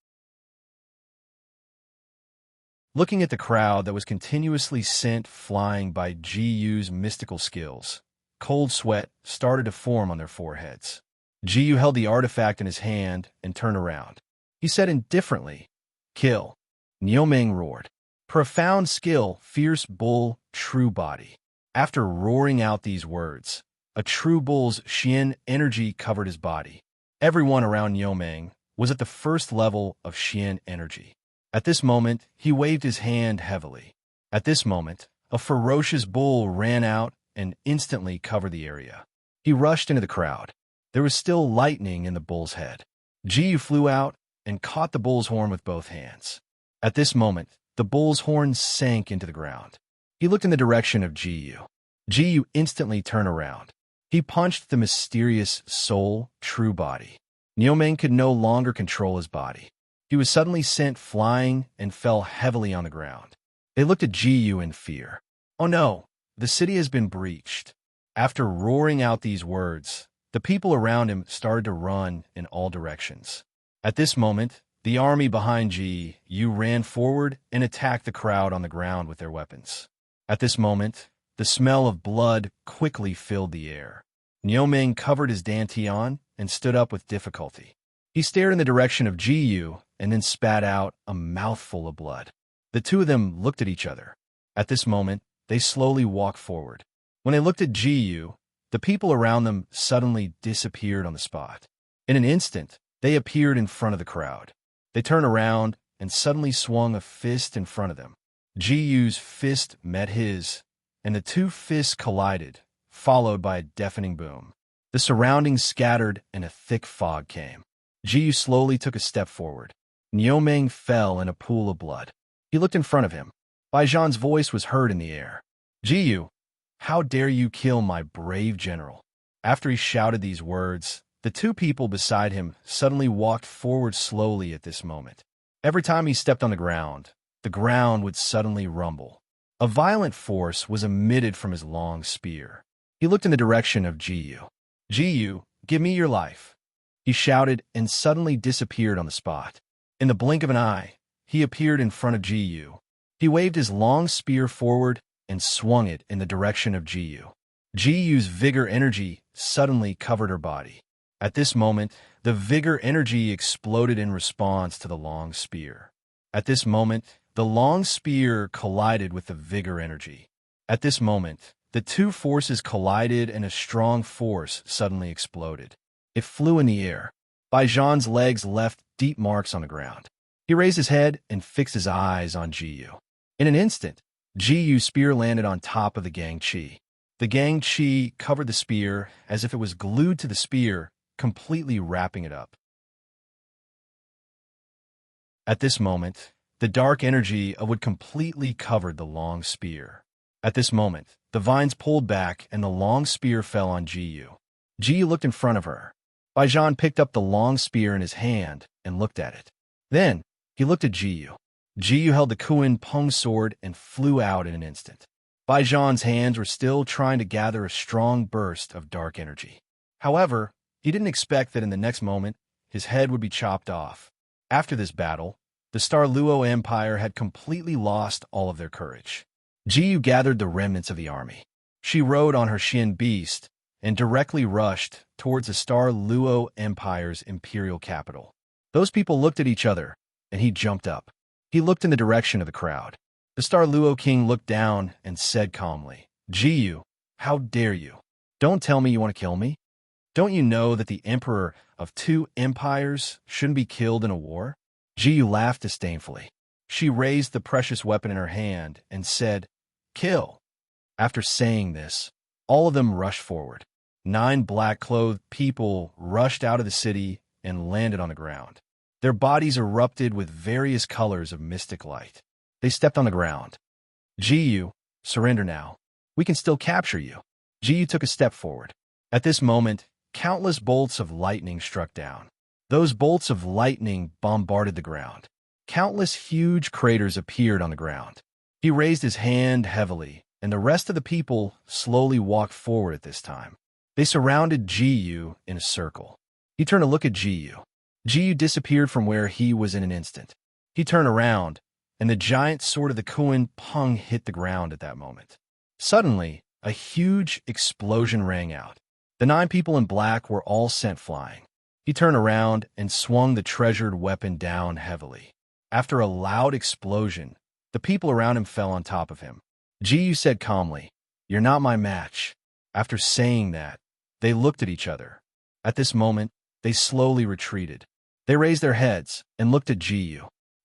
Looking at the crowd that was continuously sent flying by Jiyu's mystical skills, cold sweat started to form on their foreheads. Jiyu held the artifact in his hand and turned around. He said indifferently, "Kill." Niomeng roared. "Profound skill, fierce bull, true body." After roaring out these words, a true bull's Xian energy covered his body. Everyone around Niomeng was at the first level of Xian energy. At this moment, he waved his hand heavily. At this moment, a ferocious bull ran out and instantly covered the area. He rushed into the crowd. There was still lightning in the bull's head. Jiyu flew out and caught the bull's horn with both hands. At this moment, the bull's horn sank into the ground. He looked in the direction of Jiyu. Jiyu instantly turned around. He punched the mysterious soul, true body. Niomeng could no longer control his body. He was suddenly sent flying and fell heavily on the ground. They looked at Ji in fear. Oh no, the city has been breached. After roaring out these words, the people around him started to run in all directions. At this moment, the army behind Ji ran forward and attacked the crowd on the ground with their weapons. At this moment, the smell of blood quickly filled the air. Niu covered his dantian and stood up with difficulty. He stared in the direction of Ji and then spat out a mouthful of blood. The two of them looked at each other. At this moment, they slowly walked forward. When they looked at Ji, the people around them suddenly disappeared on the spot. In an instant, they appeared in front of the crowd. They turned around and suddenly swung a fist in front of them. Ji's fist met his, and the two fists collided, followed by a deafening boom. The surroundings scattered and a thick fog came. Ji slowly took a step forward. Niu fell in a pool of blood. He looked in front of him. Baijan's voice was heard in the air. Ji, how dare you kill my brave general? After he shouted these words, the two people beside him suddenly walked forward slowly at this moment. Every time he stepped on the ground would suddenly rumble. A violent force was emitted from his long spear. He looked in the direction of Ji. Ji, give me your life. He shouted and suddenly disappeared on the spot. In the blink of an eye, he appeared in front of Ji. He waved his long spear forward and swung it in the direction of Ji. Ji's vigor energy suddenly covered her body. At this moment, the vigor energy exploded in response to the long spear. At this moment, the long spear collided with the vigor energy. At this moment, the two forces collided and a strong force suddenly exploded. It flew in the air. Baijan's legs left deep marks on the ground. He raised his head and fixed his eyes on Ji. In an instant, Ji's spear landed on top of the Gangchi. The Gangchi covered the spear as if it was glued to the spear, completely wrapping it up. At this moment, the dark energy would completely covered the long spear. At this moment, the vines pulled back and the long spear fell on Ji. Ji looked in front of her. Baijan picked up the long spear in his hand and looked at it. Then, he looked at Ji. Ji held the Kuan Peng sword and flew out in an instant. Baijan's hands were still trying to gather a strong burst of dark energy. However, he didn't expect that in the next moment, his head would be chopped off. After this battle, the Star Luo Empire had completely lost all of their courage. Ji gathered the remnants of the army. She rode on her Xin beast and directly rushed towards the Star Luo Empire's imperial capital. Those people looked at each other, and he jumped up. He looked in the direction of the crowd. The Star Luo King looked down and said calmly, Ji, how dare you? Don't tell me you want to kill me? Don't you know that the emperor of two empires shouldn't be killed in a war? Ji laughed disdainfully. She raised the precious weapon in her hand and said, Kill. After saying this, all of them rushed forward. 9 black-clothed people rushed out of the city and landed on the ground. Their bodies erupted with various colors of mystic light. They stepped on the ground. Ji, surrender now. We can still capture you. Ji took a step forward. At this moment, countless bolts of lightning struck down. Those bolts of lightning bombarded the ground. Countless huge craters appeared on the ground. He raised his hand heavily, and the rest of the people slowly walked forward at this time. They surrounded Ji in a circle. He turned to look at Ji. Ji disappeared from where he was in an instant. He turned around, and the giant sword of the Kuan Peng hit the ground at that moment. Suddenly, a huge explosion rang out. The 9 people in black were all sent flying. He turned around and swung the treasured weapon down heavily. After a loud explosion, the people around him fell on top of him. Ji said calmly, You're not my match. After saying that, they looked at each other. At this moment, they slowly retreated. They raised their heads and looked at Ji.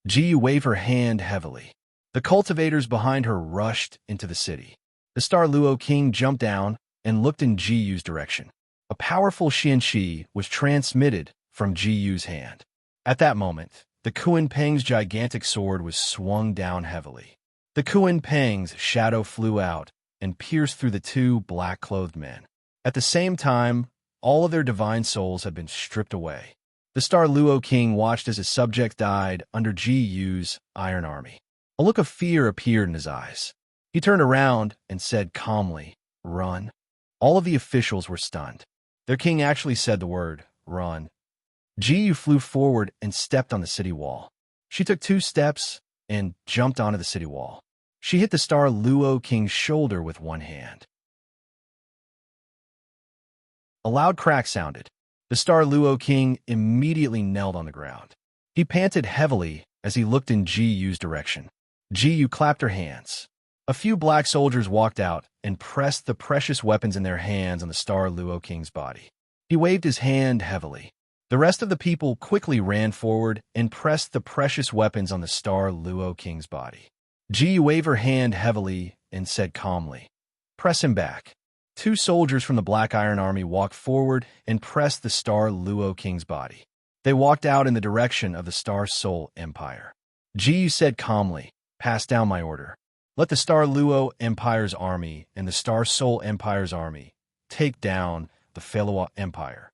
Ji waved her hand heavily. The cultivators behind her rushed into the city. The Star Luo King jumped down and looked in Ji's direction. A powerful Xianqi was transmitted from Ji's hand. At that moment, the Kuan Peng's gigantic sword was swung down heavily. The Kuan Peng's shadow flew out and pierced through the 2 black-clothed men. At the same time, all of their divine souls had been stripped away. The Star Luo King watched as his subject died under Ji's iron army. A look of fear appeared in his eyes. He turned around and said calmly, "Run." All of the officials were stunned. Their king actually said the word, "Run." Jiyu flew forward and stepped on the city wall. She took 2 steps and jumped onto the city wall. She hit the Star Luo King's shoulder with one hand. A loud crack sounded. The Star Luo King immediately knelt on the ground. He panted heavily as he looked in Jiyu's direction. Jiyu clapped her hands. A few black soldiers walked out and pressed the precious weapons in their hands on the Star Luo King's body. He waved his hand heavily. The rest of the people quickly ran forward and pressed the precious weapons on the Star Luo King's body. Jiyu waved her hand heavily and said calmly, "Press him back." 2 soldiers from the Black Iron Army walked forward and pressed the Star Luo King's body. They walked out in the direction of the Star Soul Empire. Jiyu said calmly, "Pass down my order. Let the Star Luo Empire's army and the Star Soul Empire's army take down the Feiluo Empire."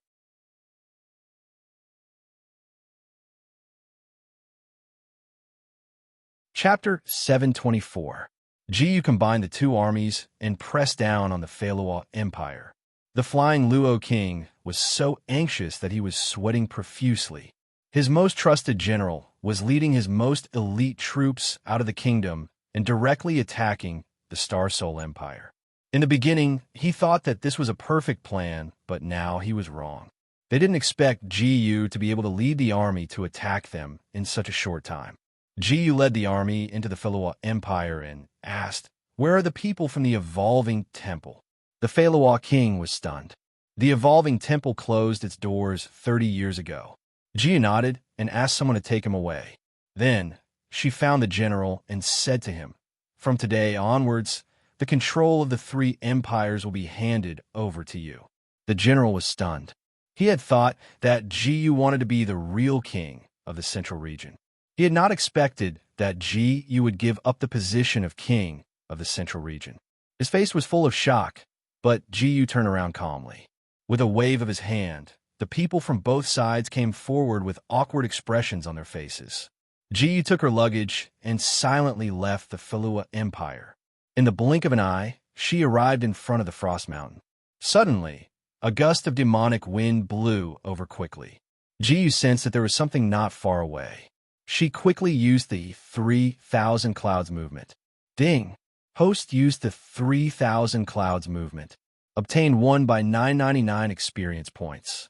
Chapter 724. Jiyu combined the 2 armies and pressed down on the Feiluo Empire. The Flying Luo King was so anxious that he was sweating profusely. His most trusted general was leading his most elite troops out of the kingdom and directly attacking the Star Soul Empire. In the beginning, he thought that this was a perfect plan, but now he was wrong. They didn't expect Jiyu to be able to lead the army to attack them in such a short time. Jiyu led the army into the Feiluo Empire and asked, "Where are the people from the Evolving Temple?" The Feiluo King was stunned. The Evolving Temple closed its doors 30 years ago. Jiyu nodded and asked someone to take him away. Then, she found the general and said to him, "From today onwards, the control of the 3 empires will be handed over to you." The general was stunned. He had thought that Jiyu wanted to be the real king of the central region. He had not expected that Jiyu would give up the position of king of the central region. His face was full of shock, but Jiyu turned around calmly. With a wave of his hand, the people from both sides came forward with awkward expressions on their faces. Jiyu took her luggage and silently left the Feiluo Empire. In the blink of an eye, she arrived in front of the Frost Mountain. Suddenly, a gust of demonic wind blew over quickly. Jiyu sensed that there was something not far away. She quickly used the 3,000 Clouds movement. Ding! Host used the 3,000 Clouds movement. Obtained 1 by 999 experience points.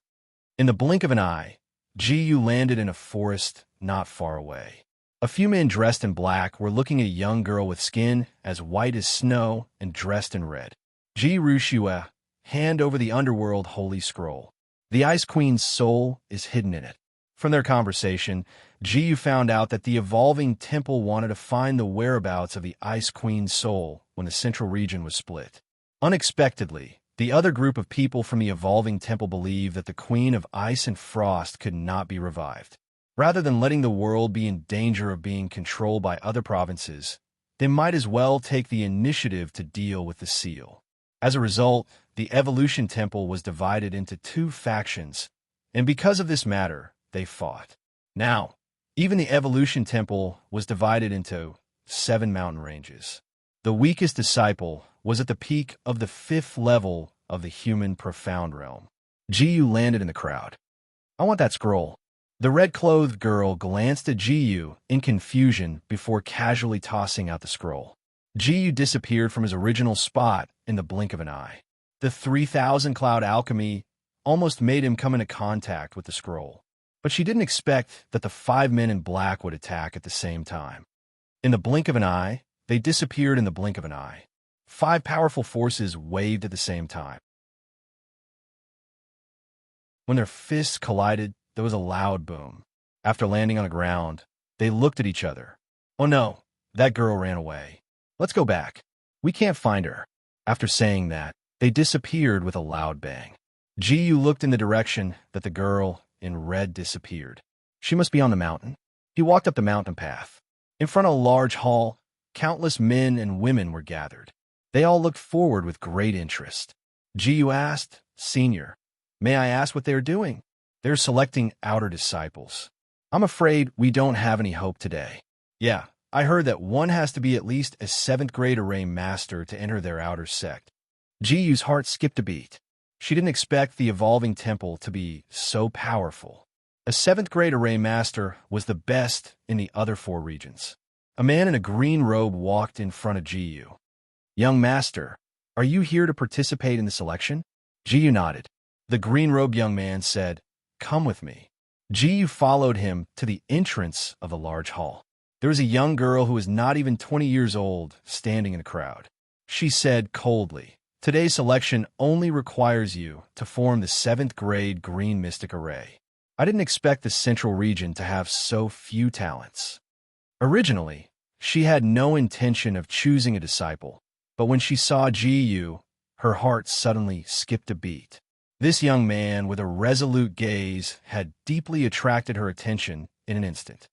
In the blink of an eye, Jiyu landed in a forest not far away. A few men dressed in black were looking at a young girl with skin as white as snow and dressed in red. Ji Rushua, hand over the underworld holy scroll. The Ice Queen's soul is hidden in it. From their conversation, Jiyu found out that the Evolving Temple wanted to find the whereabouts of the Ice Queen's soul when the central region was split. Unexpectedly, the other group of people from the Evolving Temple believed that the Queen of Ice and Frost could not be revived. Rather than letting the world be in danger of being controlled by other provinces, they might as well take the initiative to deal with the seal. As a result, the Evolution Temple was divided into 2 factions, and because of this matter, they fought. Now, even the Evolution Temple was divided into 7 mountain ranges. The weakest disciple was at the peak of the 5th level of the human profound realm. Jiyu landed in the crowd. "I want that scroll." The red-clothed girl glanced at Jiyu in confusion before casually tossing out the scroll. Jiyu disappeared from his original spot in the blink of an eye. The 3,000 Cloud alchemy almost made him come into contact with the scroll. But she didn't expect that the 5 men in black would attack at the same time. In the blink of an eye, they disappeared in the blink of an eye. 5 powerful forces waved at the same time. When their fists collided, there was a loud boom. After landing on the ground, they looked at each other. "Oh no, that girl ran away. Let's go back. We can't find her." After saying that, they disappeared with a loud bang. Jiyu looked in the direction that the girl in red disappeared. She must be on the mountain. He walked up the mountain path. In front of a large hall, countless men and women were gathered. They all looked forward with great interest. Jiyu asked, "Senior, may I ask what they are doing?" "They're selecting outer disciples. I'm afraid we don't have any hope today." "Yeah, I heard that one has to be at least a 7th grade array master to enter their outer sect. Jiyu's heart skipped a beat. She didn't expect the evolving temple to be so powerful. A 7th grade array master was the best in the other 4 regions. A man in a green robe walked in front of Jiyu. "Young master, are you here to participate in the selection?" Jiyu nodded. The green-robed young man said, "Come with me." Jiyu followed him to the entrance of a large hall. There was a young girl who was not even 20 years old standing in the crowd. She said coldly, "Today's selection only requires you to form the 7th grade green mystic array. I didn't expect the central region to have so few talents." Originally, she had no intention of choosing a disciple, but when she saw Jiyu, her heart suddenly skipped a beat. This young man with a resolute gaze had deeply attracted her attention in an instant.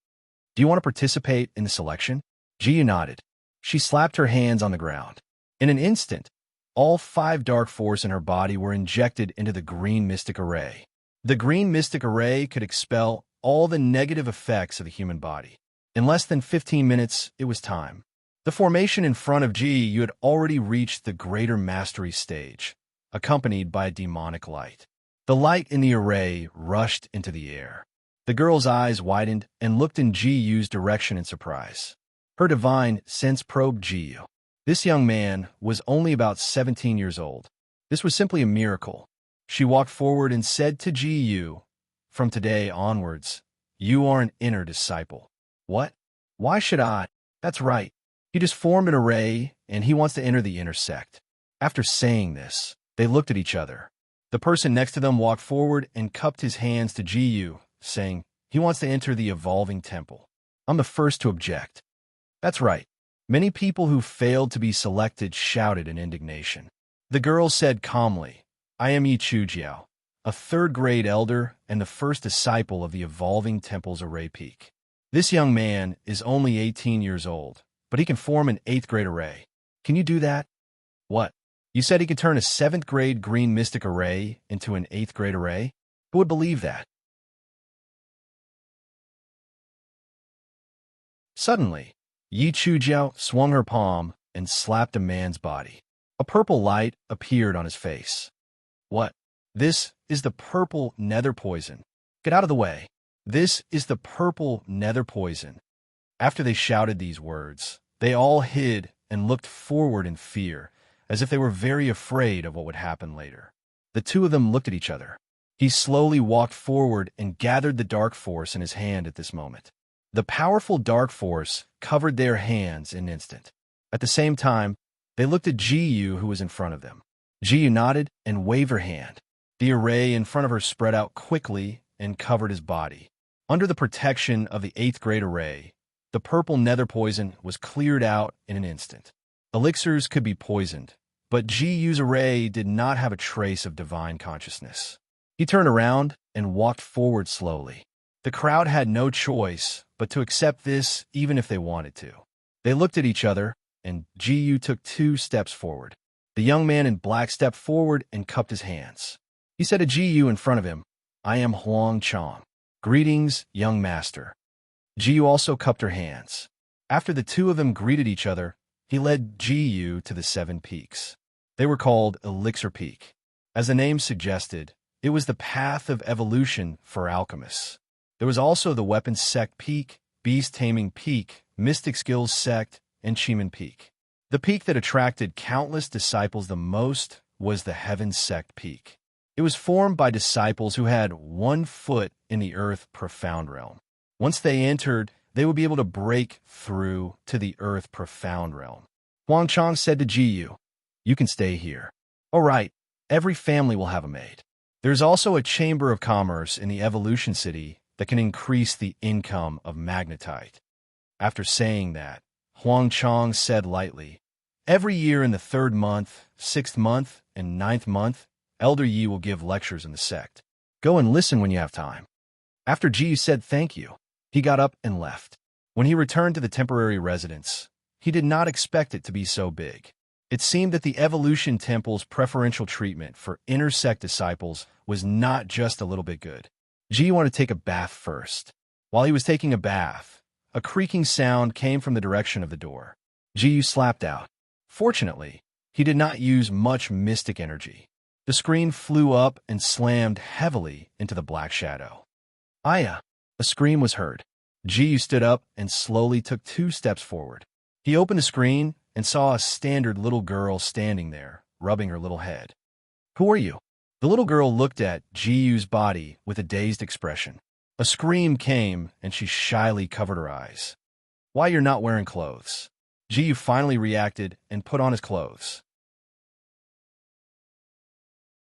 "Do you want to participate in the selection?" Jiyu nodded. She slapped her hands on the ground. In an instant, all 5 dark force in her body were injected into the green mystic array. The green mystic array could expel all the negative effects of the human body. In less than 15 minutes, it was time. The formation in front of Jiyu had already reached the greater mastery stage, accompanied by a demonic light. The light in the array rushed into the air. The girl's eyes widened and looked in Jiyu's direction in surprise. Her divine sense probed Jiyu. This young man was only about 17 years old. This was simply a miracle. She walked forward and said to Jiyu, "From today onwards, you are an inner disciple." "What? Why should I?" "That's right. He just formed an array, and he wants to enter the inner sect." After saying this, they looked at each other. The person next to them walked forward and cupped his hands to Jiyu, saying, "He wants to enter the evolving temple." I'm the first to object. That's right. Many people who failed to be selected shouted in indignation. The girl said calmly, "I am Yi Chujiao, a 3rd grade elder and the first disciple of the evolving temple's array peak. This young man is only 18 years old, but he can form an 8th grade array. Can you do that?" "What? You said he could turn a 7th grade green mystic array into an 8th grade array? Who would believe that?" Suddenly, Yi Chujiao swung her palm and slapped a man's body. A purple light appeared on his face. "What? This is the purple nether poison. Get out of the way. This is the purple nether poison." After they shouted these words, they all hid and looked forward in fear, as if they were very afraid of what would happen later. The 2 of them looked at each other. He slowly walked forward and gathered the dark force in his hand at this moment. The powerful dark force covered their hands in an instant. At the same time, they looked at Jiyu, who was in front of them. Jiyu nodded and waved her hand. The array in front of her spread out quickly and covered his body. Under the protection of the 8th grade array, the purple nether poison was cleared out in an instant. Elixirs could be poisoned, but Jiyu's array did not have a trace of divine consciousness. He turned around and walked forward slowly. The crowd had no choice but to accept this even if they wanted to. They looked at each other, and Jiyu took 2 steps forward. The young man in black stepped forward and cupped his hands. He said to Jiyu in front of him, "I am Huang Chang. Greetings, young master." Jiyu also cupped her hands. After the 2 of them greeted each other, he led Jiyu to the 7 peaks. They were called Elixir Peak. As the name suggested, it was the path of evolution for alchemists. There was also the Weapons Sect Peak, Beast Taming Peak, Mystic Skills Sect, and Chiman Peak. The peak that attracted countless disciples the most was the Heaven Sect Peak. It was formed by disciples who had 1 foot in the Earth Profound Realm. Once they entered, they would be able to break through to the Earth Profound Realm. Huang Chang said to Jiyu, "You can stay here." "All right, every family will have a maid." There's also a Chamber of Commerce in the Evolution City that can increase the income of magnetite. After saying that, Huang Chang said lightly, "Every year in the 3rd month, 6th month, and 9th month, Elder Yi will give lectures in the sect. Go and listen when you have time." After Jiyu said thank you, he got up and left. When he returned to the temporary residence, he did not expect it to be so big. It seemed that the Evolution Temple's preferential treatment for inner sect disciples was not just a little bit good. Jiyu wanted to take a bath first. While he was taking a bath, A creaking sound came from the direction of the door. Jiyu slapped out. Fortunately, he did not use much mystic energy. The screen flew up and slammed heavily into the black shadow. Aya! A scream was heard. Jiyu stood up and slowly took 2 steps forward. He opened the screen and saw a standard little girl standing there, rubbing her little head. Who are you? The little girl looked at Jiyu's body with a dazed expression. A scream came and she shyly covered her eyes. Why, you're not wearing clothes. Jiyu finally reacted and put on his clothes.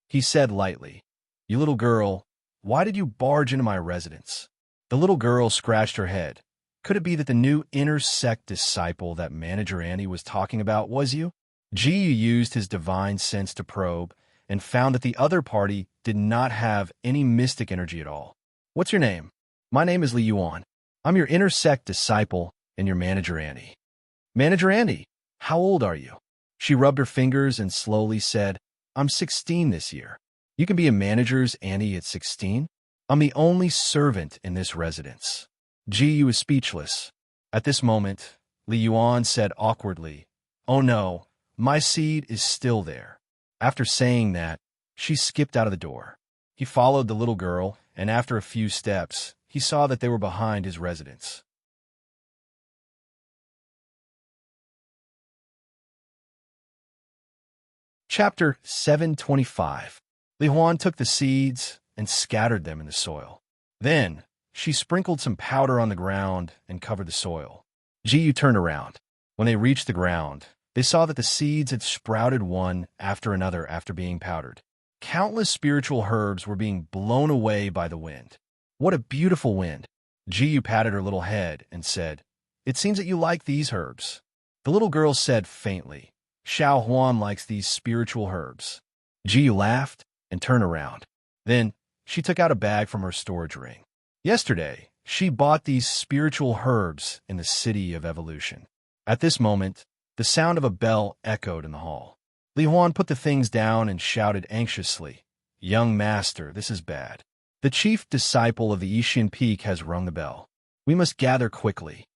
He said lightly, You little girl, why did you barge into my residence? The little girl scratched her head. Could it be that the new inner sect disciple that Manager Annie was talking about was you? Jiyu used his divine sense to probe and found that the other party did not have any mystic energy at all. What's your name? My name is Li Yuan. I'm your inner sect disciple and your Manager Annie. Manager Annie, how old are you? She rubbed her fingers and slowly said, I'm 16 this year. You can be a manager's Annie at 16? I'm the only servant in this residence. Jiyu is speechless. At this moment, Li Yuan said awkwardly, Oh no, my seed is still there. After saying that, she skipped out of the door. He followed the little girl, and after a few steps, he saw that they were behind his residence. Chapter 725. Li Huan took the seeds and scattered them in the soil. Then, she sprinkled some powder on the ground and covered the soil. Jiyu turned around. When they reached the ground, they saw that the seeds had sprouted one after another after being powdered. Countless spiritual herbs were being blown away by the wind. What a beautiful wind! Jiyu patted her little head and said, It seems that you like these herbs. The little girl said faintly, Xiao Huan likes these spiritual herbs. Jiyu laughed and turned around. Then, she took out a bag from her storage ring. Yesterday, she bought these spiritual herbs in the City of Evolution. At this moment, the sound of a bell echoed in the hall. Li Huan put the things down and shouted anxiously, Young master, this is bad. The chief disciple of the Ishian Peak has rung the bell. We must gather quickly.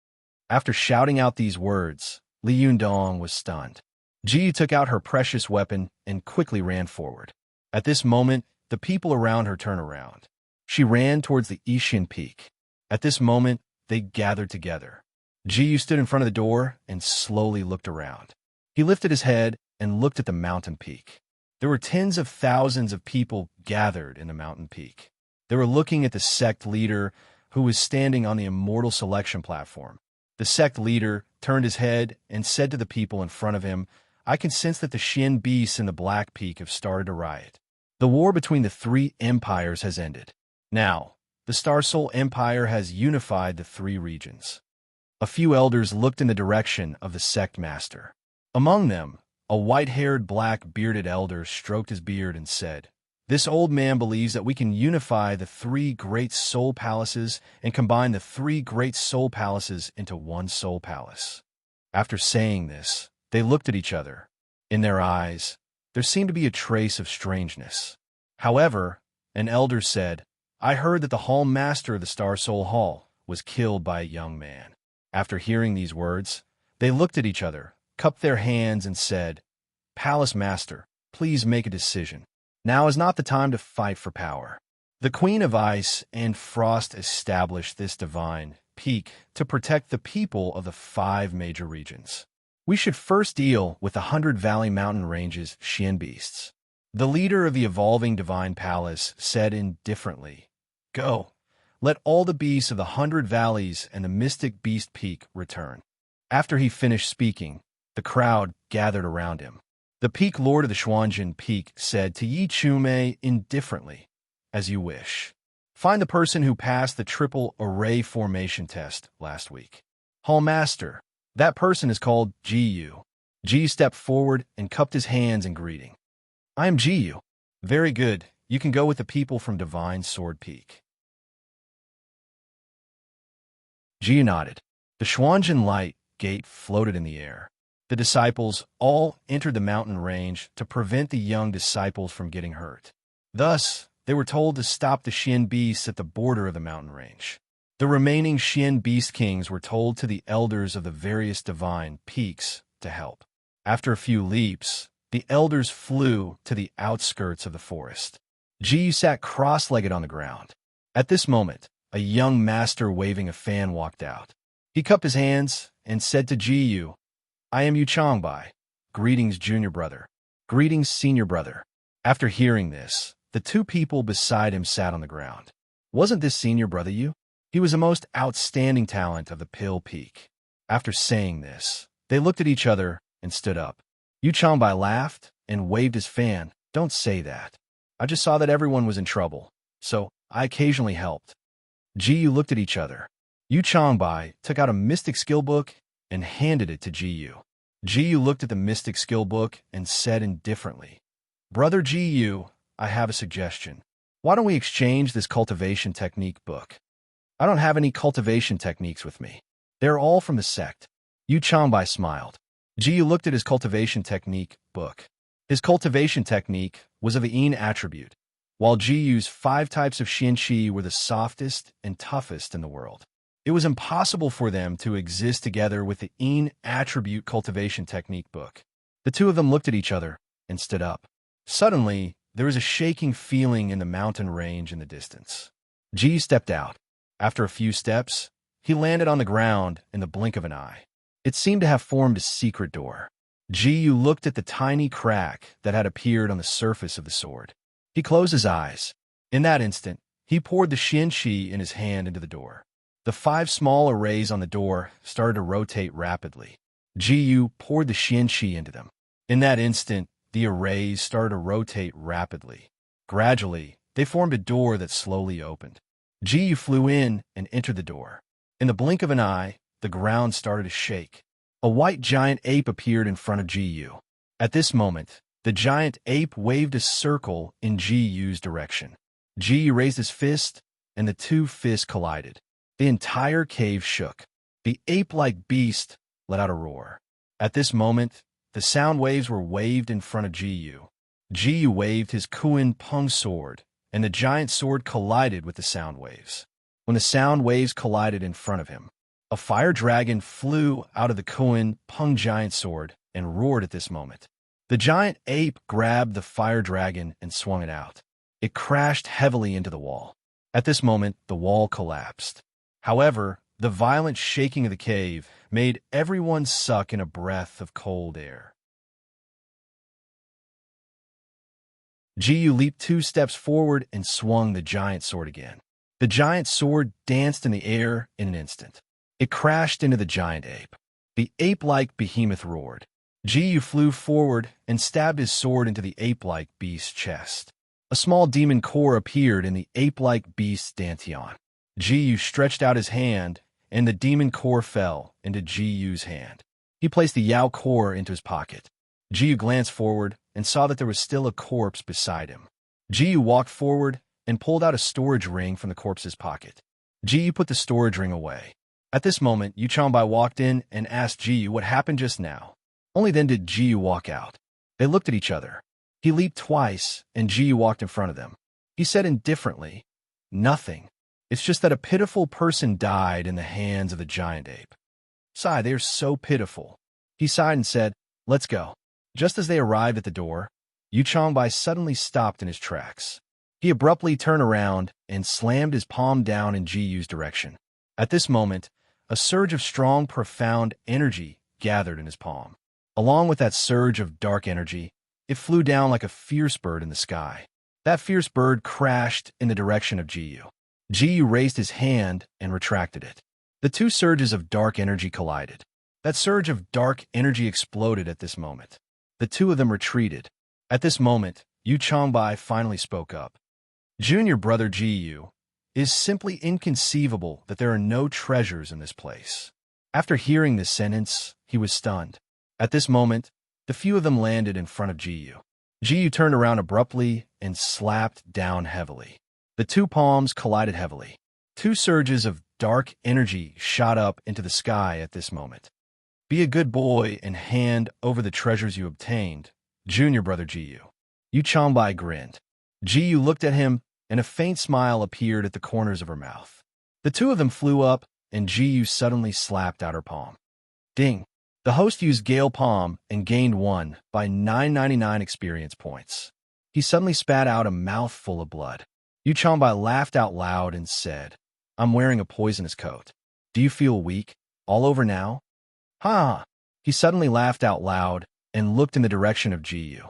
After shouting out these words, Li Yundong was stunned. Ji took out her precious weapon and quickly ran forward. At this moment, the people around her turned around. She ran towards the Ishian Peak. At this moment, they gathered together. Ji stood in front of the door and slowly looked around. He lifted his head and looked at the mountain peak. There were tens of thousands of people gathered in the mountain peak. They were looking at the sect leader who was standing on the immortal selection platform. The sect leader turned his head and said to the people in front of him, I can sense that the Xian beasts in the Black Peak have started a riot. The war between the 3 empires has ended. Now, the Star Soul Empire has unified the 3 regions. A few elders looked in the direction of the sect master. Among them, a white-haired, black-bearded elder stroked his beard and said, This old man believes that we can unify the 3 great soul palaces and combine the 3 great soul palaces into one soul palace. After saying this, they looked at each other. In their eyes, there seemed to be a trace of strangeness. However, an elder said, I heard that the hall master of the Star Soul Hall was killed by a young man. After hearing these words, they looked at each other, cupped their hands, and said, Palace Master, please make a decision. Now is not the time to fight for power. The Queen of Ice and Frost established this divine peak to protect the people of the 5 major regions. We should first deal with the 100 Valley Mountain Ranges Xian beasts. The leader of the evolving divine palace said indifferently, Go, let all the beasts of the 100 Valleys and the mystic beast peak return. After he finished speaking, the crowd gathered around him. The peak lord of the Xuanjin Peak said to Yi Chumei indifferently, As you wish. Find the person who passed the triple array formation test last week. Hall Master, that person is called Jiyu. Ji stepped forward and cupped his hands in greeting. I am Jiyu. Very good. You can go with the people from Divine Sword Peak. Ji nodded. The Xuanjin light gate floated in the air. The disciples all entered the mountain range to prevent the young disciples from getting hurt. Thus, they were told to stop the Xian beasts at the border of the mountain range. The remaining Xian Beast Kings were told to the elders of the various divine peaks to help. After a few leaps, the elders flew to the outskirts of the forest. Jiyu sat cross-legged on the ground. At this moment, a young master waving a fan walked out. He cupped his hands and said to Jiyu, "I am Yu Changbai. Greetings, junior brother. Greetings, senior brother." After hearing this, the two people beside him sat on the ground. Wasn't this senior brother Yu? He was the most outstanding talent of the Pill Peak. After saying this, they looked at each other and stood up. Yu Changbai laughed and waved his fan. "Don't say that. I just saw that everyone was in trouble, so I occasionally helped." Jiyu looked at each other. Yu Changbai took out a mystic skill book and handed it to Jiyu. Jiyu looked at the mystic skill book and said indifferently, "Brother Jiyu, I have a suggestion. Why don't we exchange this cultivation technique book? I don't have any cultivation techniques with me. They're all from the sect." Yu Changbai smiled. Jiyu looked at his cultivation technique book. His cultivation technique was of the Yin attribute, while Jiyu's 5 types of Xianqi were the softest and toughest in the world. It was impossible for them to exist together with the Yin attribute cultivation technique book. The two of them looked at each other and stood up. Suddenly, there was a shaking feeling in the mountain range in the distance. Jiyu stepped out. After a few steps, he landed on the ground in the blink of an eye. It seemed to have formed a secret door. Jiyu looked at the tiny crack that had appeared on the surface of the sword. He closed his eyes. In that instant, he poured the Xianqi in his hand into the door. The 5 small arrays on the door started to rotate rapidly. Jiyu poured the Xianqi into them. In that instant, the arrays started to rotate rapidly. Gradually, they formed a door that slowly opened. Jiyu flew in and entered the door. In the blink of an eye, the ground started to shake. A white giant ape appeared in front of Jiyu. At this moment, the giant ape waved a circle in Jiyu's direction. Jiyu raised his fist, and the 2 fists collided. The entire cave shook. The ape-like beast let out a roar. At this moment, the sound waves were waved in front of Jiyu. Jiyu waved his Kuan Peng sword, and the giant sword collided with the sound waves. When the sound waves collided in front of him, a fire dragon flew out of the Kuan Peng giant sword and roared at this moment. The giant ape grabbed the fire dragon and swung it out. It crashed heavily into the wall. At this moment, the wall collapsed. However, the violent shaking of the cave made everyone suck in a breath of cold air. Jiyu leaped 2 steps forward and swung the giant sword again. The giant sword danced in the air in an instant. It crashed into the giant ape. The ape-like behemoth roared. Jiyu flew forward and stabbed his sword into the ape-like beast's chest. A small demon core appeared in the ape-like beast's dantian. Jiyu stretched out his hand, and the demon core fell into Jiyu's hand. He placed the Yao core into his pocket. Jiyu glanced forward and saw that there was still a corpse beside him. Jiyu walked forward and pulled out a storage ring from the corpse's pocket. Jiyu put the storage ring away. At this moment, Yu Changbai walked in and asked Jiyu what happened just now. Only then did Jiyu walk out. They looked at each other. He leaped twice, and Jiyu walked in front of them. He said indifferently, "Nothing. It's just that a pitiful person died in the hands of the giant ape." "Sigh, they are so pitiful." He sighed and said, "Let's go." Just as they arrived at the door, Yu Changbai suddenly stopped in his tracks. He abruptly turned around and slammed his palm down in Jiyu's direction. At this moment, a surge of strong, profound energy gathered in his palm. Along with that surge of dark energy, it flew down like a fierce bird in the sky. That fierce bird crashed in the direction of Jiyu. Jiyu raised his hand and retracted it. The 2 surges of dark energy collided. That surge of dark energy exploded at this moment. The 2 of them retreated. At this moment, Yu Changbai finally spoke up. "Junior brother Jiyu, it is simply inconceivable that there are no treasures in this place." After hearing this sentence, he was stunned. At this moment, the few of them landed in front of Jiyu. Jiyu turned around abruptly and slapped down heavily. The 2 palms collided heavily. 2 surges of dark energy shot up into the sky at this moment. "Be a good boy and hand over the treasures you obtained, junior brother Jiyu." Yu Changbai grinned. Jiyu looked at him, and a faint smile appeared at the corners of her mouth. The two of them flew up, and Ji suddenly slapped out her palm. Ding! The host used Gale Palm and gained 1 by 999 experience points. He suddenly spat out a mouthful of blood. Yu Changbai laughed out loud and said, I'm wearing a poisonous coat. Do you feel weak? All over now? Ha! He suddenly laughed out loud and looked in the direction of Ji.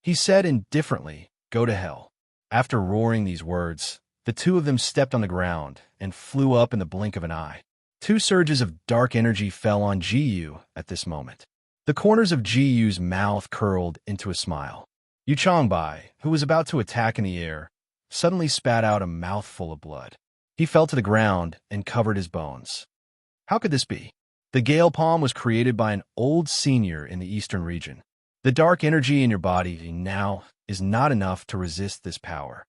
He said indifferently, Go to hell. After roaring these words, the two of them stepped on the ground and flew up in the blink of an eye. 2 surges of dark energy fell on Ji at this moment. The corners of Ji's mouth curled into a smile. Yu Changbai, who was about to attack in the air, suddenly spat out a mouthful of blood. He fell to the ground and covered his bones. How could this be? The Gale Palm was created by an old senior in the eastern region. The dark energy in your body now is not enough to resist this power.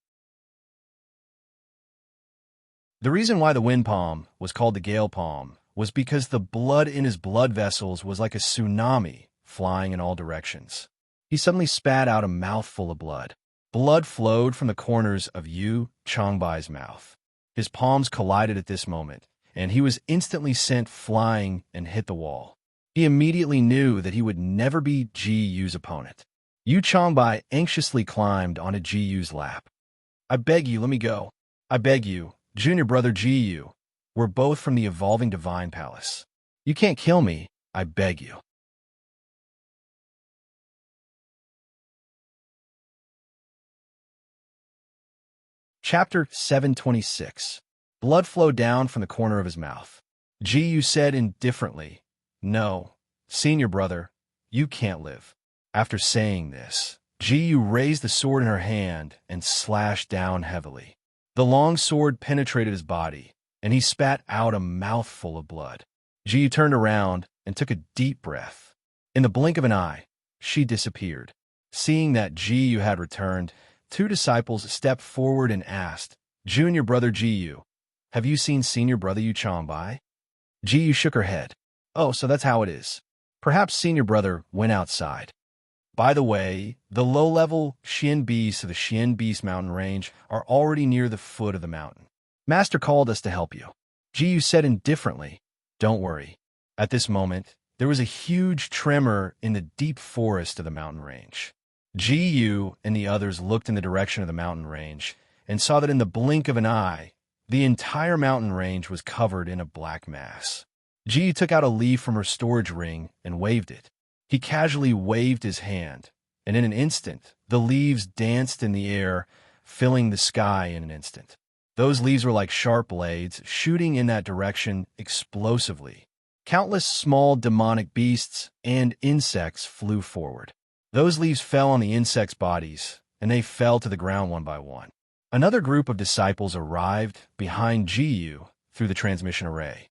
The reason why the Wind Palm was called the Gale Palm was because the blood in his blood vessels was like a tsunami flying in all directions. He suddenly spat out a mouthful of blood. Blood flowed from the corners of Yu Changbai's mouth. His palms collided at this moment, and he was instantly sent flying and hit the wall. He immediately knew that he would never be Ji-Yu's opponent. Yu Changbai anxiously climbed onto Ji-Yu's lap. I beg you, let me go. I beg you, junior brother Ji-Yu. We're both from the Evolving Divine Palace. You can't kill me, I beg you. Chapter 726. Blood flowed down from the corner of his mouth. Ji-Yu said indifferently, No, senior brother, you can't live. After saying this, Ji-Yu raised the sword in her hand and slashed down heavily. The long sword penetrated his body, and he spat out a mouthful of blood. Ji-Yu turned around and took a deep breath. In the blink of an eye, she disappeared. Seeing that Ji-Yu had returned, 2 disciples stepped forward and asked, Junior brother Ji-Yu, have you seen senior brother Yu Changbai? Ji-Yu shook her head. Oh, so that's how it is. Perhaps senior brother went outside. By the way, the low-level Xian beasts of the Xian Beast mountain range are already near the foot of the mountain. Master called us to help you. Ji-Yu said indifferently, Don't worry. At this moment, there was a huge tremor in the deep forest of the mountain range. Ji-Yu and the others looked in the direction of the mountain range and saw that in the blink of an eye, the entire mountain range was covered in a black mass. Ji took out a leaf from her storage ring and waved it. He casually waved his hand, and in an instant, the leaves danced in the air, filling the sky in an instant. Those leaves were like sharp blades, shooting in that direction explosively. Countless small demonic beasts and insects flew forward. Those leaves fell on the insects' bodies, and they fell to the ground one by one. Another group of disciples arrived behind Ji-Yu through the transmission array.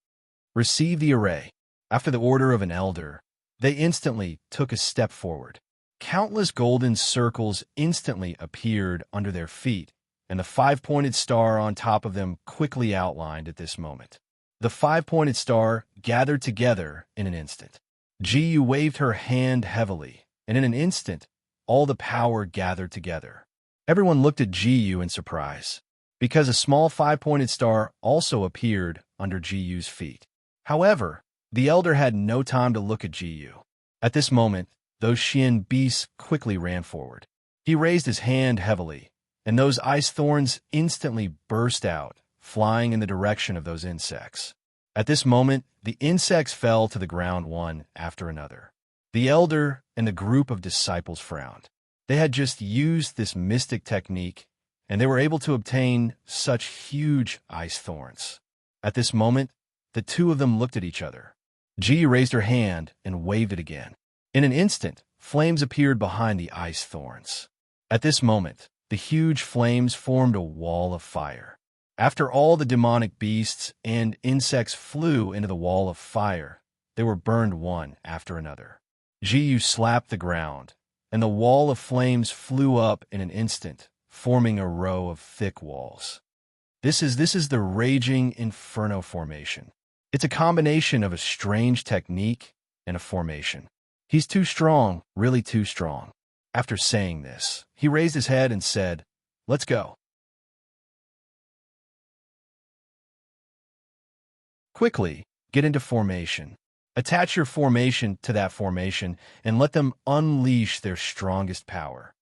Receive the array. After the order of an elder, they instantly took a step forward. Countless golden circles instantly appeared under their feet, and the 5-pointed star on top of them quickly outlined at this moment. The 5-pointed star gathered together in an instant. Ji-Yu waved her hand heavily, and in an instant, all the power gathered together. Everyone looked at Ji-Yu in surprise, because a small 5-pointed star also appeared under Ji-Yu's feet. However, the elder had no time to look at Ji-Yu. At this moment, those Xian beasts quickly ran forward. He raised his hand heavily, and those ice thorns instantly burst out, flying in the direction of those insects. At this moment, the insects fell to the ground one after another. The elder and the group of disciples frowned. They had just used this mystic technique, and they were able to obtain such huge ice thorns. At this moment, the two of them looked at each other. Ji raised her hand and waved it again. In an instant, flames appeared behind the ice thorns. At this moment, the huge flames formed a wall of fire. After all the demonic beasts and insects flew into the wall of fire, they were burned one after another. Ji slapped the ground, and the wall of flames flew up in an instant, forming a row of thick walls. This is the Raging Inferno formation. It's a combination of a strange technique and a formation. He's too strong, really too strong. After saying this, he raised his head and said, Let's go. Quickly, get into formation. Attach your formation to that formation and let them unleash their strongest power.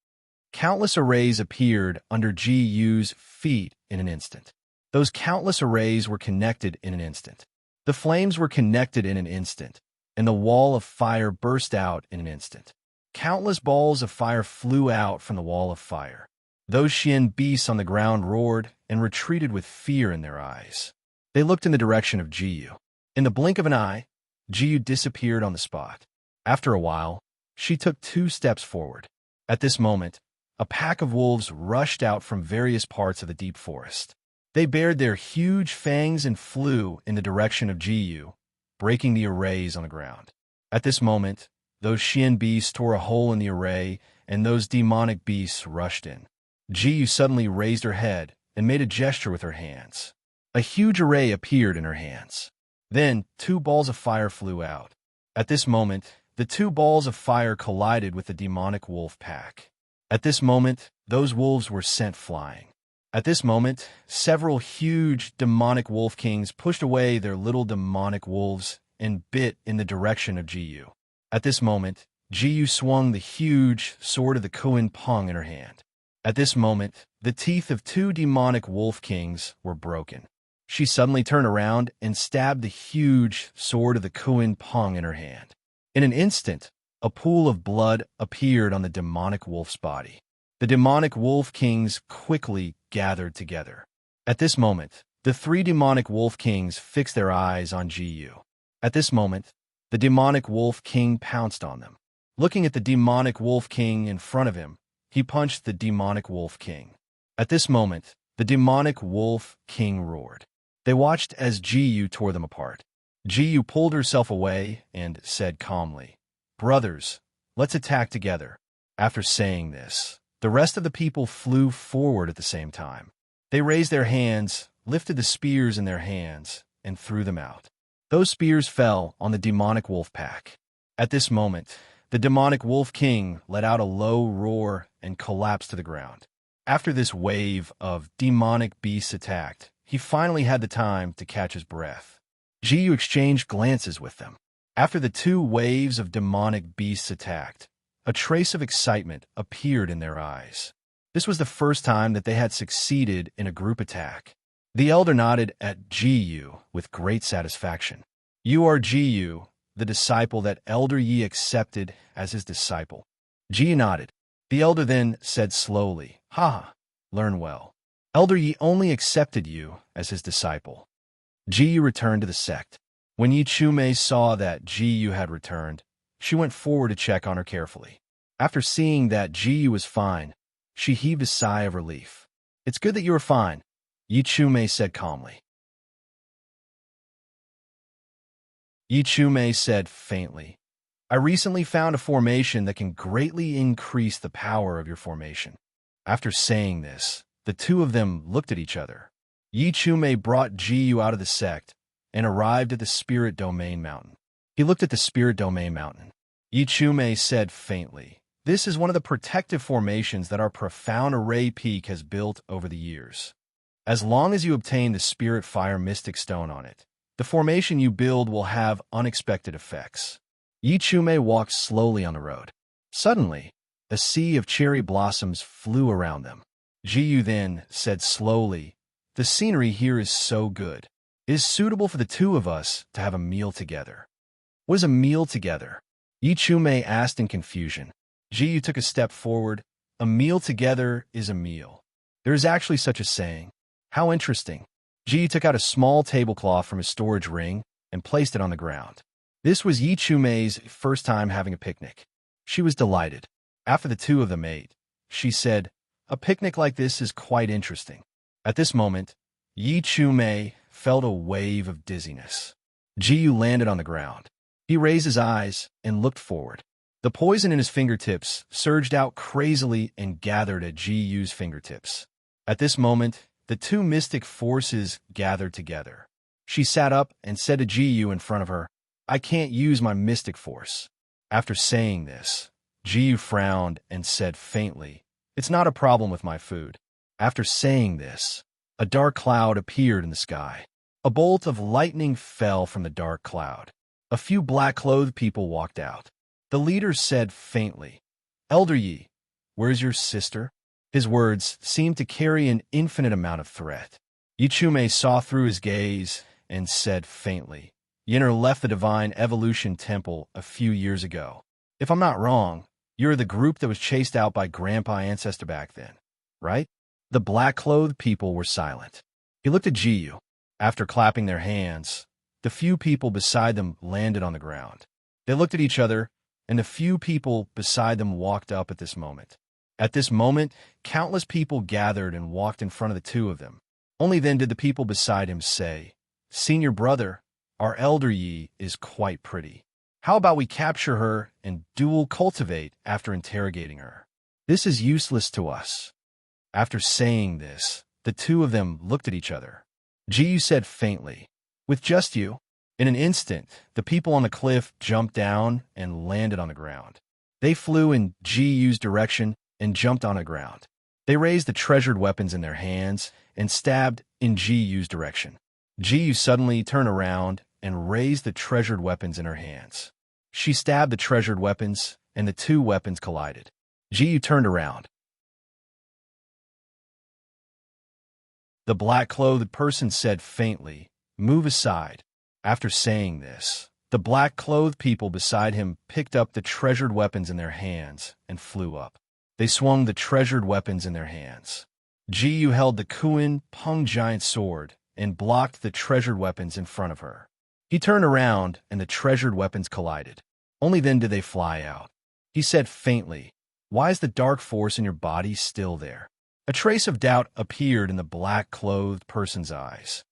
Countless arrays appeared under GU's feet in an instant. Those countless arrays were connected in an instant. The flames were connected in an instant, and the wall of fire burst out in an instant. Countless balls of fire flew out from the wall of fire. Those Xian beasts on the ground roared and retreated with fear in their eyes. They looked in the direction of GU. In the blink of an eye, GU disappeared on the spot. After a while, she took 2 steps forward. At this moment, a pack of wolves rushed out from various parts of the deep forest. They bared their huge fangs and flew in the direction of GU, breaking the arrays on the ground. At this moment, those Xian beasts tore a hole in the array, and those demonic beasts rushed in. GU suddenly raised her head and made a gesture with her hands. A huge array appeared in her hands. Then 2 balls of fire flew out. At this moment, the 2 balls of fire collided with the demonic wolf pack. At this moment, those wolves were sent flying. At this moment, several huge demonic wolf kings pushed away their little demonic wolves and bit in the direction of GU. At this moment, GU swung the huge sword of the Kuan Pong in her hand. At this moment, the teeth of 2 demonic wolf kings were broken. She suddenly turned around and stabbed the huge sword of the Kuan Pong in her hand. In an instant, a pool of blood appeared on the demonic wolf's body. The demonic wolf kings quickly gathered together. At this moment, the 3 demonic wolf kings fixed their eyes on GU. At this moment, the demonic wolf king pounced on them. Looking at the demonic wolf king in front of him, he punched the demonic wolf king. At this moment, the demonic wolf king roared. They watched as GU tore them apart. GU pulled herself away and said calmly, "Brothers, let's attack together." After saying this, the rest of the people flew forward at the same time. They raised their hands, lifted the spears in their hands, and threw them out. Those spears fell on the demonic wolf pack. At this moment, the demonic wolf king let out a low roar and collapsed to the ground. After this wave of demonic beasts attacked, he finally had the time to catch his breath. GU exchanged glances with them. After the 2 waves of demonic beasts attacked, a trace of excitement appeared in their eyes. This was the first time that they had succeeded in a group attack. The elder nodded at GU with great satisfaction. "You are GU, the disciple that Elder Yi accepted as his disciple." GU nodded. The elder then said slowly, "Haha, learn well. Elder Yi only accepted you as his disciple." GU returned to the sect. When Yi Chume saw that GU had returned, she went forward to check on her carefully. After seeing that GU was fine, she heaved a sigh of relief. "It's good that you are fine," Yi Chume said calmly. Yi Chume said faintly, "I recently found a formation that can greatly increase the power of your formation." After saying this, the 2 of them looked at each other. Yi Chume brought GU out of the sect and arrived at the Spirit Domain Mountain. He looked at the Spirit Domain Mountain. Yi Chume said faintly, "This is one of the protective formations that our profound array peak has built over the years. As long as you obtain the Spirit Fire Mystic Stone on it, the formation you build will have unexpected effects." Yi Chume walked slowly on the road. Suddenly, a sea of cherry blossoms flew around them. GU then said slowly, "The scenery here is so good. It is suitable for the 2 of us to have a meal together." "What is a meal together?" Yi Chume asked in confusion. GU took a step forward. "A meal together is a meal. There is actually such a saying." "How interesting." GU took out a small tablecloth from his storage ring and placed it on the ground. This was Yi Chume's first time having a picnic. She was delighted. After the 2 of them ate, she said, "A picnic like this is quite interesting." At this moment, Yi Chume felt a wave of dizziness. GU landed on the ground. He raised his eyes and looked forward. The poison in his fingertips surged out crazily and gathered at GU's fingertips. At this moment, the 2 mystic forces gathered together. She sat up and said to GU in front of her, "I can't use my mystic force." After saying this, GU frowned and said faintly, "It's not a problem with my food." After saying this, a dark cloud appeared in the sky. A bolt of lightning fell from the dark cloud. A few black-clothed people walked out. The leader said faintly, "Elder Yi, where's your sister?" His words seemed to carry an infinite amount of threat. Yichume saw through his gaze and said faintly, "Yinner left the Divine Evolution Temple a few years ago. If I'm not wrong, you're the group that was chased out by Grandpa Ancestor back then, right?" The black-clothed people were silent. He looked at Jiyu. After clapping their hands, the few people beside them landed on the ground. They looked at each other, and the few people beside them walked up at this moment. At this moment, countless people gathered and walked in front of the two of them. Only then did the people beside him say, "Senior brother, our elder Yi is quite pretty. How about we capture her and dual cultivate after interrogating her? This is useless to us." After saying this, the two of them looked at each other. Jiyu said faintly, "With just you." In an instant, the people on the cliff jumped down and landed on the ground. They flew in Jiyu's direction and jumped on the ground. They raised the treasured weapons in their hands and stabbed in Jiyu's direction. Jiyu suddenly turned around and raised the treasured weapons in her hands. She stabbed the treasured weapons, and the two weapons collided. Jiyu turned around. The black-clothed person said faintly, "Move aside." After saying this, the black-clothed people beside him picked up the treasured weapons in their hands and flew up. They swung the treasured weapons in their hands. Jiyu held the Kuin Peng giant sword and blocked the treasured weapons in front of her. He turned around and the treasured weapons collided. Only then did they fly out. He said faintly, "Why is the dark force in your body still there?" A trace of doubt appeared in the black-clothed person's eyes.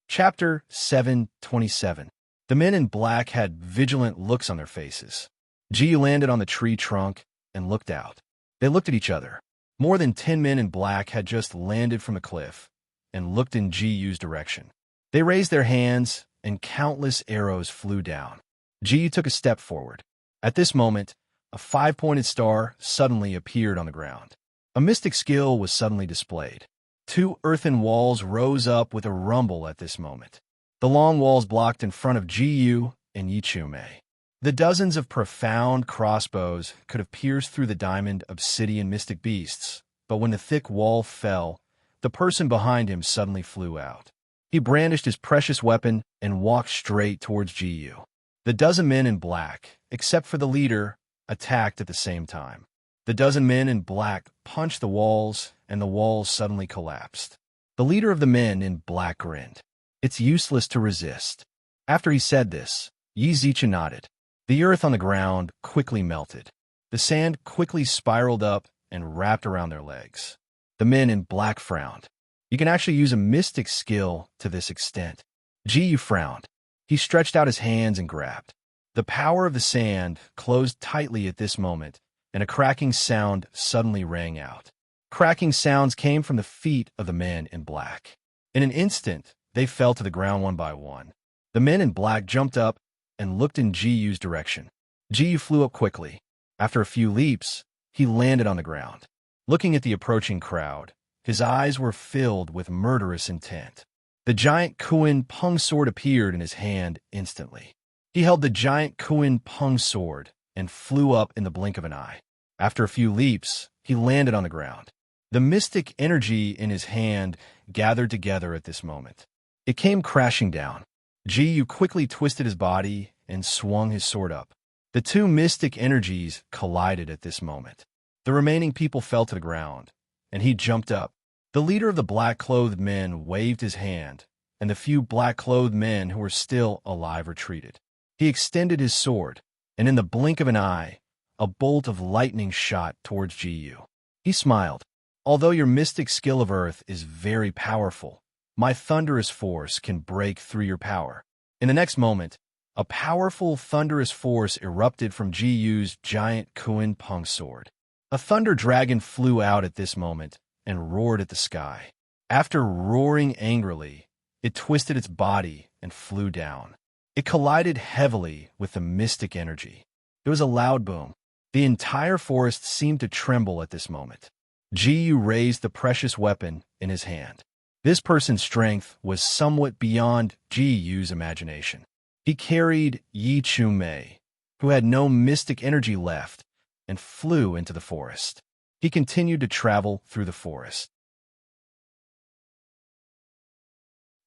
Chapter 7:27. The men in black had vigilant looks on their faces. Jiyu landed on the tree trunk and looked out. They looked at each other. More than 10 men in black had just landed from the cliff and looked in Jiyu's direction. They raised their hands, and countless arrows flew down. Jiyu took a step forward. At this moment, a 5-pointed star suddenly appeared on the ground. A mystic skill was suddenly displayed. 2 earthen walls rose up with a rumble at this moment. The long walls blocked in front of Jiyu and Yichume. The dozens of profound crossbows could have pierced through the diamond obsidian mystic beasts, but when the thick wall fell, the person behind him suddenly flew out. He brandished his precious weapon and walked straight towards Jiyu. The dozen men in black, except for the leader, attacked at the same time. The dozen men in black punched the walls, and the walls suddenly collapsed. The leader of the men in black grinned. "It's useless to resist." After he said this, Yi Zicha nodded. The earth on the ground quickly melted. The sand quickly spiraled up and wrapped around their legs. The men in black frowned. "You can actually use a mystic skill to this extent." Jiyu frowned. He stretched out his hands and grabbed. The power of the sand closed tightly at this moment, and a cracking sound suddenly rang out. Cracking sounds came from the feet of the men in black. In an instant, they fell to the ground one by one. The men in black jumped up and looked in Jiyu's direction. Jiyu flew up quickly. After a few leaps, he landed on the ground. Looking at the approaching crowd, his eyes were filled with murderous intent. The giant Kuin Peng sword appeared in his hand instantly. He held the giant Kuin Peng sword and flew up in the blink of an eye. After a few leaps, he landed on the ground. The mystic energy in his hand gathered together at this moment. It came crashing down. Jiyu quickly twisted his body and swung his sword up. The two mystic energies collided at this moment. The remaining people fell to the ground, and he jumped up. The leader of the black-clothed men waved his hand, and the few black-clothed men who were still alive retreated. He extended his sword, and in the blink of an eye, a bolt of lightning shot towards Jiyu. He smiled. "Although your mystic skill of earth is very powerful, my thunderous force can break through your power." In the next moment, a powerful thunderous force erupted from Jiyu's giant Kuin Peng sword. A thunder dragon flew out at this moment and roared at the sky. After roaring angrily, it twisted its body and flew down. It collided heavily with the mystic energy. There was a loud boom. The entire forest seemed to tremble at this moment. Jiyu raised the precious weapon in his hand. This person's strength was somewhat beyond Jiyu's imagination. He carried Yi Chu-mei, who had no mystic energy left, and flew into the forest. He continued to travel through the forest.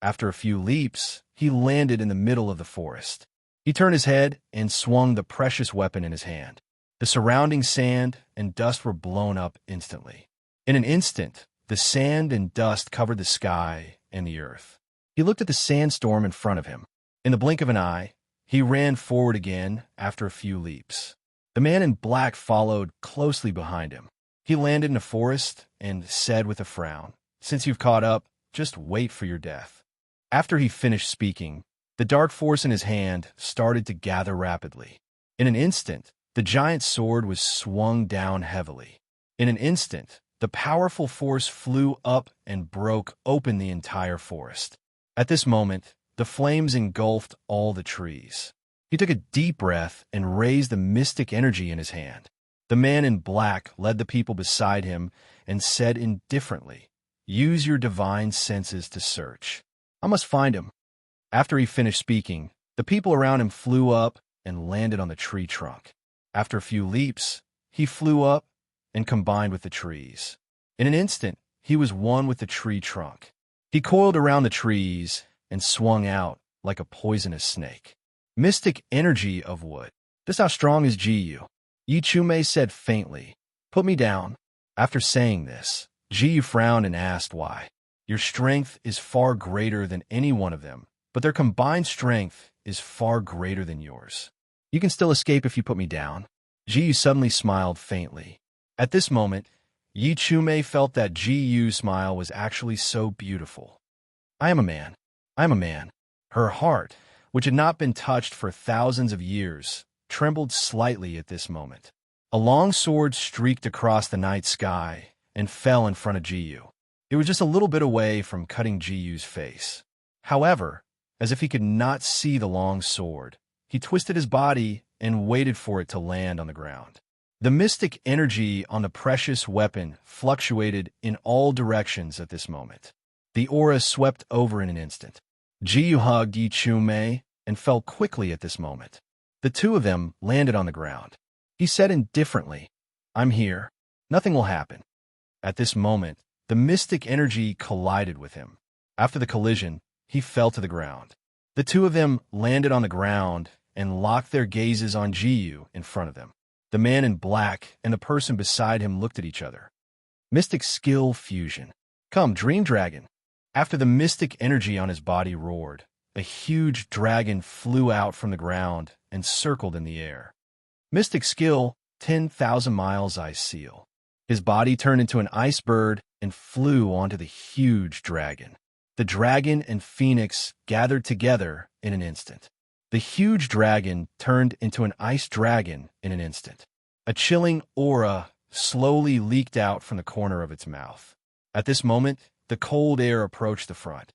After a few leaps, he landed in the middle of the forest. He turned his head and swung the precious weapon in his hand. The surrounding sand and dust were blown up instantly. In an instant, the sand and dust covered the sky and the earth. He looked at the sandstorm in front of him. In the blink of an eye, he ran forward again after a few leaps. The man in black followed closely behind him. He landed in a forest and said with a frown, "Since you've caught up, just wait for your death." After he finished speaking, the dark force in his hand started to gather rapidly. In an instant, the giant sword was swung down heavily. In an instant, the powerful force flew up and broke open the entire forest. At this moment, the flames engulfed all the trees. He took a deep breath and raised the mystic energy in his hand. The man in black led the people beside him and said indifferently, "Use your divine senses to search. I must find him." After he finished speaking, the people around him flew up and landed on the tree trunk. After a few leaps, he flew up and combined with the trees. In an instant, he was one with the tree trunk. He coiled around the trees and swung out like a poisonous snake. Mystic energy of wood. This how strong is Jiyu. Yi Chu-mei said faintly, "Put me down." After saying this, Jiyu frowned and asked why. "Your strength is far greater than any one of them, but their combined strength is far greater than yours. You can still escape if you put me down." Jiyu suddenly smiled faintly. At this moment, Yi Chu-mei felt that Jiyu's smile was actually so beautiful. "I am a man. I am a man." Her heart, which had not been touched for thousands of years, trembled slightly at this moment. A long sword streaked across the night sky and fell in front of Jiyu. It was just a little bit away from cutting Jiyu's face. However, as if he could not see the long sword, he twisted his body and waited for it to land on the ground. The mystic energy on the precious weapon fluctuated in all directions at this moment. The aura swept over in an instant. Jiyu hugged Yi Chu-mei and fell quickly at this moment. The two of them landed on the ground. He said indifferently, "I'm here. Nothing will happen." At this moment, the mystic energy collided with him. After the collision, he fell to the ground. The two of them landed on the ground and locked their gazes on Jiyu in front of them. The man in black and the person beside him looked at each other. Mystic skill fusion. "Come, Dream Dragon." After the mystic energy on his body roared, a huge dragon flew out from the ground and circled in the air. Mystic skill, 10,000 miles ice seal. His body turned into an ice bird and flew onto the huge dragon. The dragon and phoenix gathered together in an instant. The huge dragon turned into an ice dragon in an instant. A chilling aura slowly leaked out from the corner of its mouth. At this moment, the cold air approached the front.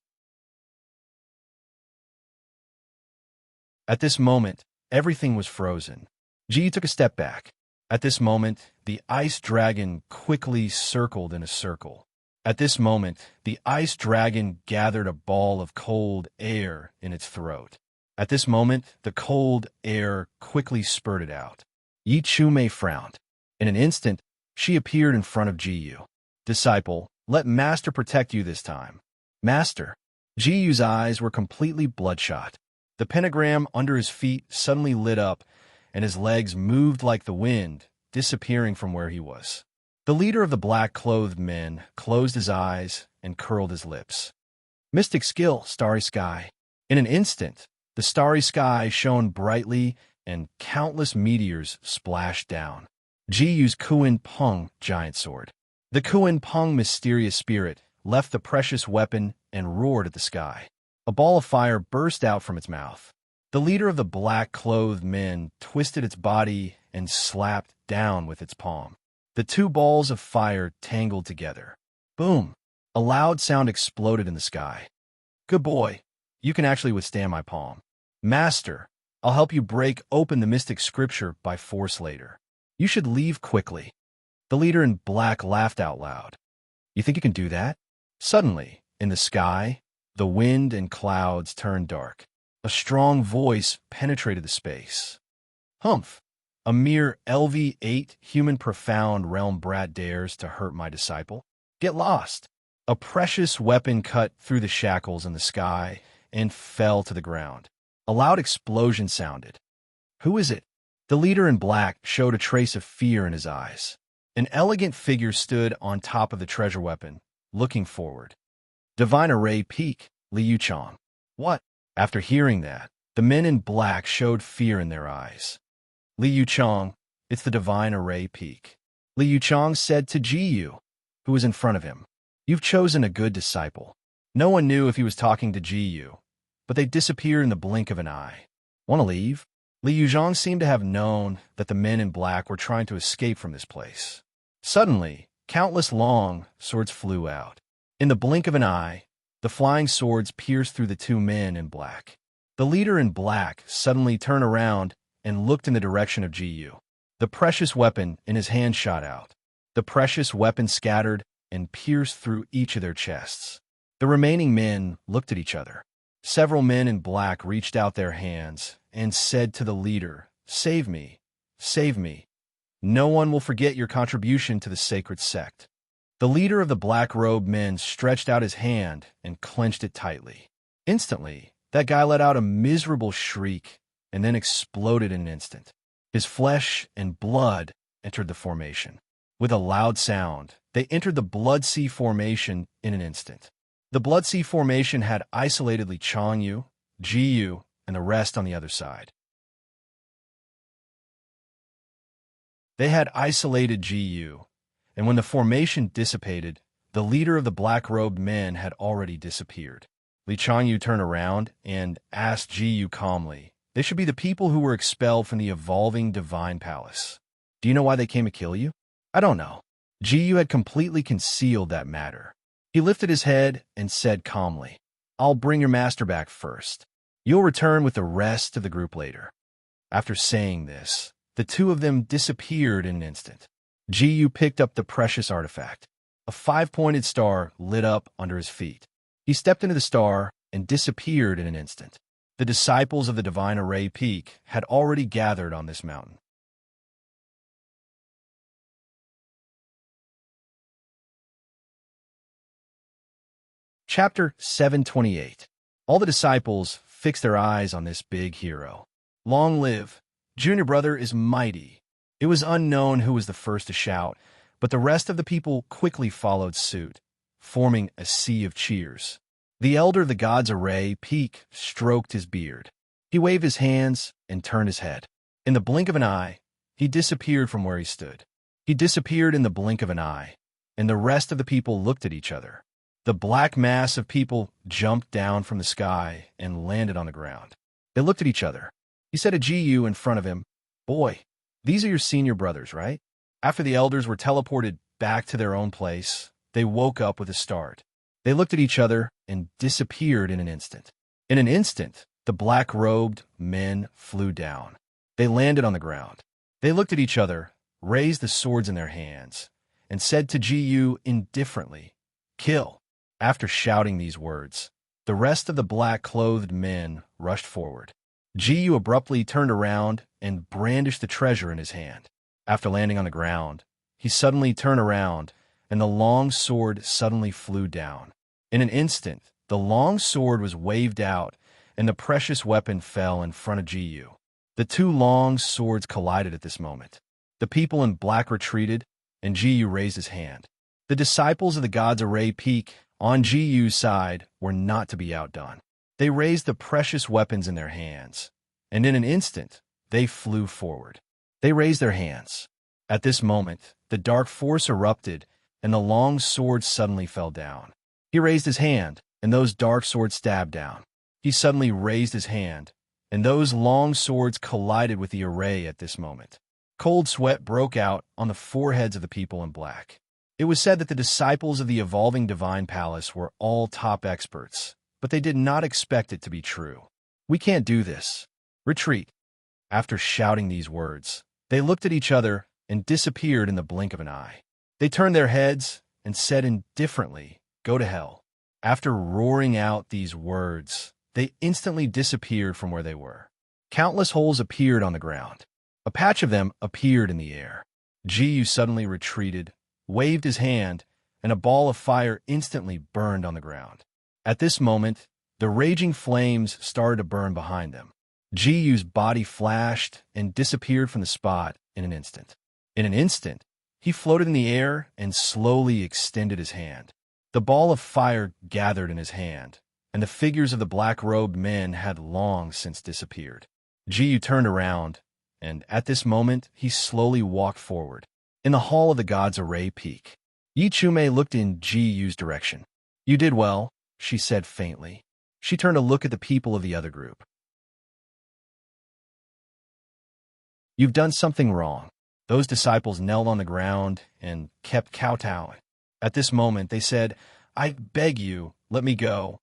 At this moment, everything was frozen. Ji took a step back. At this moment, the ice dragon quickly circled in a circle. At this moment, the ice dragon gathered a ball of cold air in its throat. At this moment, the cold air quickly spurted out. Yi Chu-mei frowned. In an instant, she appeared in front of Jiyu. "Disciple, let Master protect you this time." "Master." Jiyu's eyes were completely bloodshot. The pentagram under his feet suddenly lit up, and his legs moved like the wind, disappearing from where he was. The leader of the black-clothed men closed his eyes and curled his lips. Mystic skill, starry sky. In an instant, the starry sky shone brightly and countless meteors splashed down. Jiyu's Kuan Peng giant sword. The Kuan Peng mysterious spirit left the precious weapon and roared at the sky. A ball of fire burst out from its mouth. The leader of the black-clothed men twisted its body and slapped down with its palm. The two balls of fire tangled together. Boom! A loud sound exploded in the sky. "Good boy. You can actually withstand my palm." "Master, I'll help you break open the mystic scripture by force later." You should leave quickly. The leader in black laughed out loud. You think you can do that? Suddenly, in the sky, the wind and clouds turned dark. A strong voice penetrated the space. Humph! A mere LV8 human profound realm brat dares to hurt my disciple? Get lost! A precious weapon cut through the shackles in the sky and fell to the ground. A loud explosion sounded. Who is it? The leader in black showed a trace of fear in his eyes. An elegant figure stood on top of the treasure weapon, looking forward. Divine Array Peak, Liu Chong. What? After hearing that, the men in black showed fear in their eyes. Liu Chong, it's the Divine Array Peak. Liu Chong said to Ji Yu, who was in front of him. You've chosen a good disciple. No one knew if he was talking to Ji Yu, but they disappeared in the blink of an eye. Want to leave? Liu Zhang seemed to have known that the men in black were trying to escape from this place. Suddenly, countless long swords flew out. In the blink of an eye, the flying swords pierced through the two men in black. The leader in black suddenly turned around and looked in the direction of Ji Yu. The precious weapon in his hand shot out. The precious weapon scattered and pierced through each of their chests. The remaining men looked at each other. Several men in black reached out their hands and said to the leader, "Save me, save me. No one will forget your contribution to the sacred sect." The leader of the black-robed men stretched out his hand and clenched it tightly. Instantly, that guy let out a miserable shriek and then exploded in an instant. His flesh and blood entered the formation. With a loud sound, they entered the Blood Sea formation in an instant. The Blood Sea formation had isolated Li Changyu, Ji Yu, and the rest on the other side. They had isolated Ji Yu, and when the formation dissipated, the leader of the black-robed men had already disappeared. Li Changyu turned around and asked Ji Yu calmly, "They should be the people who were expelled from the evolving divine palace. Do you know why they came to kill you?" "I don't know." Ji Yu had completely concealed that matter. He lifted his head and said calmly, "I'll bring your master back first. You'll return with the rest of the group later." After saying this, the two of them disappeared in an instant. Ji Yu picked up the precious artifact. A five-pointed star lit up under his feet. He stepped into the star and disappeared in an instant. The disciples of the Divine Array Peak had already gathered on this mountain. Chapter 728. All the disciples fixed their eyes on this big hero. Long live! Junior brother is mighty. It was unknown who was the first to shout, but the rest of the people quickly followed suit, forming a sea of cheers. The elder of the God's Array Peak stroked his beard. He waved his hands and turned his head. In the blink of an eye, he disappeared from where he stood. He disappeared in the blink of an eye, and the rest of the people looked at each other. The black mass of people jumped down from the sky and landed on the ground. They looked at each other. He said to Ji Yu in front of him, "Boy, these are your senior brothers, right?" After the elders were teleported back to their own place, they woke up with a start. They looked at each other and disappeared in an instant. In an instant, the black-robed men flew down. They landed on the ground. They looked at each other, raised the swords in their hands, and said to Ji Yu indifferently, "Kill." After shouting these words, the rest of the black-clothed men rushed forward. Ji Yu abruptly turned around and brandished the treasure in his hand. After landing on the ground, he suddenly turned around, and the long sword suddenly flew down. In an instant, the long sword was waved out, and the precious weapon fell in front of Ji Yu. The two long swords collided at this moment. The people in black retreated, and Ji Yu raised his hand. The disciples of the God's Array Peak on Ji Yu's side were not to be outdone. They raised the precious weapons in their hands, and in an instant, they flew forward. They raised their hands. At this moment, the dark force erupted, and the long sword suddenly fell down. He raised his hand, and those dark swords stabbed down. He suddenly raised his hand, and those long swords collided with the array at this moment. Cold sweat broke out on the foreheads of the people in black. It was said that the disciples of the evolving divine palace were all top experts, but they did not expect it to be true. "We can't do this. Retreat." After shouting these words, they looked at each other and disappeared in the blink of an eye. They turned their heads and said indifferently, "Go to hell." After roaring out these words, they instantly disappeared from where they were. Countless holes appeared on the ground. A patch of them appeared in the air. Jiyu suddenly retreated, waved his hand, and a ball of fire instantly burned on the ground. At this moment, the raging flames started to burn behind them. Jiyu's body flashed and disappeared from the spot in an instant. In an instant, he floated in the air and slowly extended his hand. The ball of fire gathered in his hand, and the figures of the black-robed men had long since disappeared. Jiyu turned around, and at this moment, he slowly walked forward. In the hall of the gods' array peak, Yichume looked in Jiyu's direction. "You did well," she said faintly. She turned to look at the people of the other group. "You've done something wrong." Those disciples knelt on the ground and kept kowtowing. At this moment, they said, "I beg you, let me go."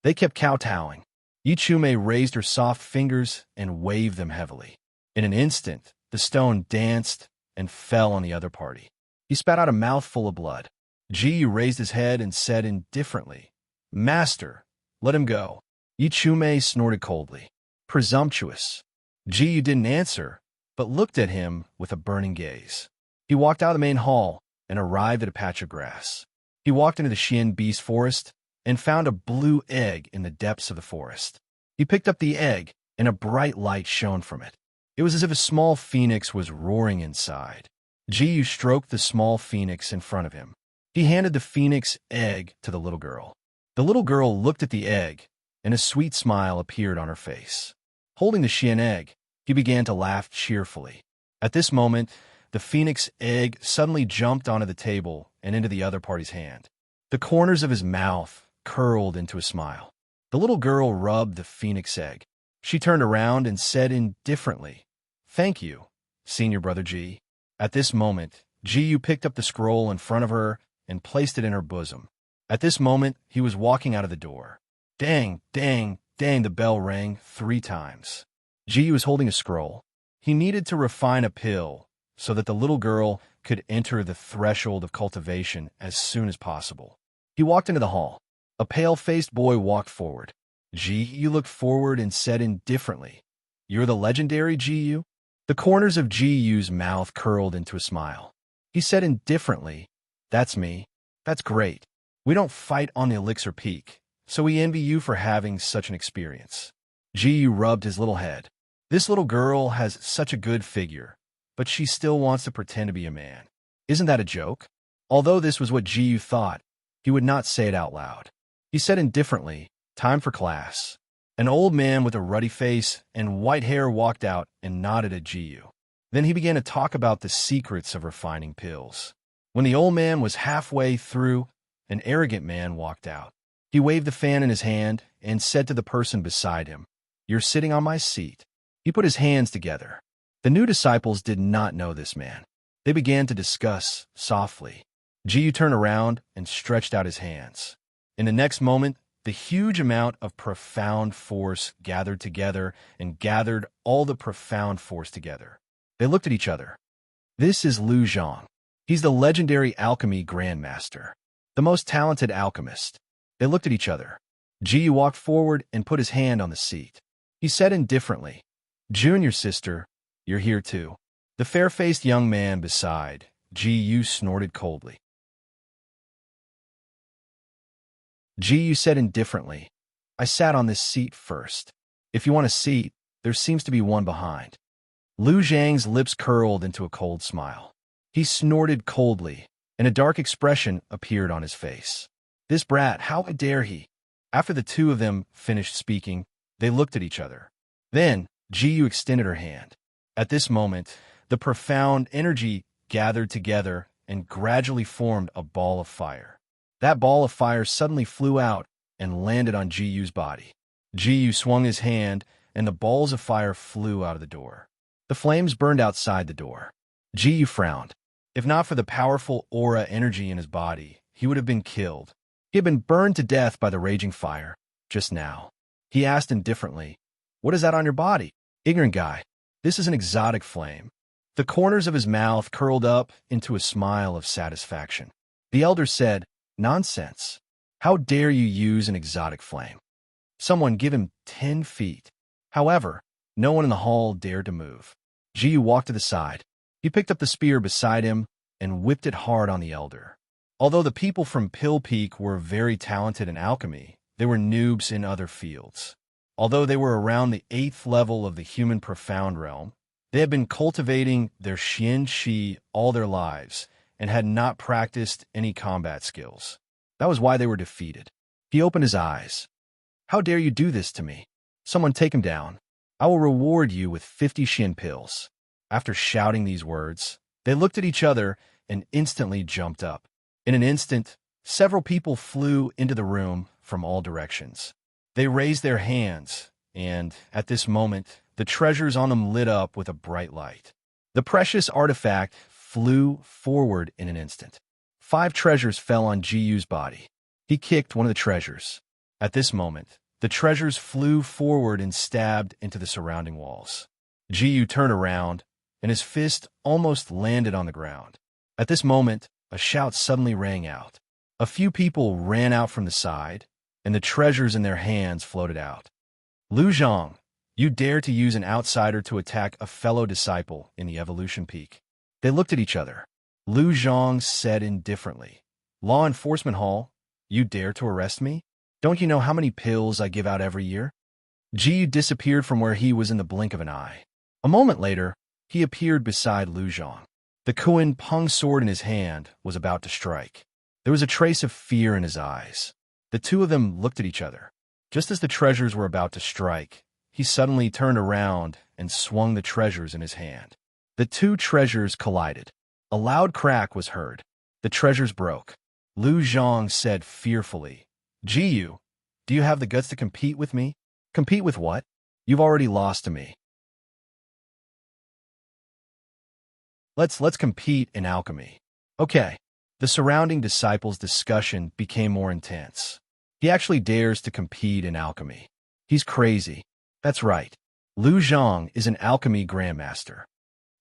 They kept kowtowing. Yichume raised her soft fingers and waved them heavily. In an instant, the stone danced and fell on the other party. He spat out a mouthful of blood. Jiyu raised his head and said indifferently, "Master, let him go." Yichume snorted coldly. "Presumptuous." Jiyu didn't answer, but looked at him with a burning gaze. He walked out of the main hall and arrived at a patch of grass. He walked into the Xian beast forest and found a blue egg in the depths of the forest. He picked up the egg, and a bright light shone from it. It was as if a small phoenix was roaring inside. Jiyu stroked the small phoenix in front of him. He handed the phoenix egg to the little girl. The little girl looked at the egg, and a sweet smile appeared on her face. Holding the Xian egg, he began to laugh cheerfully. At this moment, the phoenix egg suddenly jumped onto the table and into the other party's hand. The corners of his mouth curled into a smile. The little girl rubbed the phoenix egg. She turned around and said indifferently, "Thank you, Senior Brother Ji." At this moment, Jiyu picked up the scroll in front of her and placed it in her bosom. At this moment, he was walking out of the door. Dang, dang, dang, the bell rang 3 times. Jiyu was holding a scroll. He needed to refine a pill so that the little girl could enter the threshold of cultivation as soon as possible. He walked into the hall. A pale-faced boy walked forward. Jiyu looked forward and said indifferently, "You're the legendary Jiyu?" The corners of Jiyu's mouth curled into a smile. He said indifferently, "That's me. That's great. We don't fight on the Elixir Peak, so we envy you for having such an experience." Jiyu rubbed his little head. "This little girl has such a good figure, but she still wants to pretend to be a man. Isn't that a joke?" Although this was what Jiyu thought, he would not say it out loud. He said indifferently, "Time for class." An old man with a ruddy face and white hair walked out and nodded at Jiyu. Then he began to talk about the secrets of refining pills. When the old man was halfway through, an arrogant man walked out. He waved the fan in his hand and said to the person beside him, "You're sitting on my seat." He put his hands together. The new disciples did not know this man. They began to discuss softly. Jiyu turned around and stretched out his hands. In the next moment, the huge amount of profound force gathered together and gathered all the profound force together. They looked at each other. "This is Lu Zhang. He's the legendary alchemy grandmaster, the most talented alchemist." They looked at each other. Jiyu walked forward and put his hand on the seat. He said indifferently, "Junior sister, you're here too." The fair-faced young man beside Jiyu snorted coldly. Jiyu said indifferently, "I sat on this seat first. If you want a seat, there seems to be one behind." Lu Zhang's lips curled into a cold smile. He snorted coldly, and a dark expression appeared on his face. "This brat, how dare he?" After the two of them finished speaking, they looked at each other. Then, Jiyu extended her hand. At this moment, the profound energy gathered together and gradually formed a ball of fire. That ball of fire suddenly flew out and landed on Jiyu's body. Jiyu swung his hand, and the balls of fire flew out of the door. The flames burned outside the door. Jiyu frowned. If not for the powerful aura energy in his body, he would have been killed. He had been burned to death by the raging fire, just now. He asked indifferently, "What is that on your body?" "Ignorant guy. This is an exotic flame. The corners of his mouth curled up into a smile of satisfaction. The elder said, "Nonsense. How dare you use an exotic flame? Someone give him 10 feet." However, no one in the hall dared to move. Jiyu walked to the side. He picked up the spear beside him and whipped it hard on the elder. Although the people from Pill Peak were very talented in alchemy, they were noobs in other fields. Although they were around the 8th level of the human profound realm, they had been cultivating their Xian Shi all their lives and had not practiced any combat skills. That was why they were defeated. He opened his eyes. "How dare you do this to me? Someone take him down. I will reward you with 50 Xian pills." After shouting these words, they looked at each other and instantly jumped up. In an instant, several people flew into the room from all directions. They raised their hands, and, at this moment, the treasures on them lit up with a bright light. The precious artifact flew forward in an instant. 5 treasures fell on Jiyu's body. He kicked one of the treasures. At this moment, the treasures flew forward and stabbed into the surrounding walls. Jiyu turned around, and his fist almost landed on the ground. At this moment, a shout suddenly rang out. A few people ran out from the side, and the treasures in their hands floated out. "Lu Zhang, you dare to use an outsider to attack a fellow disciple in the evolution peak." They looked at each other. Lu Zhang said indifferently, "Law Enforcement Hall, you dare to arrest me? Don't you know how many pills I give out every year?" Jiyu disappeared from where he was in the blink of an eye. A moment later, he appeared beside Lu Zhang. The Kuan Peng sword in his hand was about to strike. There was a trace of fear in his eyes. The two of them looked at each other. Just as the treasures were about to strike, he suddenly turned around and swung the treasures in his hand. The 2 treasures collided. A loud crack was heard. The treasures broke. Lu Zhang said fearfully, "Jiyu, do you have the guts to compete with me?" "Compete with what? You've already lost to me." Let's compete in alchemy." "Okay." The surrounding disciples' discussion became more intense. "He actually dares to compete in alchemy. He's crazy." "That's right. Lu Zhang is an alchemy grandmaster.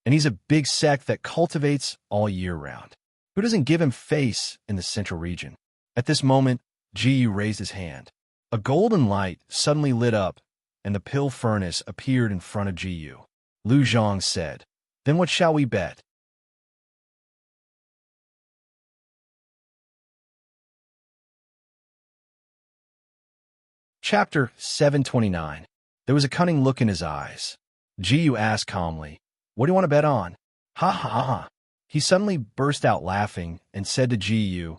And he's a big sect that cultivates all year round. Who doesn't give him face in the central region?" At this moment, Jiyu raised his hand. A golden light suddenly lit up, and the pill furnace appeared in front of Jiyu. Lu Zhang said, "Then what shall we bet?" Chapter 729. There was a cunning look in his eyes. Jiyu asked calmly, "What do you want to bet on?" "Ha ha ha." He suddenly burst out laughing and said to Jiyu,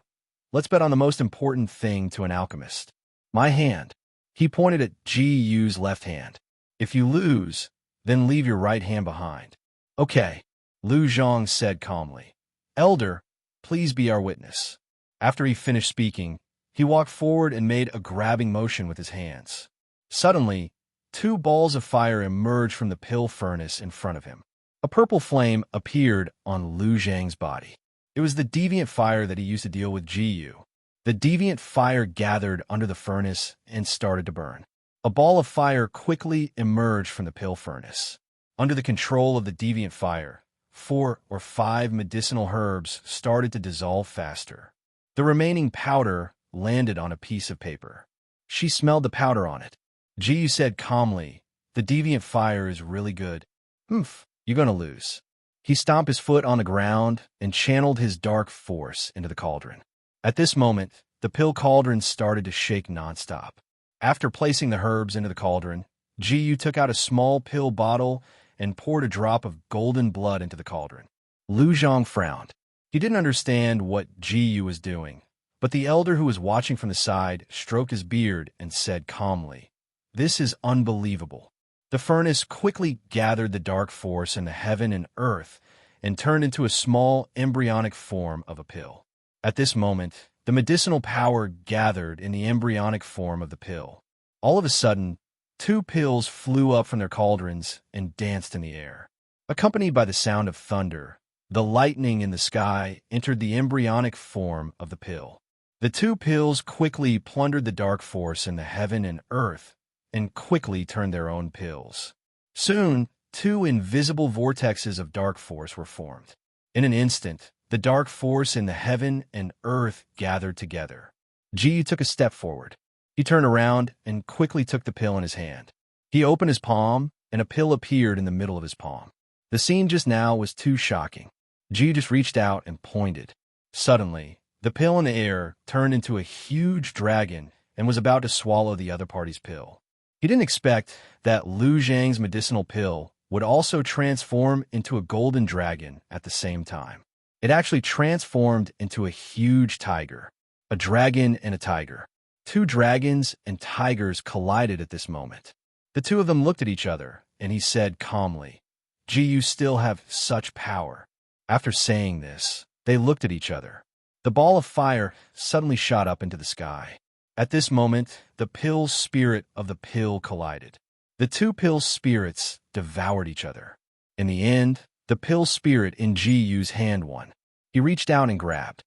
"Let's bet on the most important thing to an alchemist. My hand." He pointed at Jiyu's left hand. "If you lose, then leave your right hand behind." "Okay," Lu Zhang said calmly. "Elder, please be our witness." After he finished speaking, he walked forward and made a grabbing motion with his hands. Suddenly, 2 balls of fire emerged from the pill furnace in front of him. A purple flame appeared on Lu Zhang's body. It was the deviant fire that he used to deal with Jiyu. The deviant fire gathered under the furnace and started to burn. A ball of fire quickly emerged from the pill furnace. Under the control of the deviant fire, 4 or 5 medicinal herbs started to dissolve faster. The remaining powder landed on a piece of paper. She smelled the powder on it. Jiyu said calmly, "The deviant fire is really good." "Humph, you're gonna lose." He stomped his foot on the ground and channeled his dark force into the cauldron. At this moment, the pill cauldron started to shake nonstop. After placing the herbs into the cauldron, Jiyu took out a small pill bottle and poured a drop of golden blood into the cauldron. Lu Zhang frowned. He didn't understand what Jiyu was doing, but the elder who was watching from the side stroked his beard and said calmly, "This is unbelievable." The furnace quickly gathered the dark force in the heaven and earth and turned into a small embryonic form of a pill. At this moment, the medicinal power gathered in the embryonic form of the pill. All of a sudden, 2 pills flew up from their cauldrons and danced in the air. Accompanied by the sound of thunder, the lightning in the sky entered the embryonic form of the pill. The 2 pills quickly plundered the dark force in the heaven and earth and quickly turned their own pills. Soon, two invisible vortexes of dark force were formed. In an instant, the dark force in the heaven and earth gathered together. Ji took a step forward. He turned around and quickly took the pill in his hand. He opened his palm, and a pill appeared in the middle of his palm. The scene just now was too shocking. Ji just reached out and pointed. Suddenly, the pill in the air turned into a huge dragon and was about to swallow the other party's pill. He didn't expect that Lu Zhang's medicinal pill would also transform into a golden dragon at the same time. It actually transformed into a huge tiger. A dragon and a tiger. Two dragons and tigers collided at this moment. The two of them looked at each other, and he said calmly, "Ji, you still have such power." After saying this, they looked at each other. The ball of fire suddenly shot up into the sky. At this moment, the pill's spirit of the pill collided. The two pill spirits devoured each other. In the end, the pill spirit in Ji Yu's hand won. He reached out and grabbed.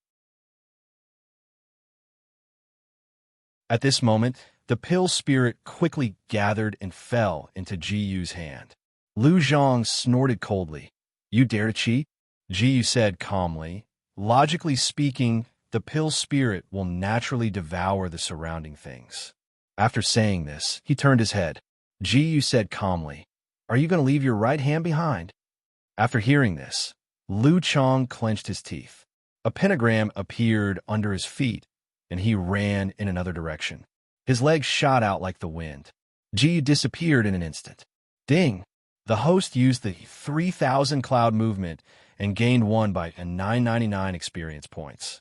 At this moment, the pill spirit quickly gathered and fell into Ji Yu's hand. Lu Zhang snorted coldly. "You dare to cheat?" Ji Yu said calmly. "Logically speaking, the pill spirit will naturally devour the surrounding things." After saying this, he turned his head. Ji Yu said calmly, "Are you going to leave your right hand behind?" After hearing this, Lu Chong clenched his teeth. A pentagram appeared under his feet, and he ran in another direction. His legs shot out like the wind. Ji Yu disappeared in an instant. Ding! The host used the 3,000 cloud movement and gained 1 by 999 experience points.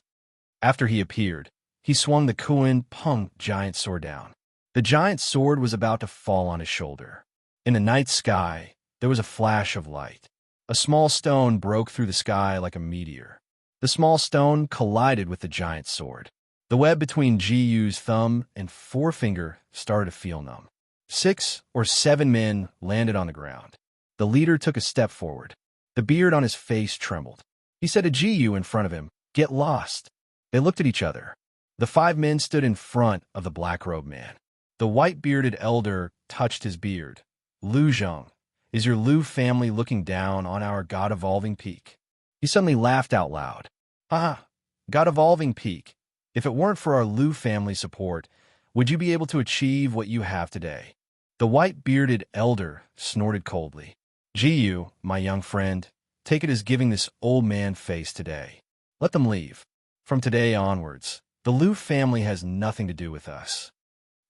After he appeared, he swung the Kuan Peng giant sword down. The giant sword was about to fall on his shoulder. In the night sky, there was a flash of light. A small stone broke through the sky like a meteor. The small stone collided with the giant sword. The web between Ji Yu's thumb and forefinger started to feel numb. 6 or 7 men landed on the ground. The leader took a step forward. The beard on his face trembled. He said to Ji Yu in front of him, "Get lost." They looked at each other. The 5 men stood in front of the black-robed man. The white-bearded elder touched his beard. "Lu Zhang, is your Lu family looking down on our God-evolving peak?" He suddenly laughed out loud. "Ah, God-evolving peak. If it weren't for our Lu family support, would you be able to achieve what you have today?" The white-bearded elder snorted coldly. "Ji Yu, my young friend, take it as giving this old man face today. Let them leave. From today onwards, the Lu family has nothing to do with us.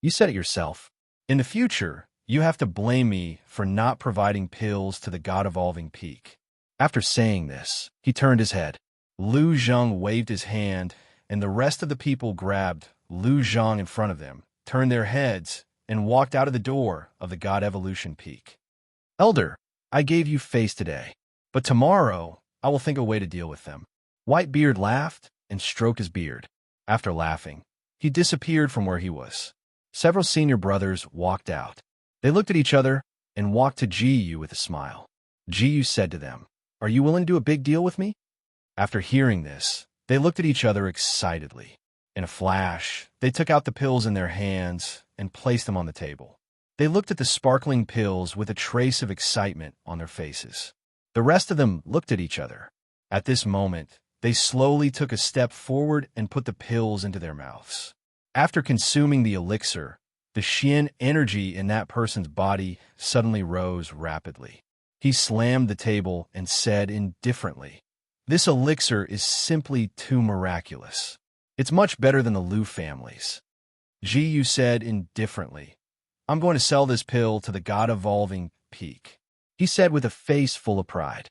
You said it yourself. In the future, you have to blame me for not providing pills to the God-evolving peak." After saying this, he turned his head. Lu Zhang waved his hand, and the rest of the people grabbed Lu Zhang in front of them, turned their heads, and walked out of the door of the God Evolution Peak. "Elder, I gave you face today, but tomorrow I will think a way to deal with them." Whitebeard laughed and stroked his beard. After laughing, he disappeared from where he was. Several senior brothers walked out. They looked at each other and walked to Ji Yu with a smile. Ji Yu said to them, "Are you willing to do a big deal with me?" After hearing this, they looked at each other excitedly. In a flash, they took out the pills in their hands and placed them on the table. They looked at the sparkling pills with a trace of excitement on their faces. The rest of them looked at each other. At this moment, they slowly took a step forward and put the pills into their mouths. After consuming the elixir, the Xian energy in that person's body suddenly rose rapidly. He slammed the table and said indifferently, "This elixir is simply too miraculous. It's much better than the Lu family's." Ji Yu said indifferently, "I'm going to sell this pill to the God-evolving peak," he said with a face full of pride.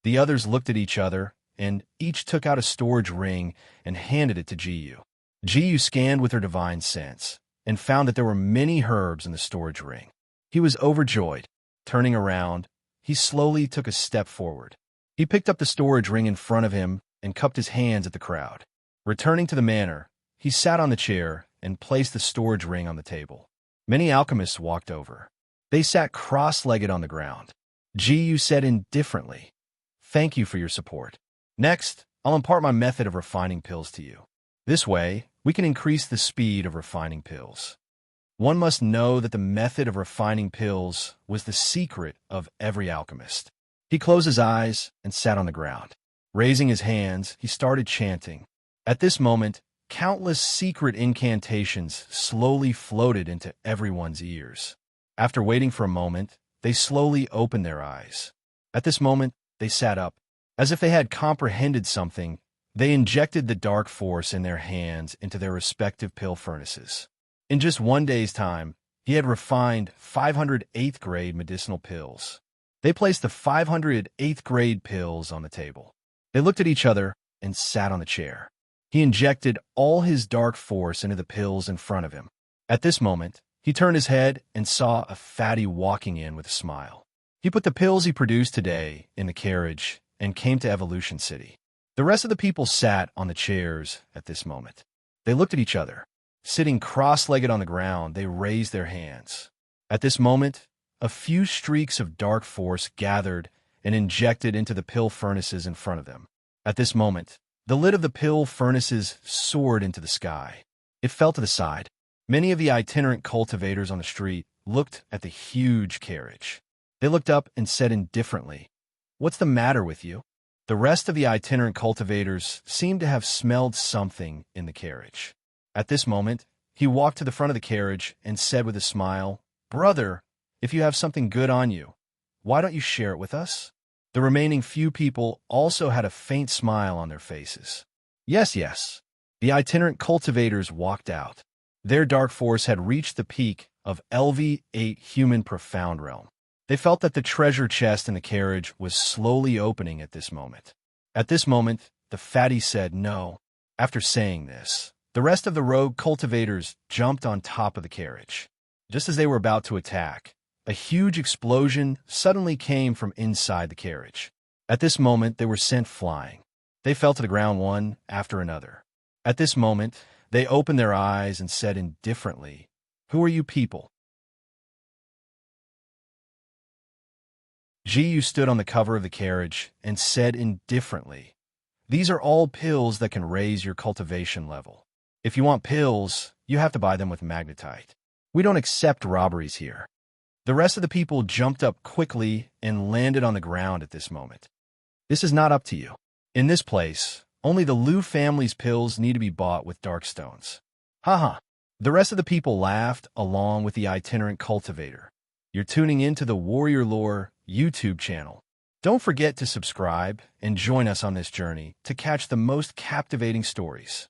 The others looked at each other, and each took out a storage ring and handed it to Ji Yu. Ji Yu scanned with her divine sense and found that there were many herbs in the storage ring. He was overjoyed. Turning around, he slowly took a step forward. He picked up the storage ring in front of him and cupped his hands at the crowd. Returning to the manor, he sat on the chair and placed the storage ring on the table. Many alchemists walked over. They sat cross-legged on the ground. Ji Yu said indifferently, "Thank you for your support. Next, I'll impart my method of refining pills to you. This way, we can increase the speed of refining pills." One must know that the method of refining pills was the secret of every alchemist. He closed his eyes and sat on the ground. Raising his hands, he started chanting. At this moment, countless secret incantations slowly floated into everyone's ears. After waiting for a moment, they slowly opened their eyes. At this moment, they sat up. As if they had comprehended something, they injected the dark force in their hands into their respective pill furnaces. In just one day's time, he had refined 500 8th-grade medicinal pills. They placed the 500 8th-grade pills on the table. They looked at each other and sat on the chair. He injected all his dark force into the pills in front of him. At this moment, he turned his head and saw a fatty walking in with a smile. He put the pills he produced today in the carriage and came to Evolution City. The rest of the people sat on the chairs at this moment. They looked at each other. Sitting cross-legged on the ground, they raised their hands. At this moment, a few streaks of dark force gathered and injected into the pill furnaces in front of them. At this moment, the lid of the pill furnaces soared into the sky. It fell to the side. Many of the itinerant cultivators on the street looked at the huge carriage. They looked up and said indifferently, "What's the matter with you?" The rest of the itinerant cultivators seemed to have smelled something in the carriage. At this moment, he walked to the front of the carriage and said with a smile, "Brother, if you have something good on you, why don't you share it with us?" The remaining few people also had a faint smile on their faces. Yes, yes. The itinerant cultivators walked out. Their dark force had reached the peak of LV8 human profound realm. They felt that the treasure chest in the carriage was slowly opening at this moment. At this moment, the fatty said no. After saying this, the rest of the rogue cultivators jumped on top of the carriage. Just as they were about to attack, a huge explosion suddenly came from inside the carriage. At this moment, they were sent flying. They fell to the ground one after another. At this moment, they opened their eyes and said indifferently, "Who are you people?" Jiyu stood on the cover of the carriage and said indifferently, "These are all pills that can raise your cultivation level. If you want pills, you have to buy them with magnetite. We don't accept robberies here." The rest of the people jumped up quickly and landed on the ground at this moment. "This is not up to you. In this place, only the Liu family's pills need to be bought with dark stones." Haha. The rest of the people laughed along with the itinerant cultivator. You're tuning into the Warrior Lore YouTube channel. Don't forget to subscribe and join us on this journey to catch the most captivating stories.